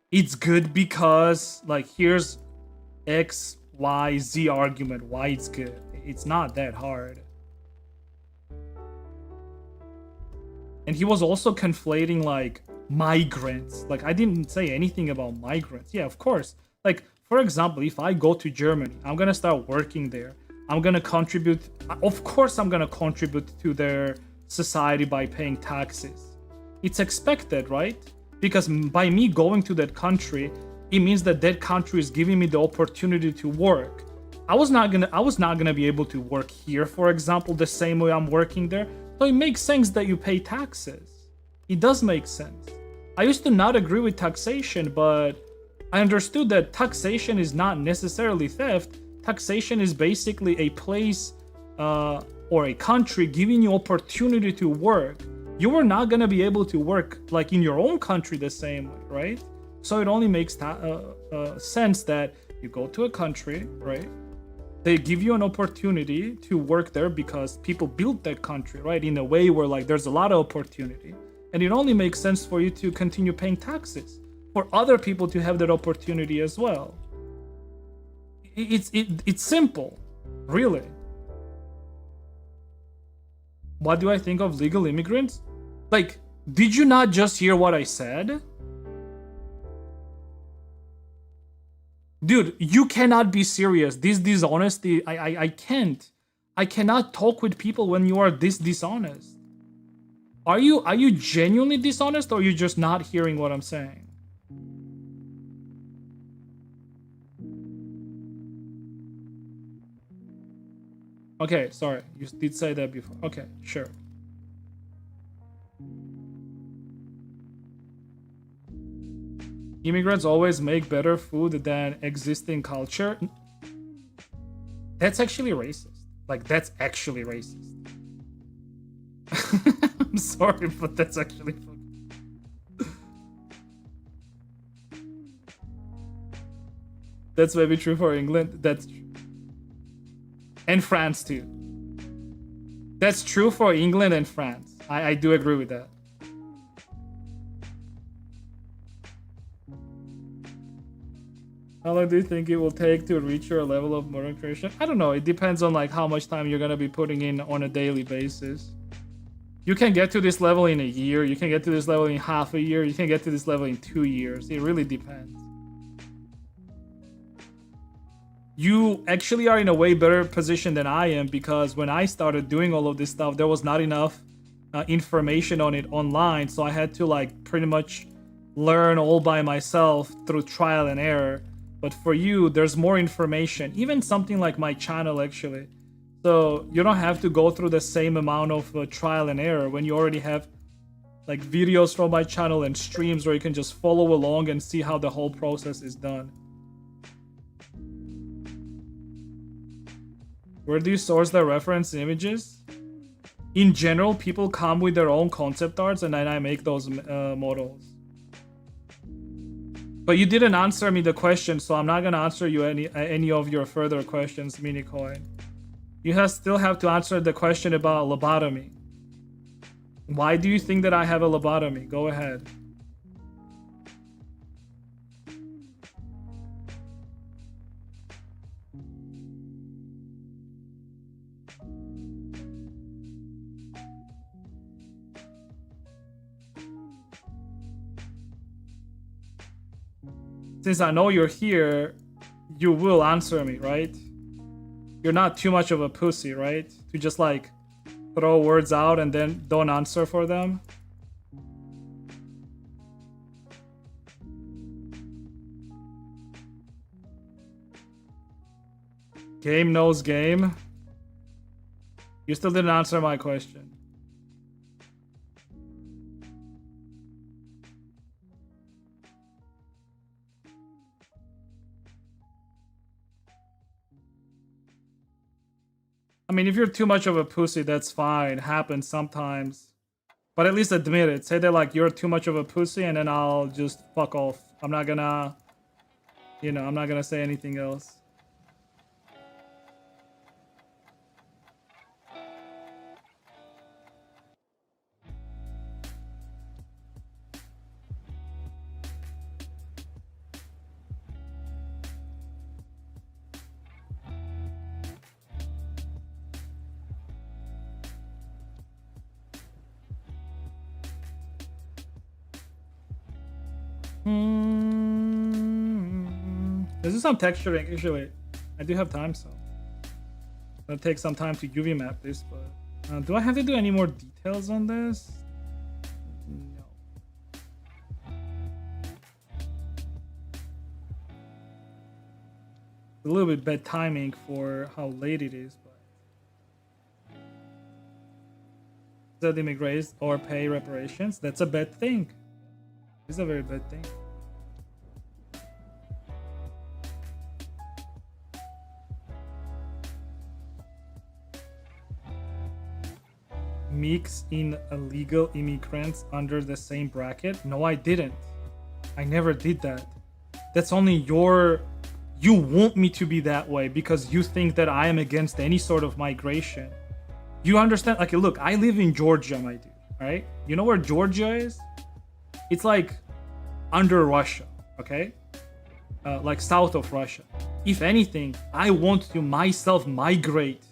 It's good because like here's X, Y, Z argument why it's good. It's not that hard. And he was also conflating like migrants. Like I didn't say anything about migrants. Yeah, of course. Like for example, if I go to Germany, I'm gonna start working there. I'm gonna contribute. Of course, I'm gonna contribute to their society by paying taxes. It's expected, right? Because by me going to that country, it means that that country is giving me the opportunity to work. I was not gonna be able to work here, for example, the same way I'm working there. So it makes sense that you pay taxes. It does make sense. I used to not agree with taxation, but I understood that taxation is not necessarily theft. Taxation is basically a place or a country giving you opportunity to work. You are not gonna be able to work like in your own country the same way, right? So it only makes sense that you go to a country, right? They give you an opportunity to work there because people built that country, right? In a way where like there's a lot of opportunity. And it only makes sense for you to continue paying taxes for other people to have that opportunity as well. It's simple, really. What do I think of legal immigrants? Like, did you not just hear what I said? Dude, you cannot be serious. This dishonesty, I can't. I cannot talk with people when you are this dishonest. Are you genuinely dishonest or are you just not hearing what I'm saying? Okay, sorry. You did say that before. Okay, sure. Immigrants always make better food than existing culture. That's actually racist. Like, that's actually racist. I'm sorry, but that's actually fucking... That's maybe true for England. That's true. And France too. That's true for England and France. I do agree with that. How long do you think it will take to reach your level of moral creation? I don't know. It depends on like how much time you're gonna be putting in on a daily basis. You can get to this level in a year. You can get to this level in half a year. You can get to this level in 2 years. It really depends. You actually are in a way better position than I am because when I started doing all of this stuff, there was not enough information on it online. So I had to like pretty much learn all by myself through trial and error. But for you, there's more information, even something like my channel actually. So you don't have to go through the same amount of trial and error when you already have like videos from my channel and streams where you can just follow along and see how the whole process is done. Where do you source the reference images? In general, people come with their own concept arts and then I make those models. But you didn't answer me the question, so I'm not gonna answer you any of your further questions, Minicoin. You still have to answer the question about lobotomy. Why do you think that I have a lobotomy? Go ahead. Since I know you're here, you will answer me, right? You're not too much of a pussy, right? To just like throw words out and then don't answer for them. Game knows game. You still didn't answer my question. I mean, if you're too much of a pussy, that's fine. It happens sometimes. But at least admit it. Say that like you're too much of a pussy and then I'll just fuck off. I'm not gonna, you know, I'm not gonna say anything else. Let's do some texturing. Actually, I do have time, so it'll take some time to UV map this. But do I have to do any more details on this? No. A little bit bad timing for how late it is, but that immigrate or pay reparations. That's a bad thing. It's a very bad thing. Mix in illegal immigrants under the same bracket? No, I didn't. I never did that. That's only your... You want me to be that way because you think that I am against any sort of migration. You understand? Okay, look, I live in Georgia, my dude, right? You know where Georgia is? It's like under Russia, okay? Like south of Russia. If anything, I want to myself migrate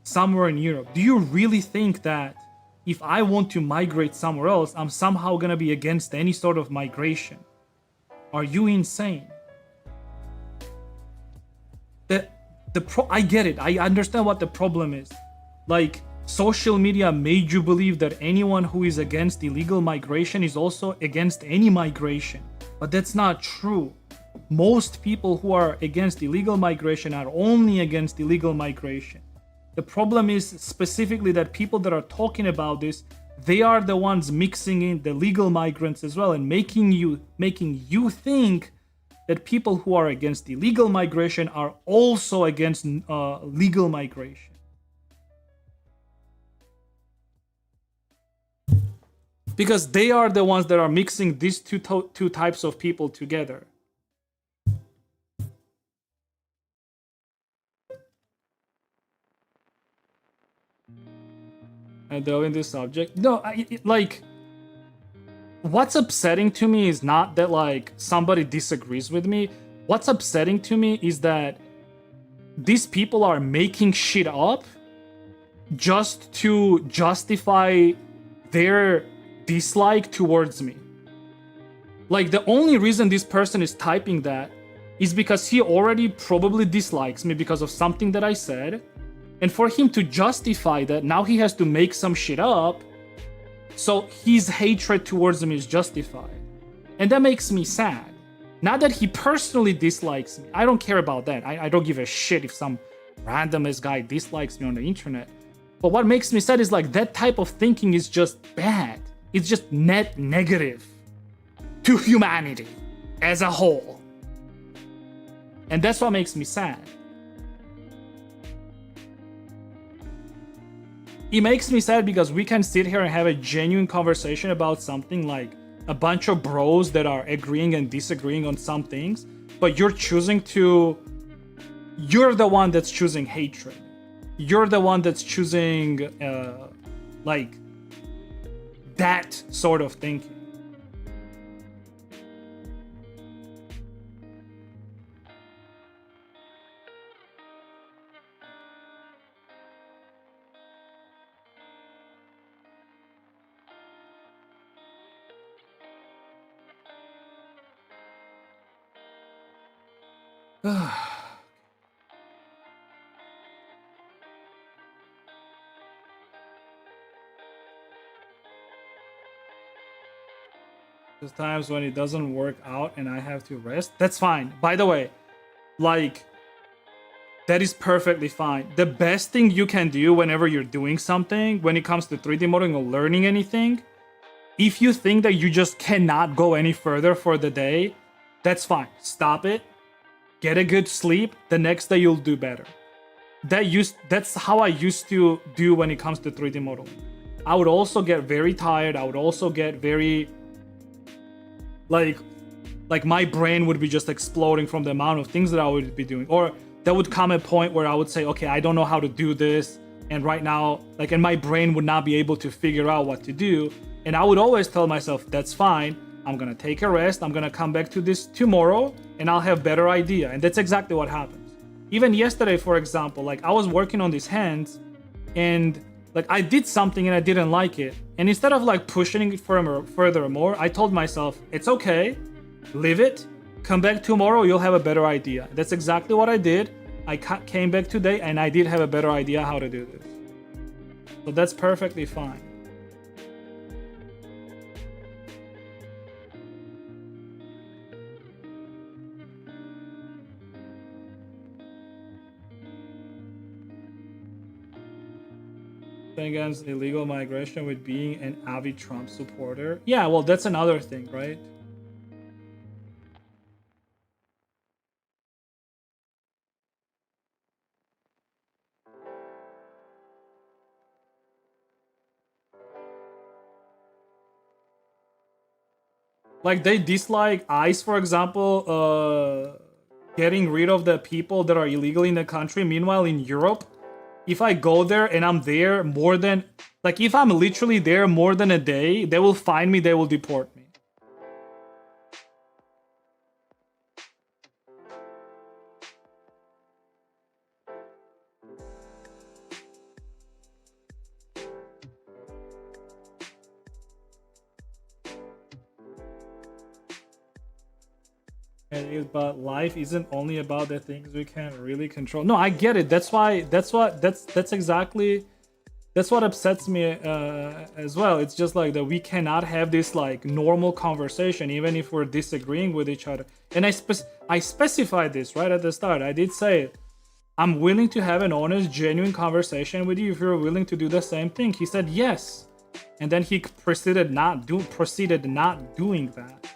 somewhere in Europe. Do you really think that if I want to migrate somewhere else, I'm somehow gonna be against any sort of migration? Are you insane? I get it. I understand what the problem is. Like, social media made you believe that anyone who is against illegal migration is also against any migration. But that's not true. Most people who are against illegal migration are only against illegal migration. The problem is specifically that people that are talking about this, they are the ones mixing in the legal migrants as well and making you think that people who are against illegal migration are also against legal migration. Because they are the ones that are mixing these two types of people together. And though in this subject, no, like, what's upsetting to me is not that like somebody disagrees with me. What's upsetting to me is that these people are making shit up just to justify their dislike towards me. Like, the only reason this person is typing that is because he already probably dislikes me because of something that I said. And for him to justify that, now he has to make some shit up. So his hatred towards me is justified. And that makes me sad. Not that he personally dislikes me. I don't care about that. I don't give a shit if some randomest guy dislikes me on the internet. But what makes me sad is like that type of thinking is just bad. It's just net negative to humanity as a whole. And that's what makes me sad. It makes me sad because we can sit here and have a genuine conversation about something, like a bunch of bros that are agreeing and disagreeing on some things, but you're the one that's choosing hatred. You're the one that's choosing like that sort of thinking. There's times when it doesn't work out and I have to rest. That's fine. By the way, like, that is perfectly fine. The best thing you can do whenever you're doing something, when it comes to 3D modeling or learning anything, if you think that you just cannot go any further for the day, that's fine. Stop it. Get a good sleep. The next day you'll do better. that's how I used to do when it comes to 3D modeling. I would also get very tired. I would also get very like my brain would be just exploding from the amount of things that I would be doing. Or there would come a point where I would say, okay, I don't know how to do this, and right now, like, and my brain would not be able to figure out what to do. And I would always tell myself, that's fine. I'm gonna take a rest. I'm gonna come back to this tomorrow, and I'll have better idea. And that's exactly what happens. Even yesterday, for example, like I was working on these hands, and like I did something and I didn't like it. And instead of like pushing it furthermore, I told myself, it's okay, leave it, come back tomorrow, you'll have a better idea. That's exactly what I did. I came back today and I did have a better idea how to do this. So that's perfectly fine. Against illegal migration with being an avid Trump supporter. Yeah, well, that's another thing, right? Like they dislike ICE, for example, getting rid of the people that are illegally in the country. Meanwhile, in Europe, if I go there and I'm there more than, like if I'm literally there more than a day, they will find me, they will deport me. But life isn't only about the things we can't really control. No, I get it. That's exactly what upsets me as well. It's just like that we cannot have this like normal conversation even if we're disagreeing with each other. And I specified this right at the start. I did say it. I'm willing to have an honest, genuine conversation with you if you're willing to do the same thing. He said yes, and then he proceeded not doing that.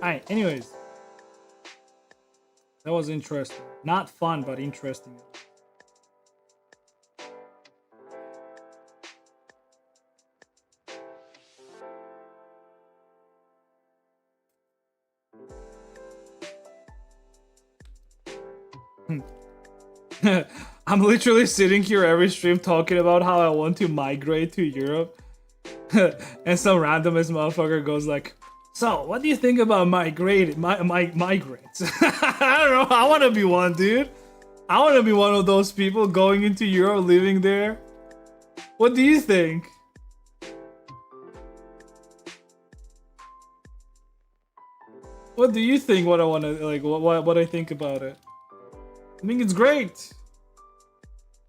Alright, anyways. That was interesting. Not fun, but interesting. I'm literally sitting here every stream talking about how I want to migrate to Europe. And some randomest motherfucker goes like, so, what do you think about migrants? I don't know. I want to be one, dude. I want to be one of those people going into Europe, living there. What do you think? What do you think? What I want to like? What I think about it? I think it's great.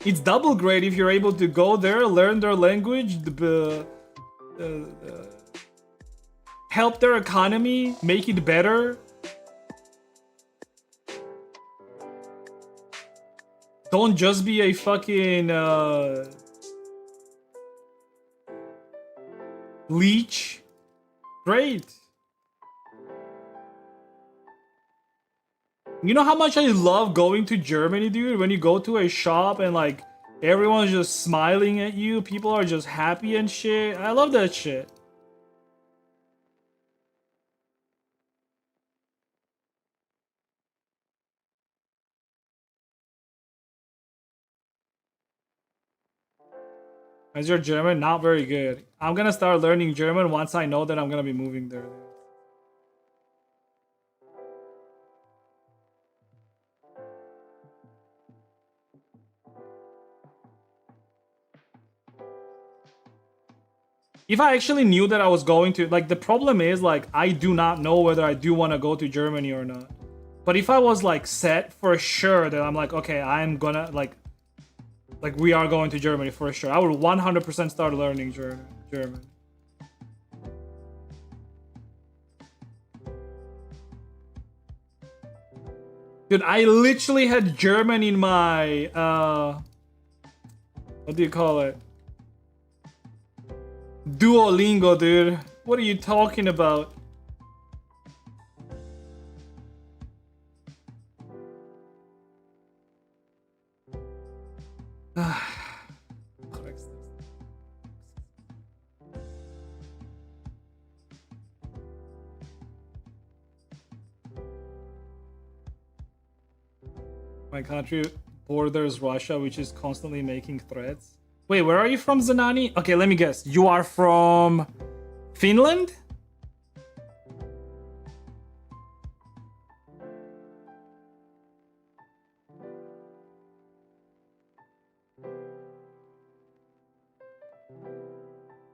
It's double great if you're able to go there, learn their language, help their economy, make it better. Don't just be a fucking leech. Great. You know how much I love going to Germany, dude? When you go to a shop and like everyone's just smiling at you, people are just happy and shit. I love that shit. Is your German not very good? I'm gonna start learning German once I know that I'm gonna be moving there. If I actually knew that I was going to, like, the problem is, like, I do not know whether I do want to go to Germany or not. But if I was, like, set for sure that I'm like, okay, I'm gonna, like we are going to Germany for sure, I would 100% start learning German. Dude, I literally had German in my what do you call it? Duolingo, dude. What are you talking about? My country borders Russia, which is constantly making threats. Wait, where are you from, Zanani? Okay, let me guess. You are from Finland?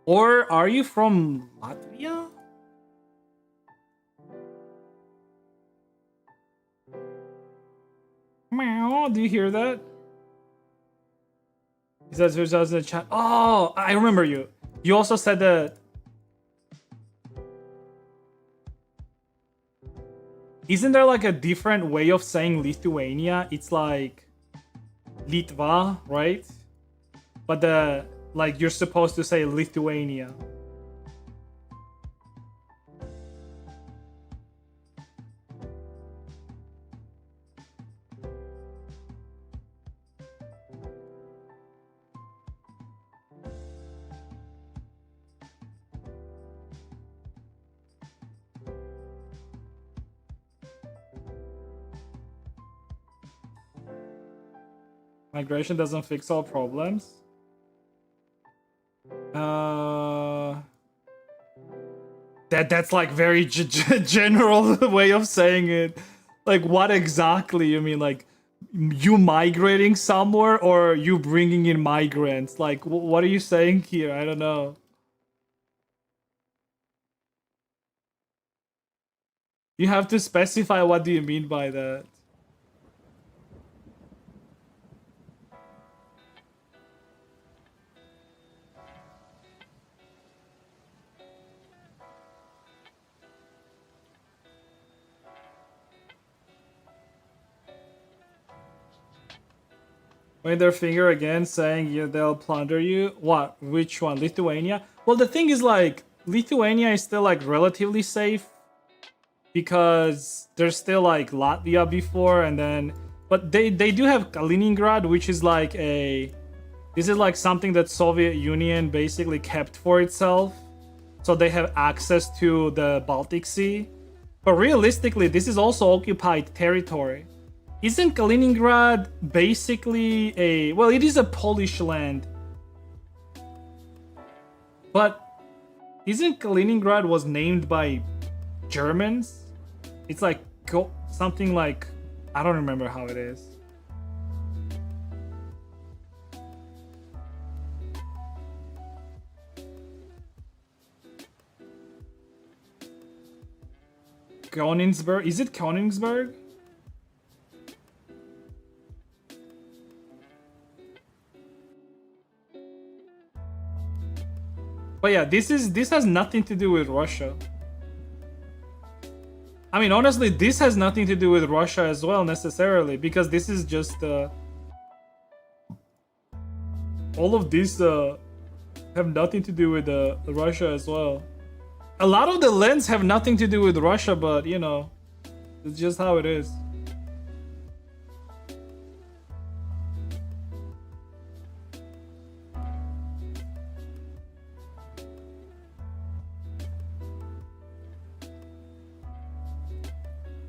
Or are you from Latvia? Meow, do you hear that? He says who's in the chat. Oh, I remember you. You also said that. Isn't there like a different way of saying Lithuania? It's like Litva, right? But the like you're supposed to say Lithuania. Migration doesn't fix all problems. That's like very general way of saying it. Like, what exactly you mean? Like, you migrating somewhere or you bringing in migrants? Like, what are you saying here? I don't know. You have to specify what do you mean by that. Point their finger again, saying they'll plunder you. What? Which one? Lithuania? Well, the thing is, like, Lithuania is still, like, relatively safe. Because there's still, like, Latvia before, and then... But they do have Kaliningrad, which is, like, a... This is, like, something that Soviet Union basically kept for itself. So they have access to the Baltic Sea. But realistically, this is also occupied territory. Isn't Kaliningrad basically a... Well, it is a Polish land. But isn't Kaliningrad was named by Germans? It's like something like... I don't remember how it is. Königsberg? Is it Königsberg? But yeah, this has nothing to do with Russia. I mean, honestly, this has nothing to do with Russia as well, necessarily, because this is just all of these have nothing to do with Russia as well. A lot of the lands have nothing to do with Russia, but you know, it's just how it is.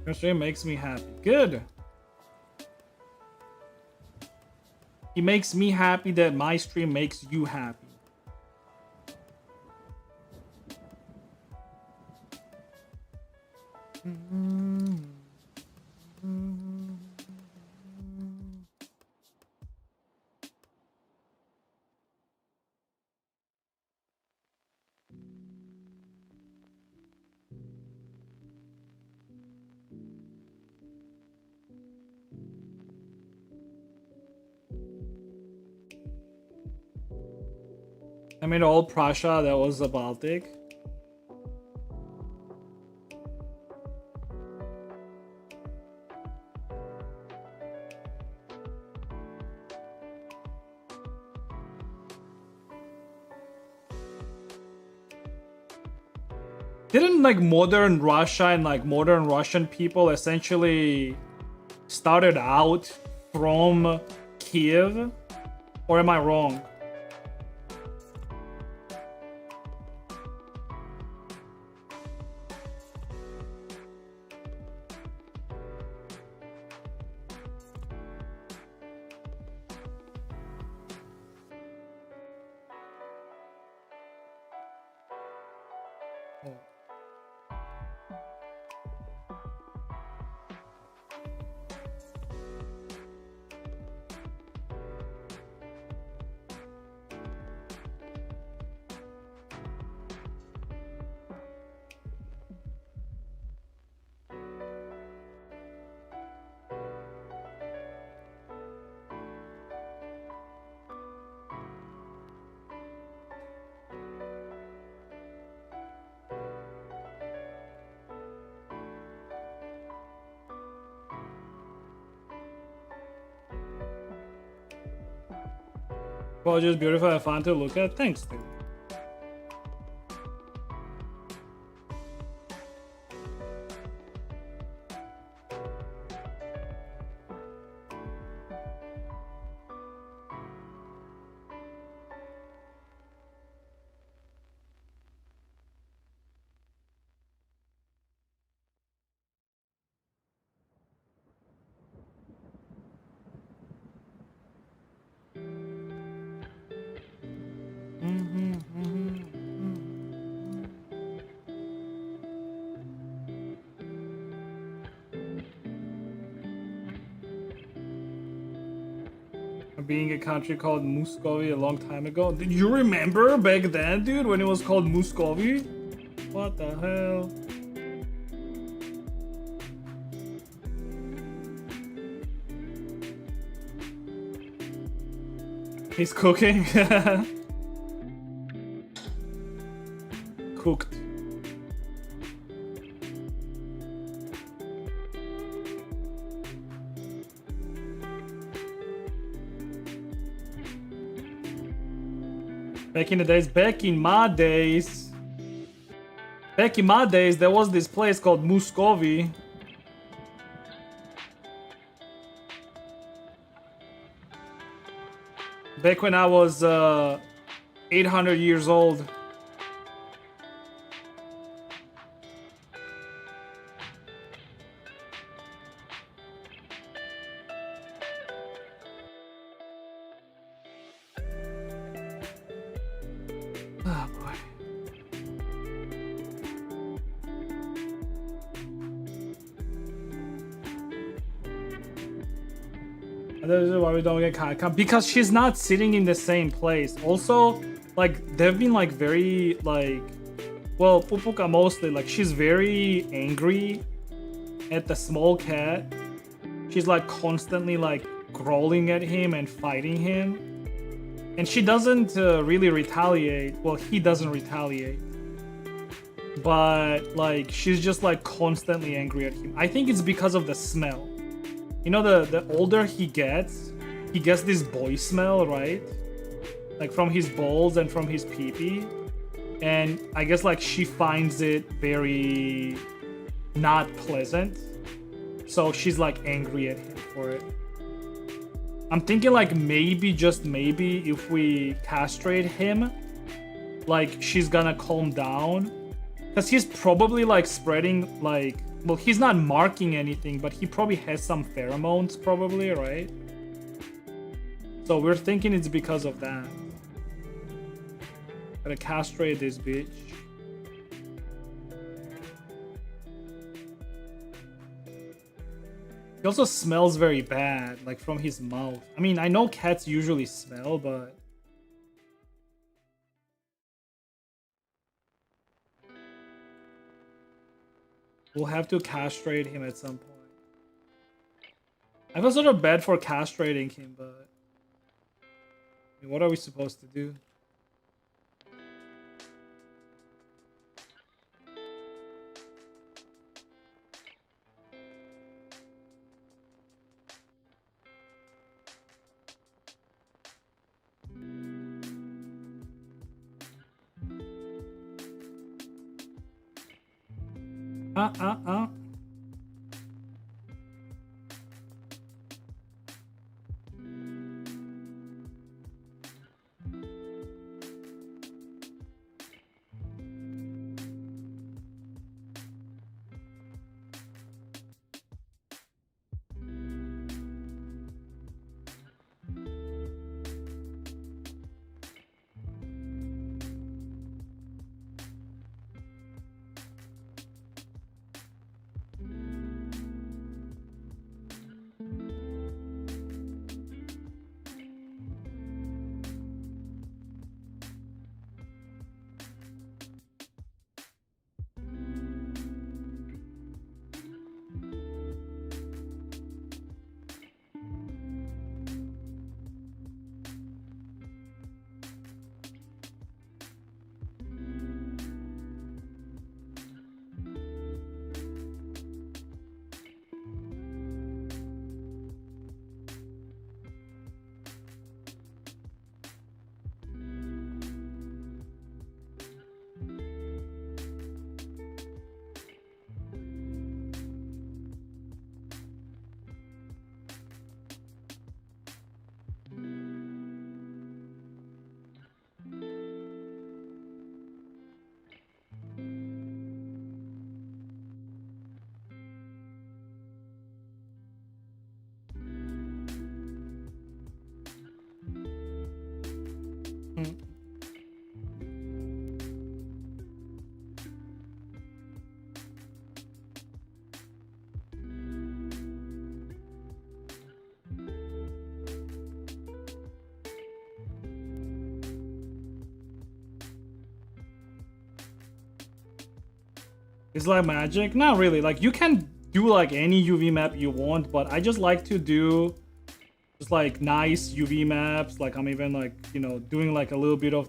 Your stream makes me happy. Good. It makes me happy that my stream makes you happy. I mean, old Prussia, that was the Baltic. Didn't like modern Russia and like modern Russian people essentially started out from Kiev? Or am I wrong? Well, just beautiful and fun to look at. Thanks, dude. Being a country called Muscovy a long time ago. Did you remember back then, dude, when it was called Muscovy? What the hell? He's cooking. Cooked. Back in the days, back in my days, there was this place called Muscovy. Back when I was 800 years old. Oh boy. This is why we don't get Kai because she's not sitting in the same place. Also, like they've been like very like, well, Pupuka mostly like she's very angry at the small cat. She's like constantly like growling at him and fighting him, and she doesn't really retaliate. Well, he doesn't retaliate, but like she's just like constantly angry at him. I think it's because of the smell. You know, the older he gets this boy smell, right? Like from his balls and from his pee-pee. And I guess like she finds it very not pleasant. So she's like angry at him for it. I'm thinking like maybe, just maybe, if we castrate him, like she's gonna calm down. Because he's probably like spreading like, well, he's not marking anything, but he probably has some pheromones probably, right? So we're thinking it's because of that. Gotta castrate this bitch. He also smells very bad, like from his mouth. I mean, I know cats usually smell, but... we'll have to castrate him at some point. I feel sort of bad for castrating him, but... I mean, what are we supposed to do? uh. It's like magic? Not really. Like you can do like any UV map you want, but I just like to do just like nice UV maps. Like I'm even like, you know, doing like a little bit of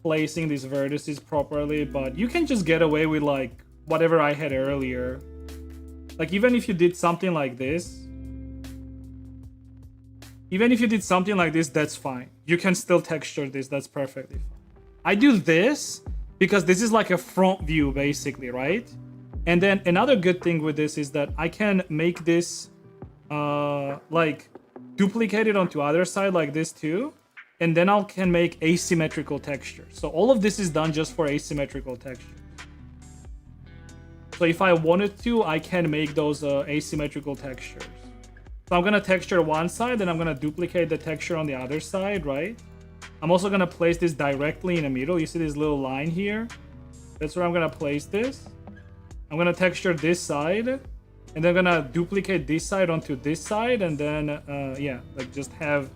placing these vertices properly, but you can just get away with like whatever I had earlier. Like even if you did something like this, that's fine. You can still texture this, that's perfectly fine. I do this because this is like a front view basically, right? And then another good thing with this is that I can make this like duplicate it onto other side like this too, and then I can make asymmetrical texture. So all of this is done just for asymmetrical texture. So if I wanted to, I can make those asymmetrical textures. So I'm gonna texture one side, then I'm gonna duplicate the texture on the other side, right? I'm also gonna place this directly in the middle. You see this little line here? That's where I'm gonna place this. I'm gonna texture this side, and then I'm gonna duplicate this side onto this side, and then yeah, like just have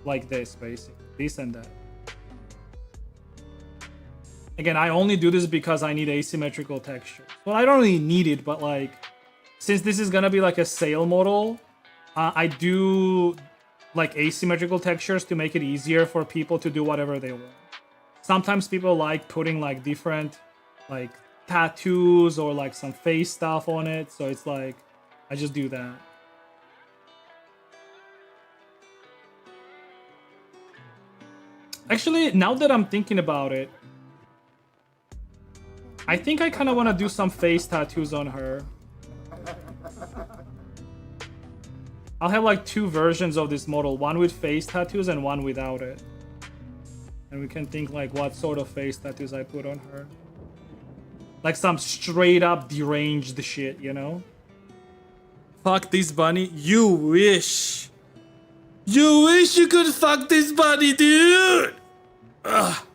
like this basically, this and that. Again, I only do this because I need asymmetrical texture. Well, I don't really need it, but like, since this is gonna be like a sale model, I do like asymmetrical textures to make it easier for people to do whatever they want. Sometimes people like putting like different like tattoos or like some face stuff on it, so it's like I just do that. Actually, now that I'm thinking about it, I think I kind of want to do some face tattoos on her. I'll have like two versions of this model, one with face tattoos and one without it. And we can think like what sort of face tattoos I put on her. Like some straight up deranged shit, you know? Fuck this bunny. You wish. You wish you could fuck this bunny, dude! Ugh.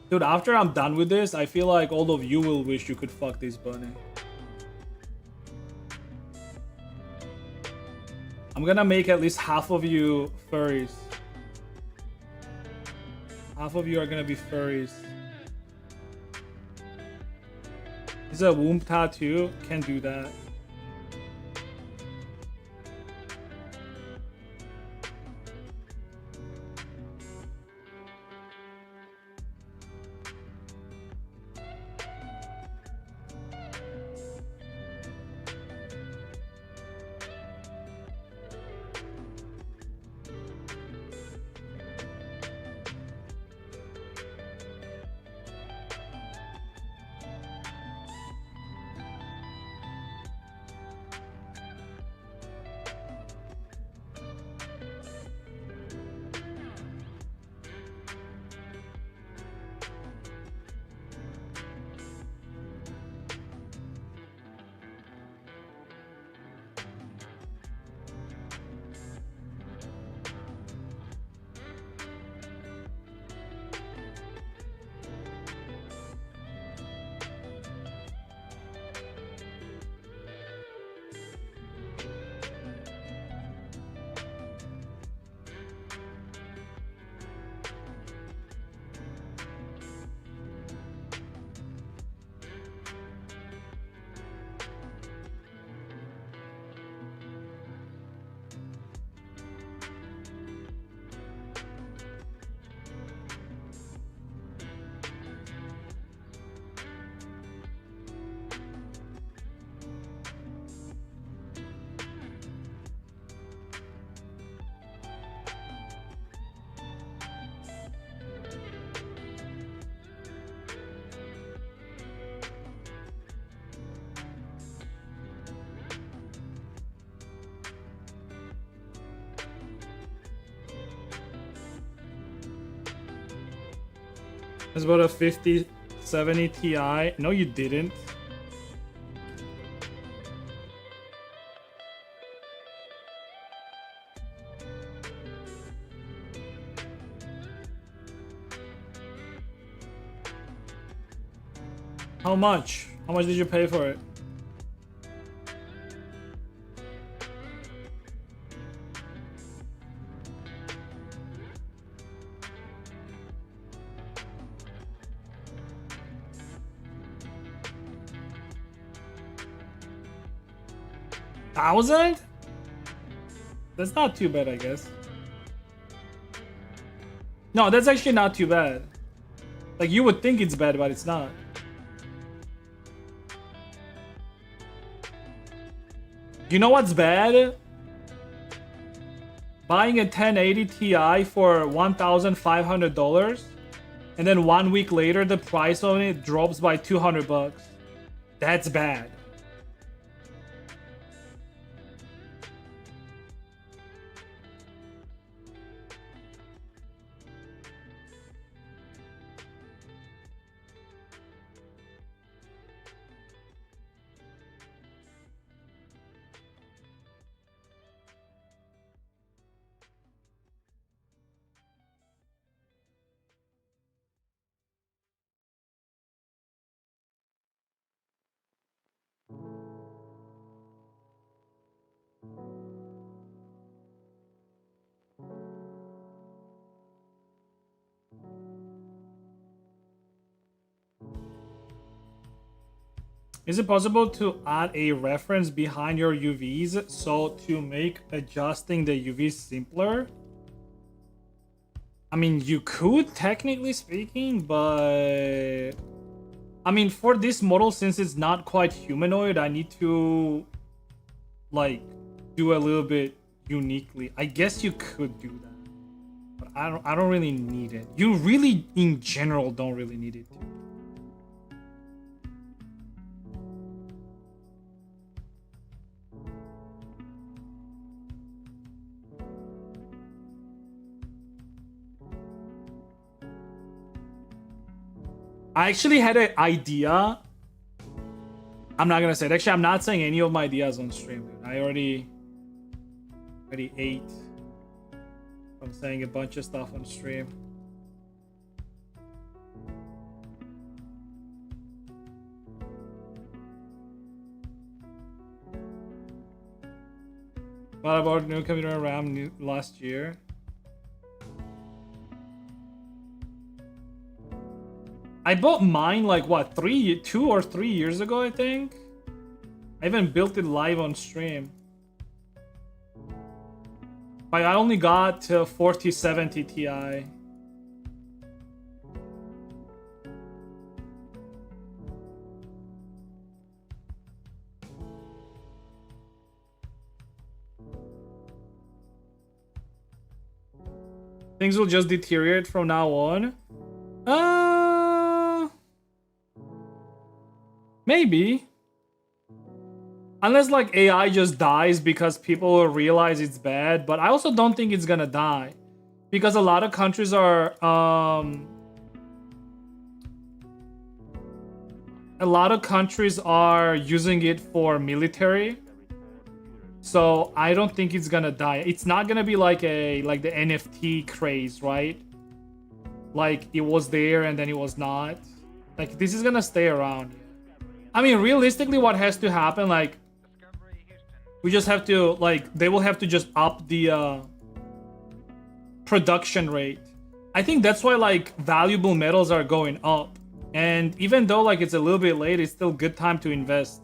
Dude, after I'm done with this, I feel like all of you will wish you could fuck this bunny. I'm gonna make at least half of you furries. Half of you are gonna be furries. This is a womb tattoo. Can't do that. It's about a 5070 Ti. No, you didn't. How much? How much did you pay for it? $1,000? That's not too bad, I guess. No, that's actually not too bad. Like, you would think it's bad, but it's not. You know what's bad? Buying a 1080 Ti for $1,500 and then 1 week later the price on it drops by $200. That's bad. Is it possible to add a reference behind your UVs so to make adjusting the UVs simpler? I mean, you could, technically speaking, but I mean, for this model, since it's not quite humanoid, I need to like do a little bit uniquely. I guess you could do that, but I don't really need it. You really, in general, don't really need it. I actually had an idea. I'm not gonna say it. Actually, I'm not saying any of my ideas on stream, dude. I already ate from saying a bunch of stuff on stream. What about new computer RAM last year? I bought mine like what, 2 or 3 years ago, I think. I even built it live on stream. But I only got 4070 Ti. Things will just deteriorate from now on. Maybe. Unless like AI just dies because people will realize it's bad, but I also don't think it's gonna die. Because a lot of countries are using it for military. So I don't think it's gonna die. It's not gonna be like the NFT craze, right? Like it was there and then it was not. Like this is gonna stay around. I mean, realistically, what has to happen, like, we just have to, like, they will have to just up the production rate. I think that's why, like, valuable metals are going up. And even though, like, it's a little bit late, it's still a good time to invest.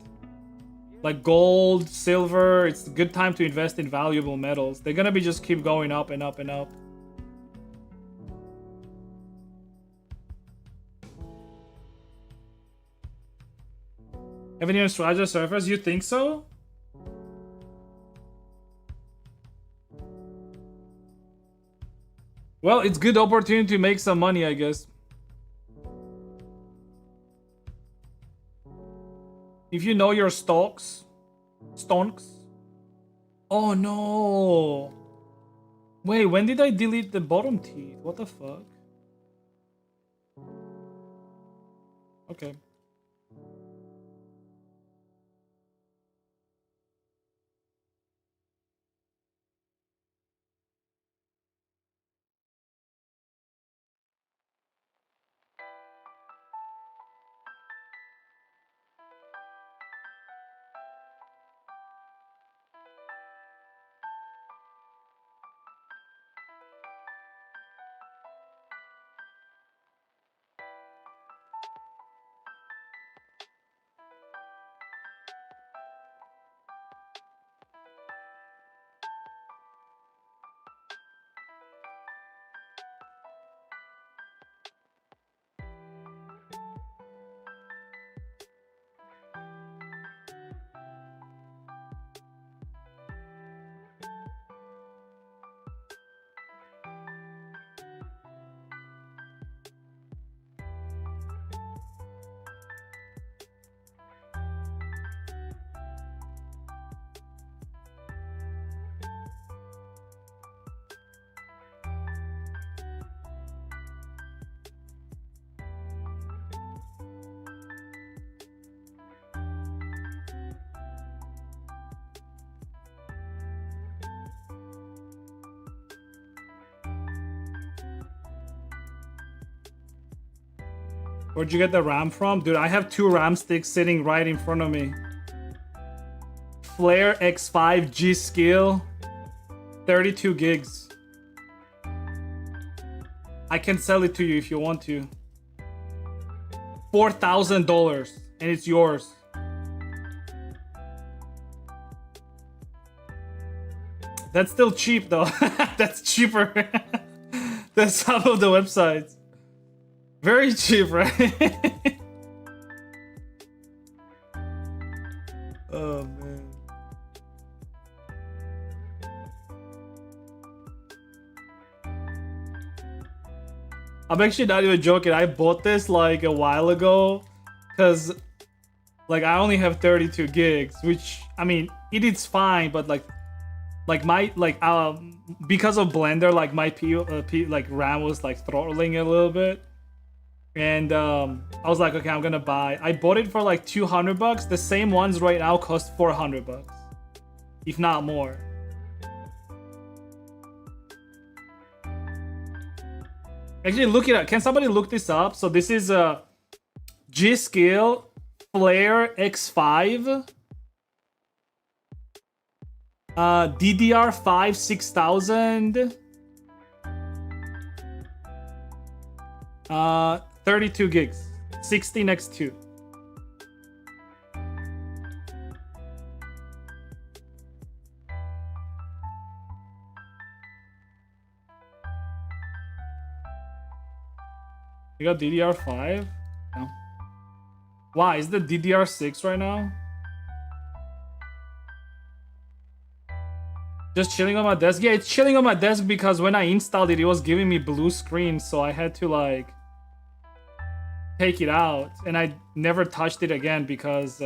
Like, gold, silver, it's a good time to invest in valuable metals. They're gonna be just keep going up and up and up. Have any astrologer surfers? You think so? Well, it's good opportunity to make some money, I guess. If you know your stonks. Oh no. Wait, when did I delete the bottom teeth? What the fuck? Okay. Where'd you get the RAM from? Dude, I have 2 RAM sticks sitting right in front of me. Flare X5 G Skill, 32 gigs. I can sell it to you if you want to. $4,000 and it's yours. That's still cheap though. That's cheaper than some of the websites. Very cheap, right? Oh man. I'm actually not even joking. I bought this like a while ago because like I only have 32 gigs, which I mean it is fine, but like my because of Blender, like my like RAM was like throttling a little bit. And I was like, okay, I'm gonna buy. I bought it for like $200. The same ones right now cost $400, if not more. Actually, look it up. Can somebody look this up? So this is a G-Skill Flare X5, DDR5 6000. 32 gigs, 16x2. You got DDR5? No. Why? Is the DDR6 right now? Just chilling on my desk? Yeah, it's chilling on my desk because when I installed it, it was giving me blue screen, so I had to like take it out, and I never touched it again because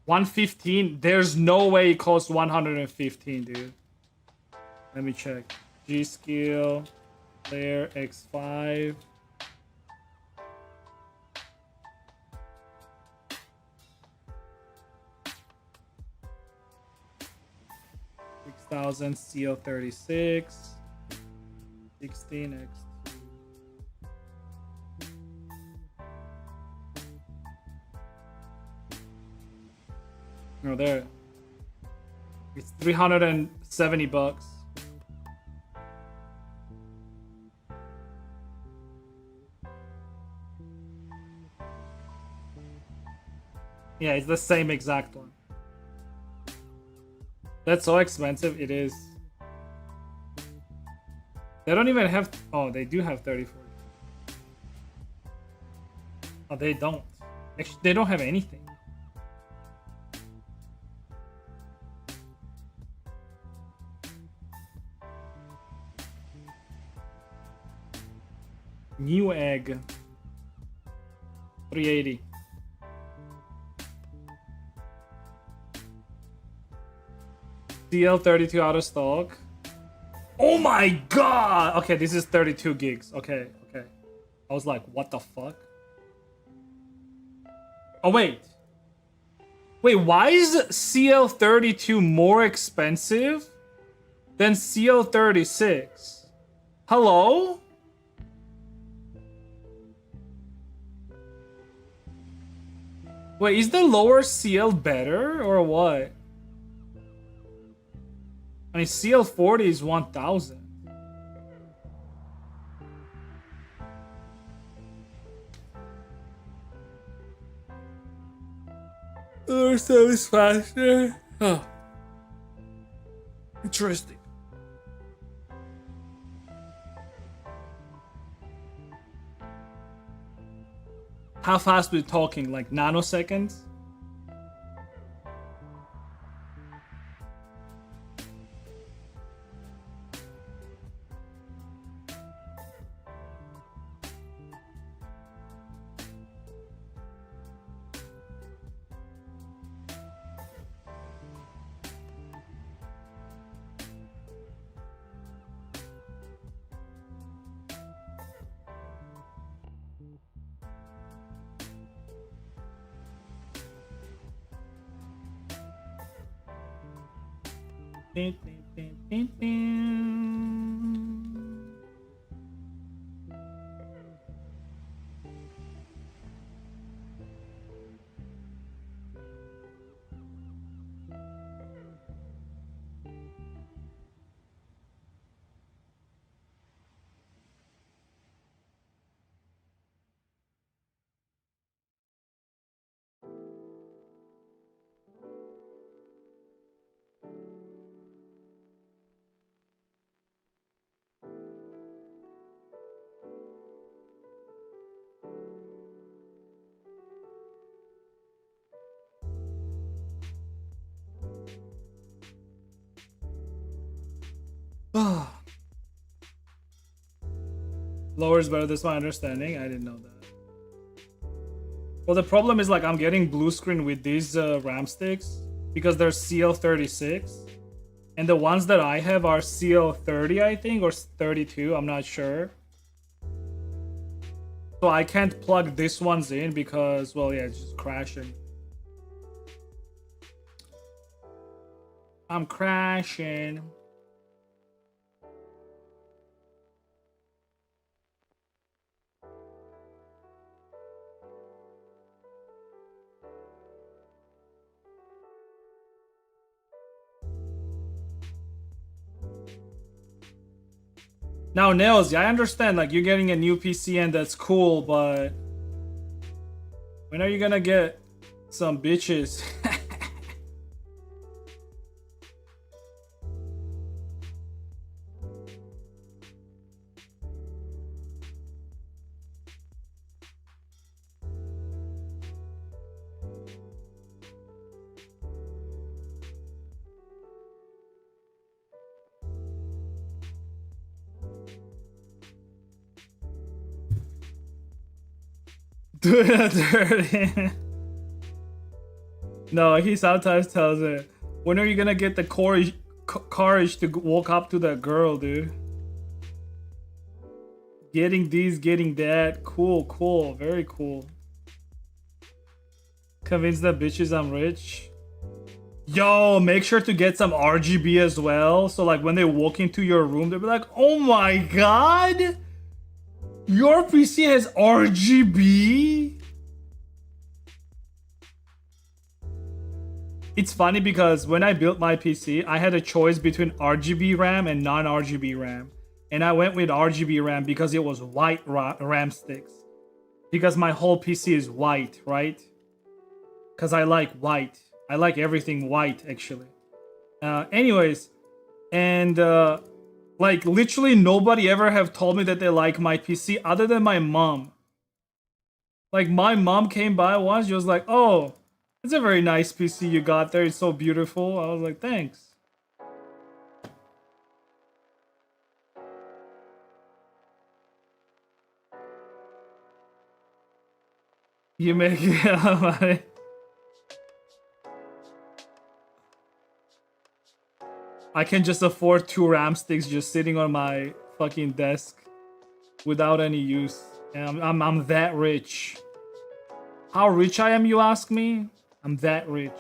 $115. There's no way it costs $115, dude. Let me check. G-Skill, Flare X5. CO36 16x. Oh, there. It's $370. Yeah, it's the same exact one. That's so expensive, it is. They don't even have... Oh, they do have 34. Oh, they don't. Actually, they don't have anything. New egg. 380. CL32 out of stock. Oh my god! Okay, this is 32 gigs. Okay, okay. I was like, what the fuck? Oh, wait. Wait, why is CL32 more expensive than CL36? Hello? Wait, is the lower CL better or what? I mean, CL40 is 1000. Lower CL is faster. Huh. Interesting. How fast we talking? Like nanoseconds? Dun, dun, dun, dun, dun. Lower is better, that's my understanding. I didn't know that. Well, the problem is like I'm getting blue screen with these RAM sticks because they're CL36. And the ones that I have are CL30, I think, or 32, I'm not sure. So I can't plug this ones in because, well, yeah, it's just crashing. I'm crashing. Now, Nails, I understand, like, you're getting a new PC and that's cool, but when are you gonna get some bitches? Dirty. No, he sometimes tells it, when are you gonna get the courage to walk up to that girl, dude? Getting these, getting that. Cool, cool, very cool. Convince the bitches I'm rich. Yo, make sure to get some RGB as well. So like when they walk into your room, they'll be like, oh my god! Your PC has RGB? It's funny because when I built my PC, I had a choice between RGB RAM and non-RGB RAM. And I went with RGB RAM because it was white RAM sticks. Because my whole PC is white, right? Because I like white. I like everything white, actually. Anyways, and like literally nobody ever have told me that they like my PC other than my mom. Like my mom came by once, she was like, oh, it's a very nice PC you got there. It's so beautiful. I was like, thanks. You make it money. I can just afford 2 RAM sticks just sitting on my fucking desk without any use. And I'm that rich. How rich I am, you ask me? I'm that rich.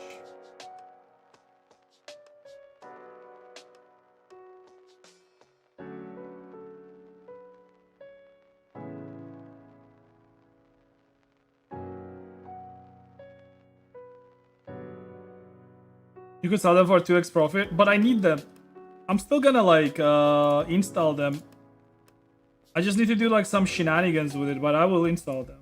You could sell them for 2x profit, but I need them. I'm still gonna like install them. I just need to do like some shenanigans with it, but I will install them.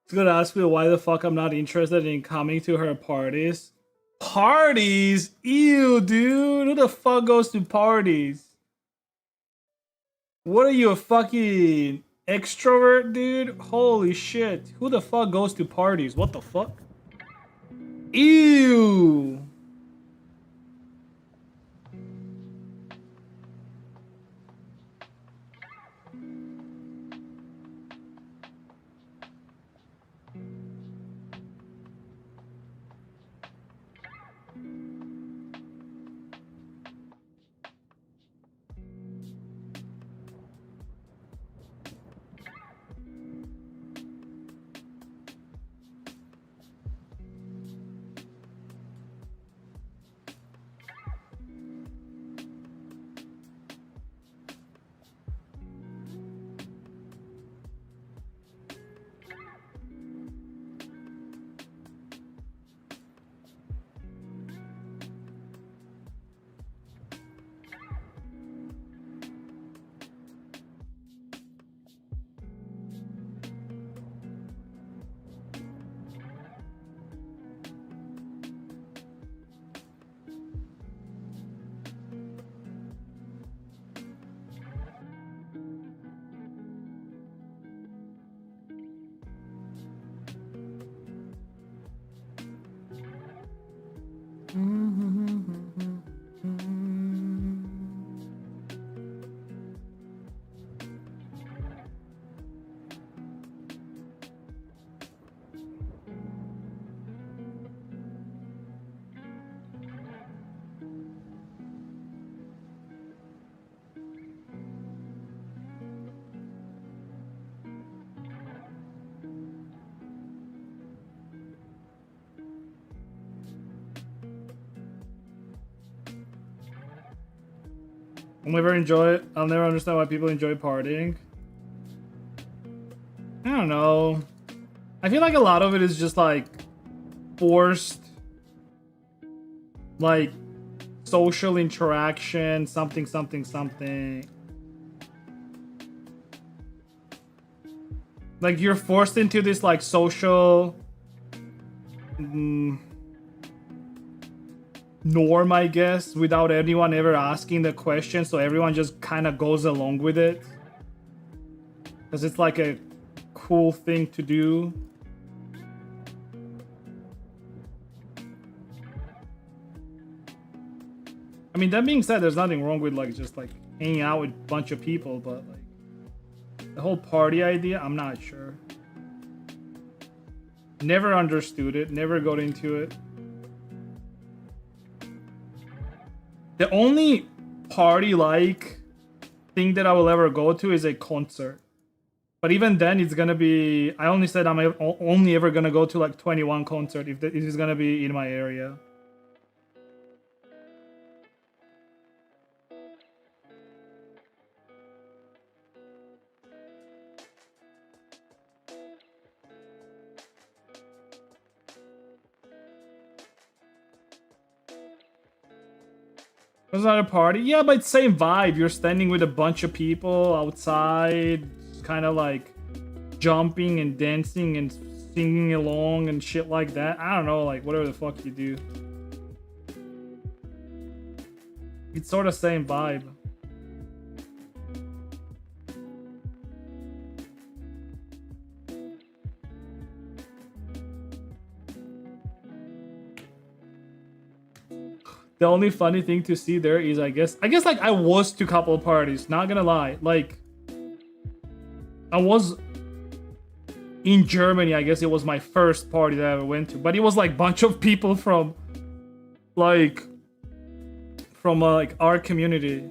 It's gonna ask me why the fuck I'm not interested in coming to her parties. Parties? Ew, dude. Who the fuck goes to parties? What are you, a fucking extrovert, dude? Holy shit. Who the fuck goes to parties? What the fuck? Ew. I'll never enjoy it. I'll never understand why people enjoy partying. I don't know. I feel like a lot of it is just like forced, like social interaction, something. Like you're forced into this like social norm, I guess, without anyone ever asking the question, so everyone just kind of goes along with it because it's like a cool thing to do. I mean, that being said, there's nothing wrong with like just like hanging out with a bunch of people, but like the whole party idea, I'm not sure. Never understood it, never got into it. The only party-like thing that I will ever go to is a concert. But even then, it's gonna be... I only said I'm only ever gonna go to like 21 concert if it is gonna be in my area. Was that a party? Yeah, but it's same vibe. You're standing with a bunch of people outside, kind of like jumping and dancing and singing along and shit like that. I don't know, like whatever the fuck you do. It's sort of same vibe. The only funny thing to see there is, I guess like I was to a couple of parties, not gonna lie. Like, I was in Germany, I guess it was my first party that I ever went to. But it was like bunch of people from like our community.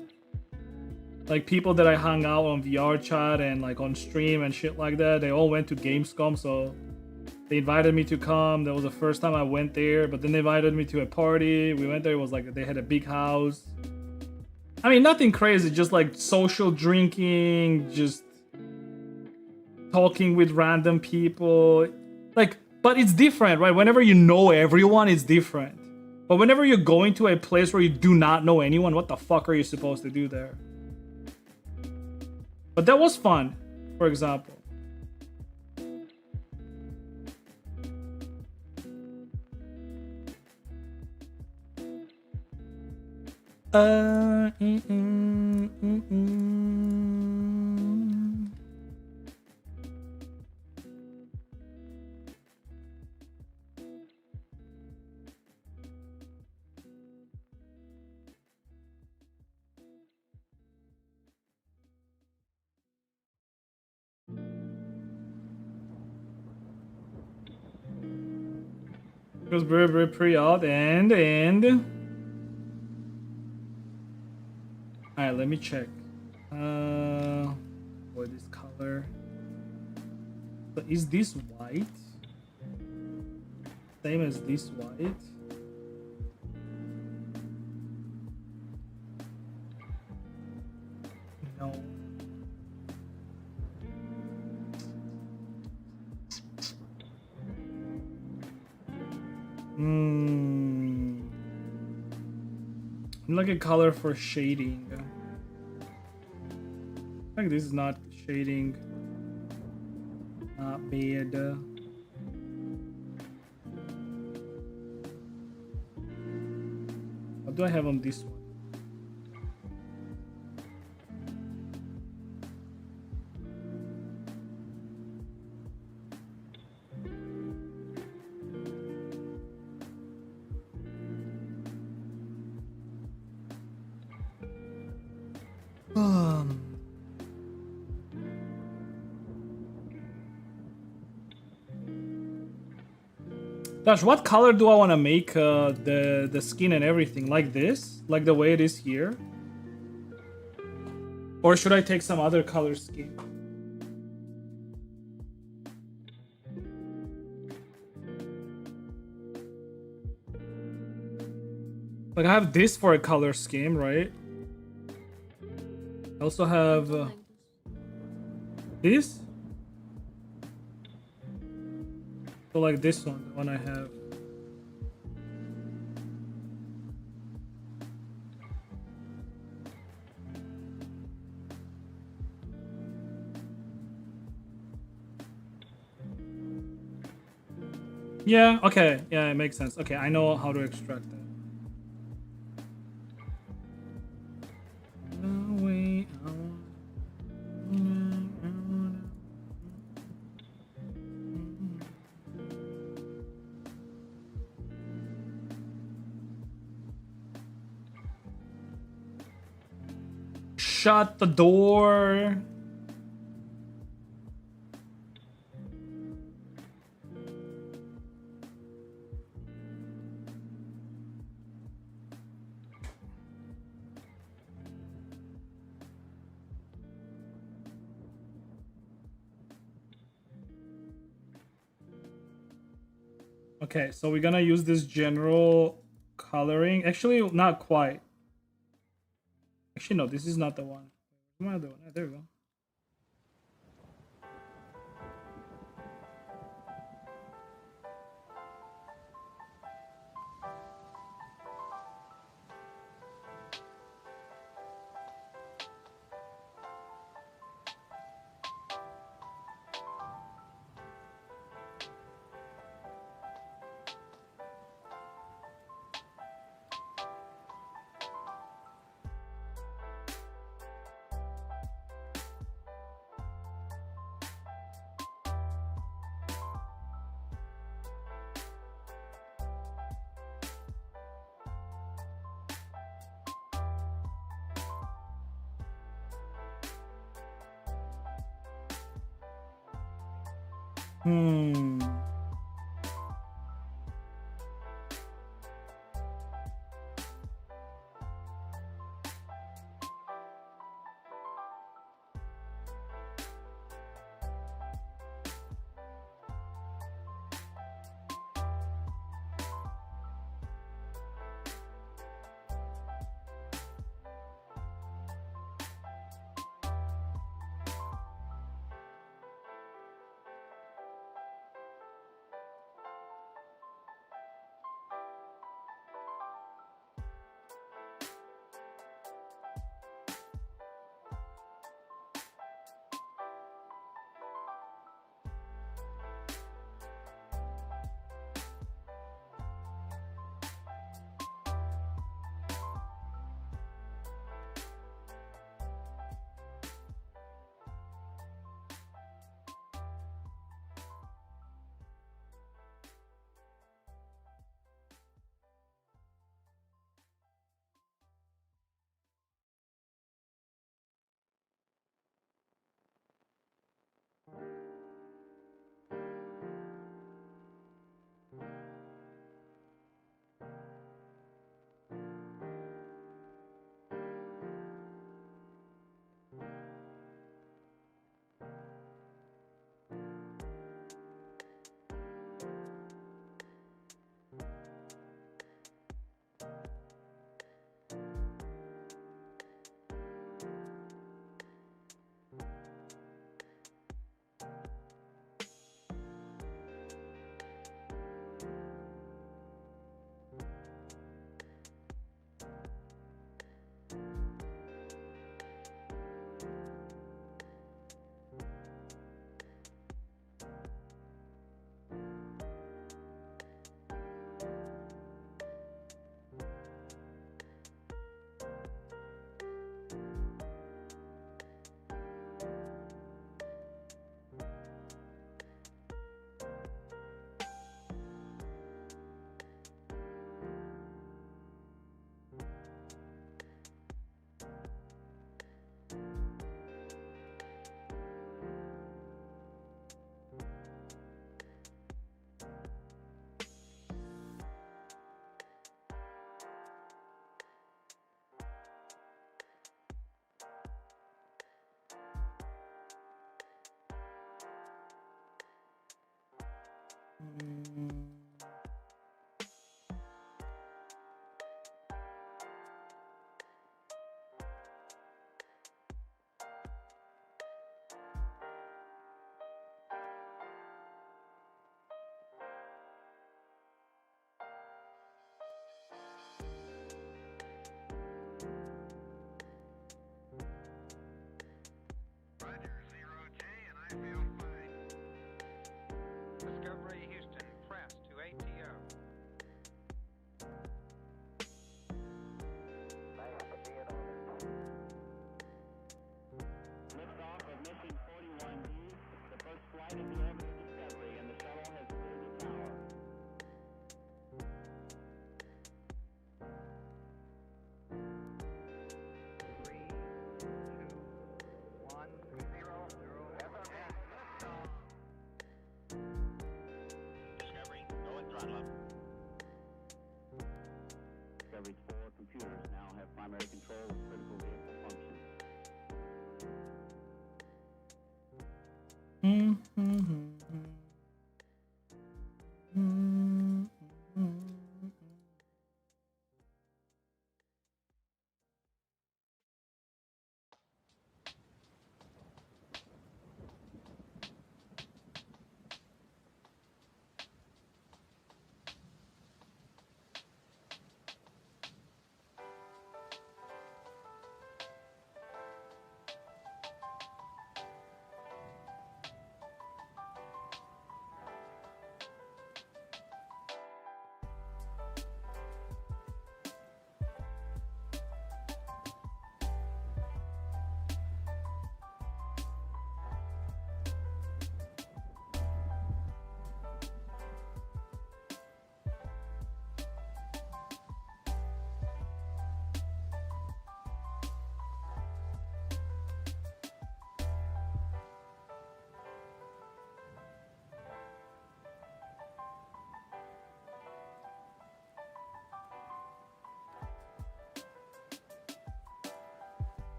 Like people that I hung out on VRChat and like on stream and shit like that. They all went to Gamescom, so they invited me to come. That was the first time I went there, but then they invited me to a party. We went there, it was like they had a big house. I mean, nothing crazy, just like social drinking, just talking with random people. Like, but it's different, right? Whenever you know everyone, it's different. But whenever you're going to a place where you do not know anyone, what the fuck are you supposed to do there? But that was fun, for example. It was very pretty odd and alright, let me check. What is color? So is this white? Same as this white? No. I'm like a color for shading. I think this is not shading. Not bad. What do I have on this one? Gosh, what color do I want to make the skin and everything? Like this? Like the way it is here? Or should I take some other color scheme? Like I have this for a color scheme, right? I also have this. So like this one, the one I have. Yeah, okay. Yeah, it makes sense. Okay, I know how to extract that. Shut the door. Okay, so we're gonna use this general coloring. Actually, not quite. Actually, no, this is not the one. Where's my other one? Ah, there we go. Hmm. Discovery's 4 computers now have primary control of critical vehicle functions.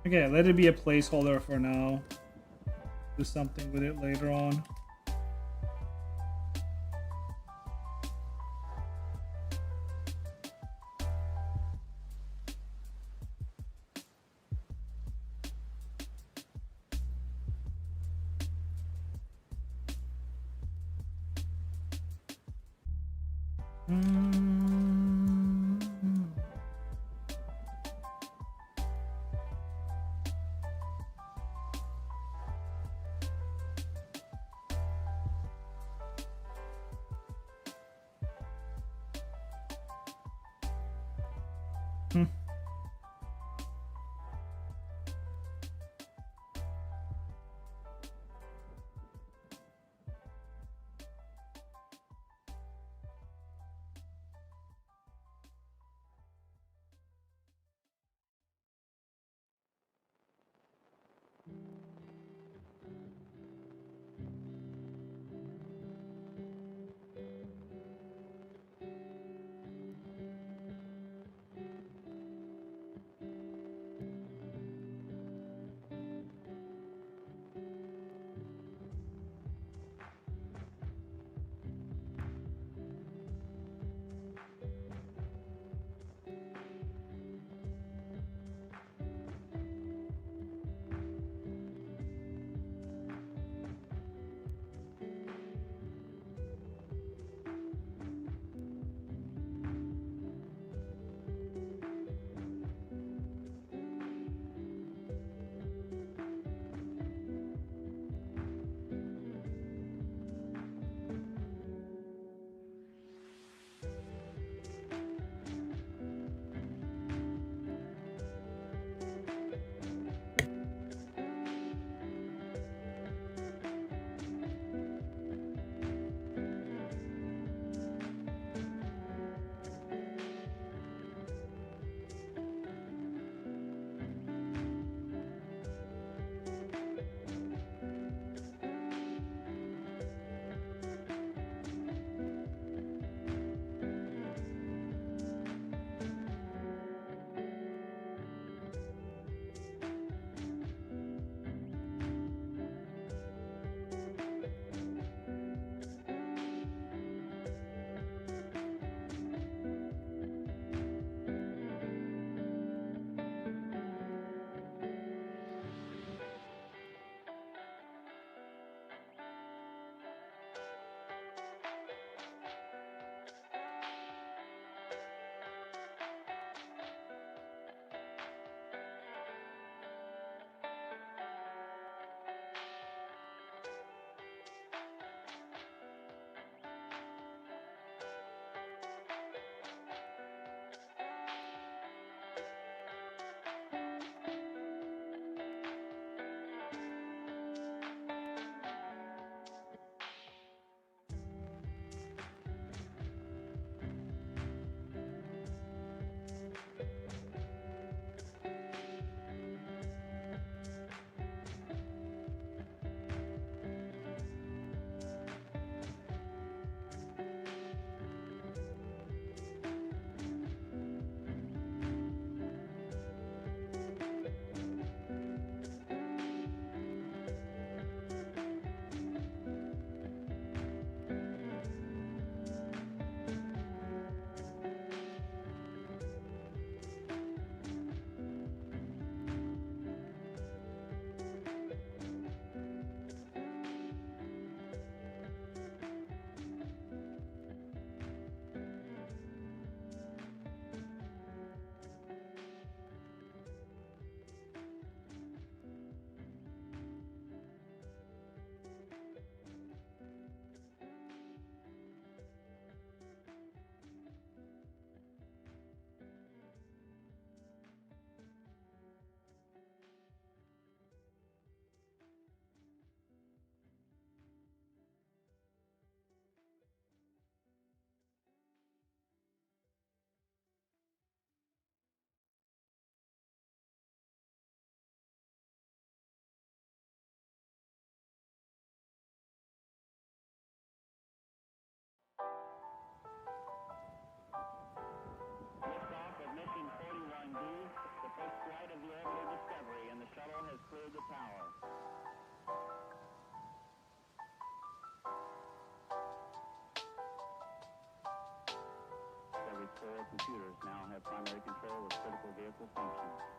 Okay, let it be a placeholder for now. Do something with it later on. Four computers now have primary control of critical vehicle functions.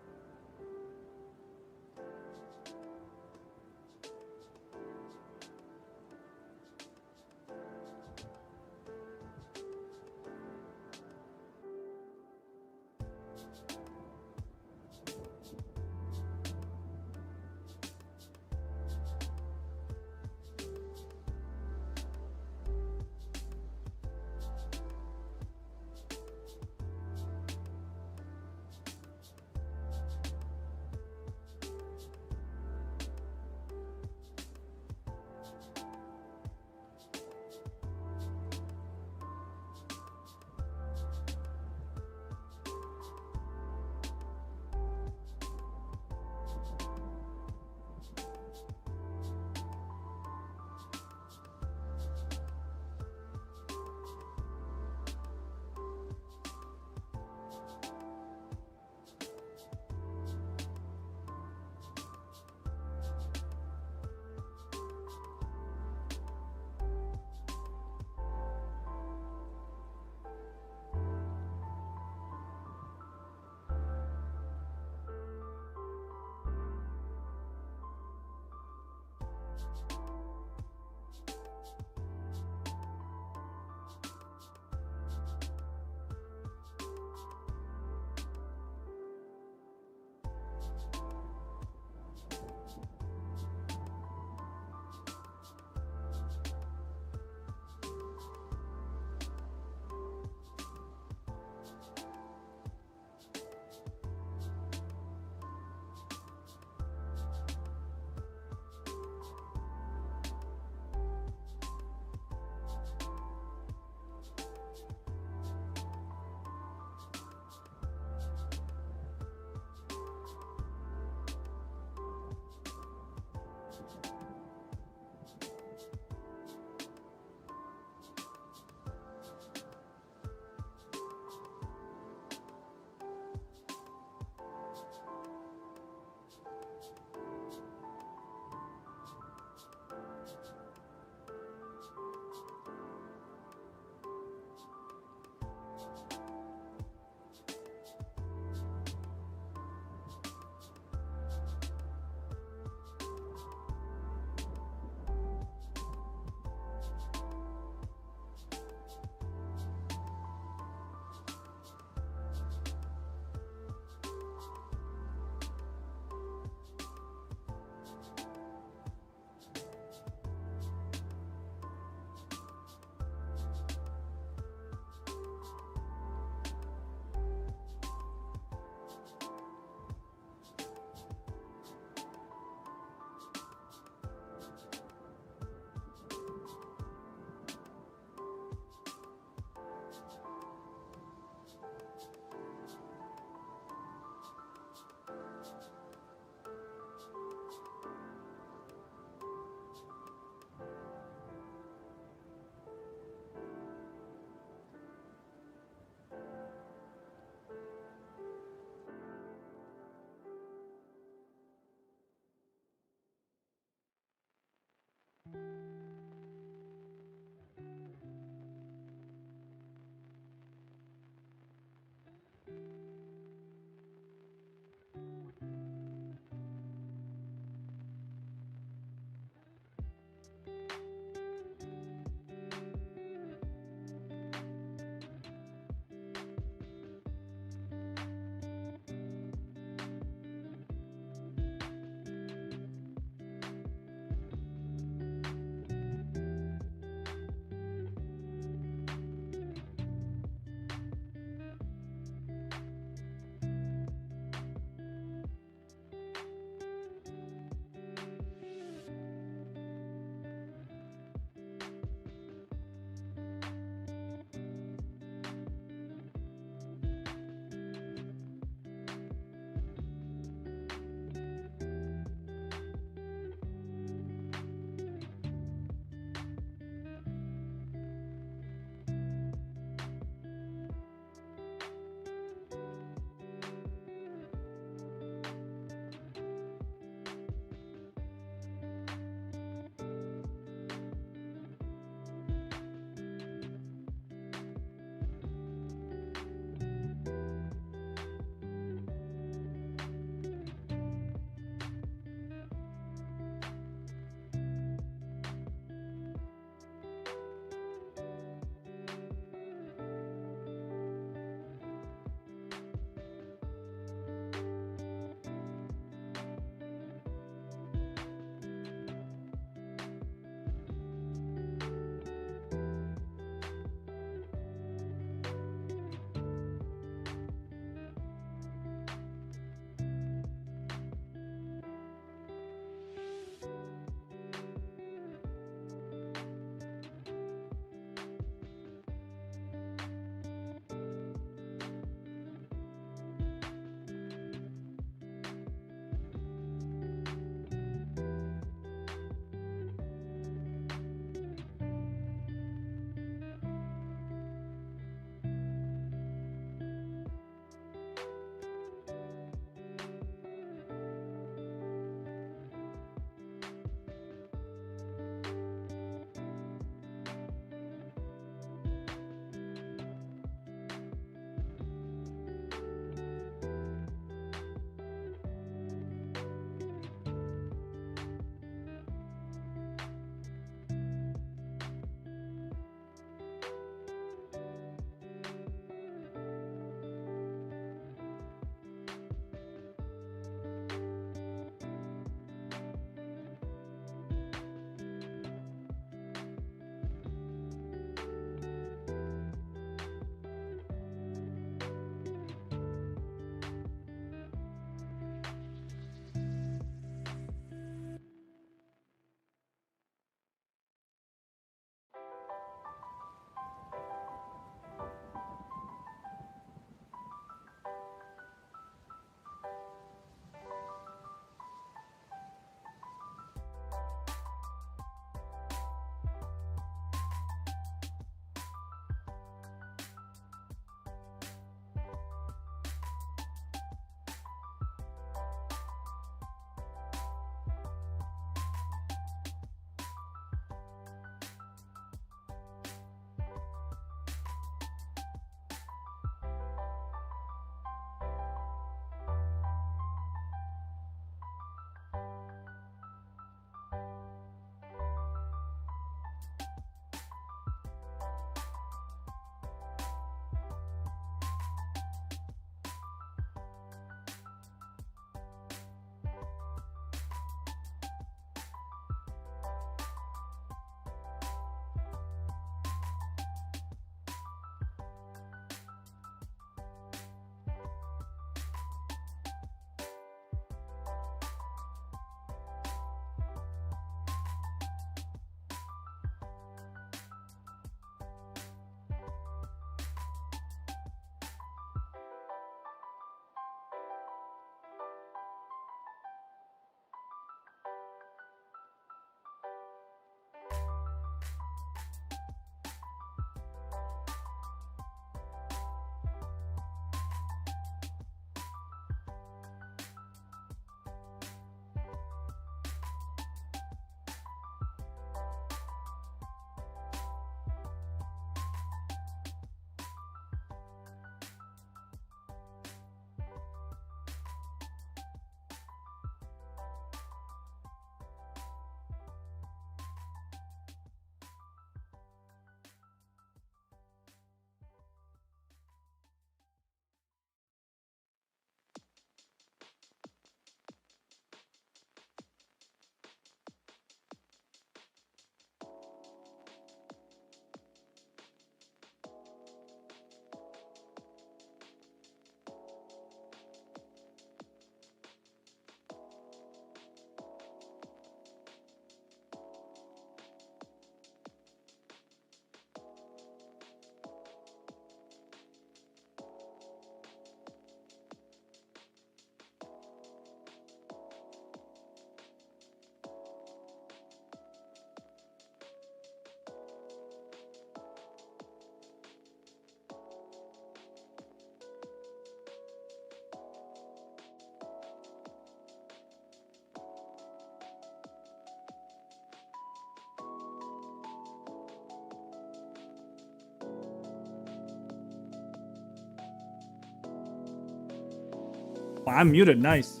Oh, I'm muted. Nice.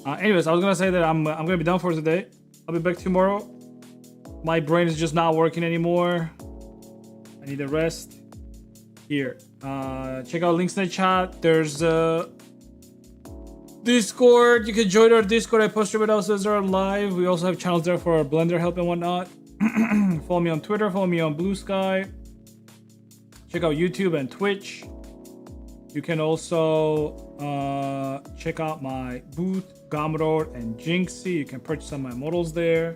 Anyways, I was gonna say that I'm gonna be done for today. I'll be back tomorrow. My brain is just not working anymore. I need a rest. Here, check out links in the chat. There's Discord. You can join our Discord. I post every episodes are live. We also have channels there for our Blender help and whatnot. Follow me on Twitter. Follow me on Blue Sky. Check out YouTube and Twitch. You can also check out my booth, Gamador and Jinxie. You can purchase some of my models there.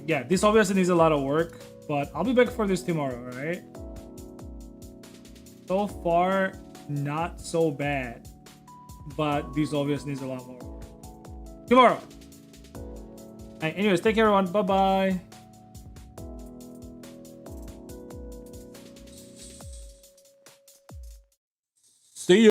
Yeah, this obviously needs a lot of work, but I'll be back for this tomorrow, right? So far, not so bad, but this obviously needs a lot more work. Tomorrow. Anyways, take care, everyone. Bye-bye.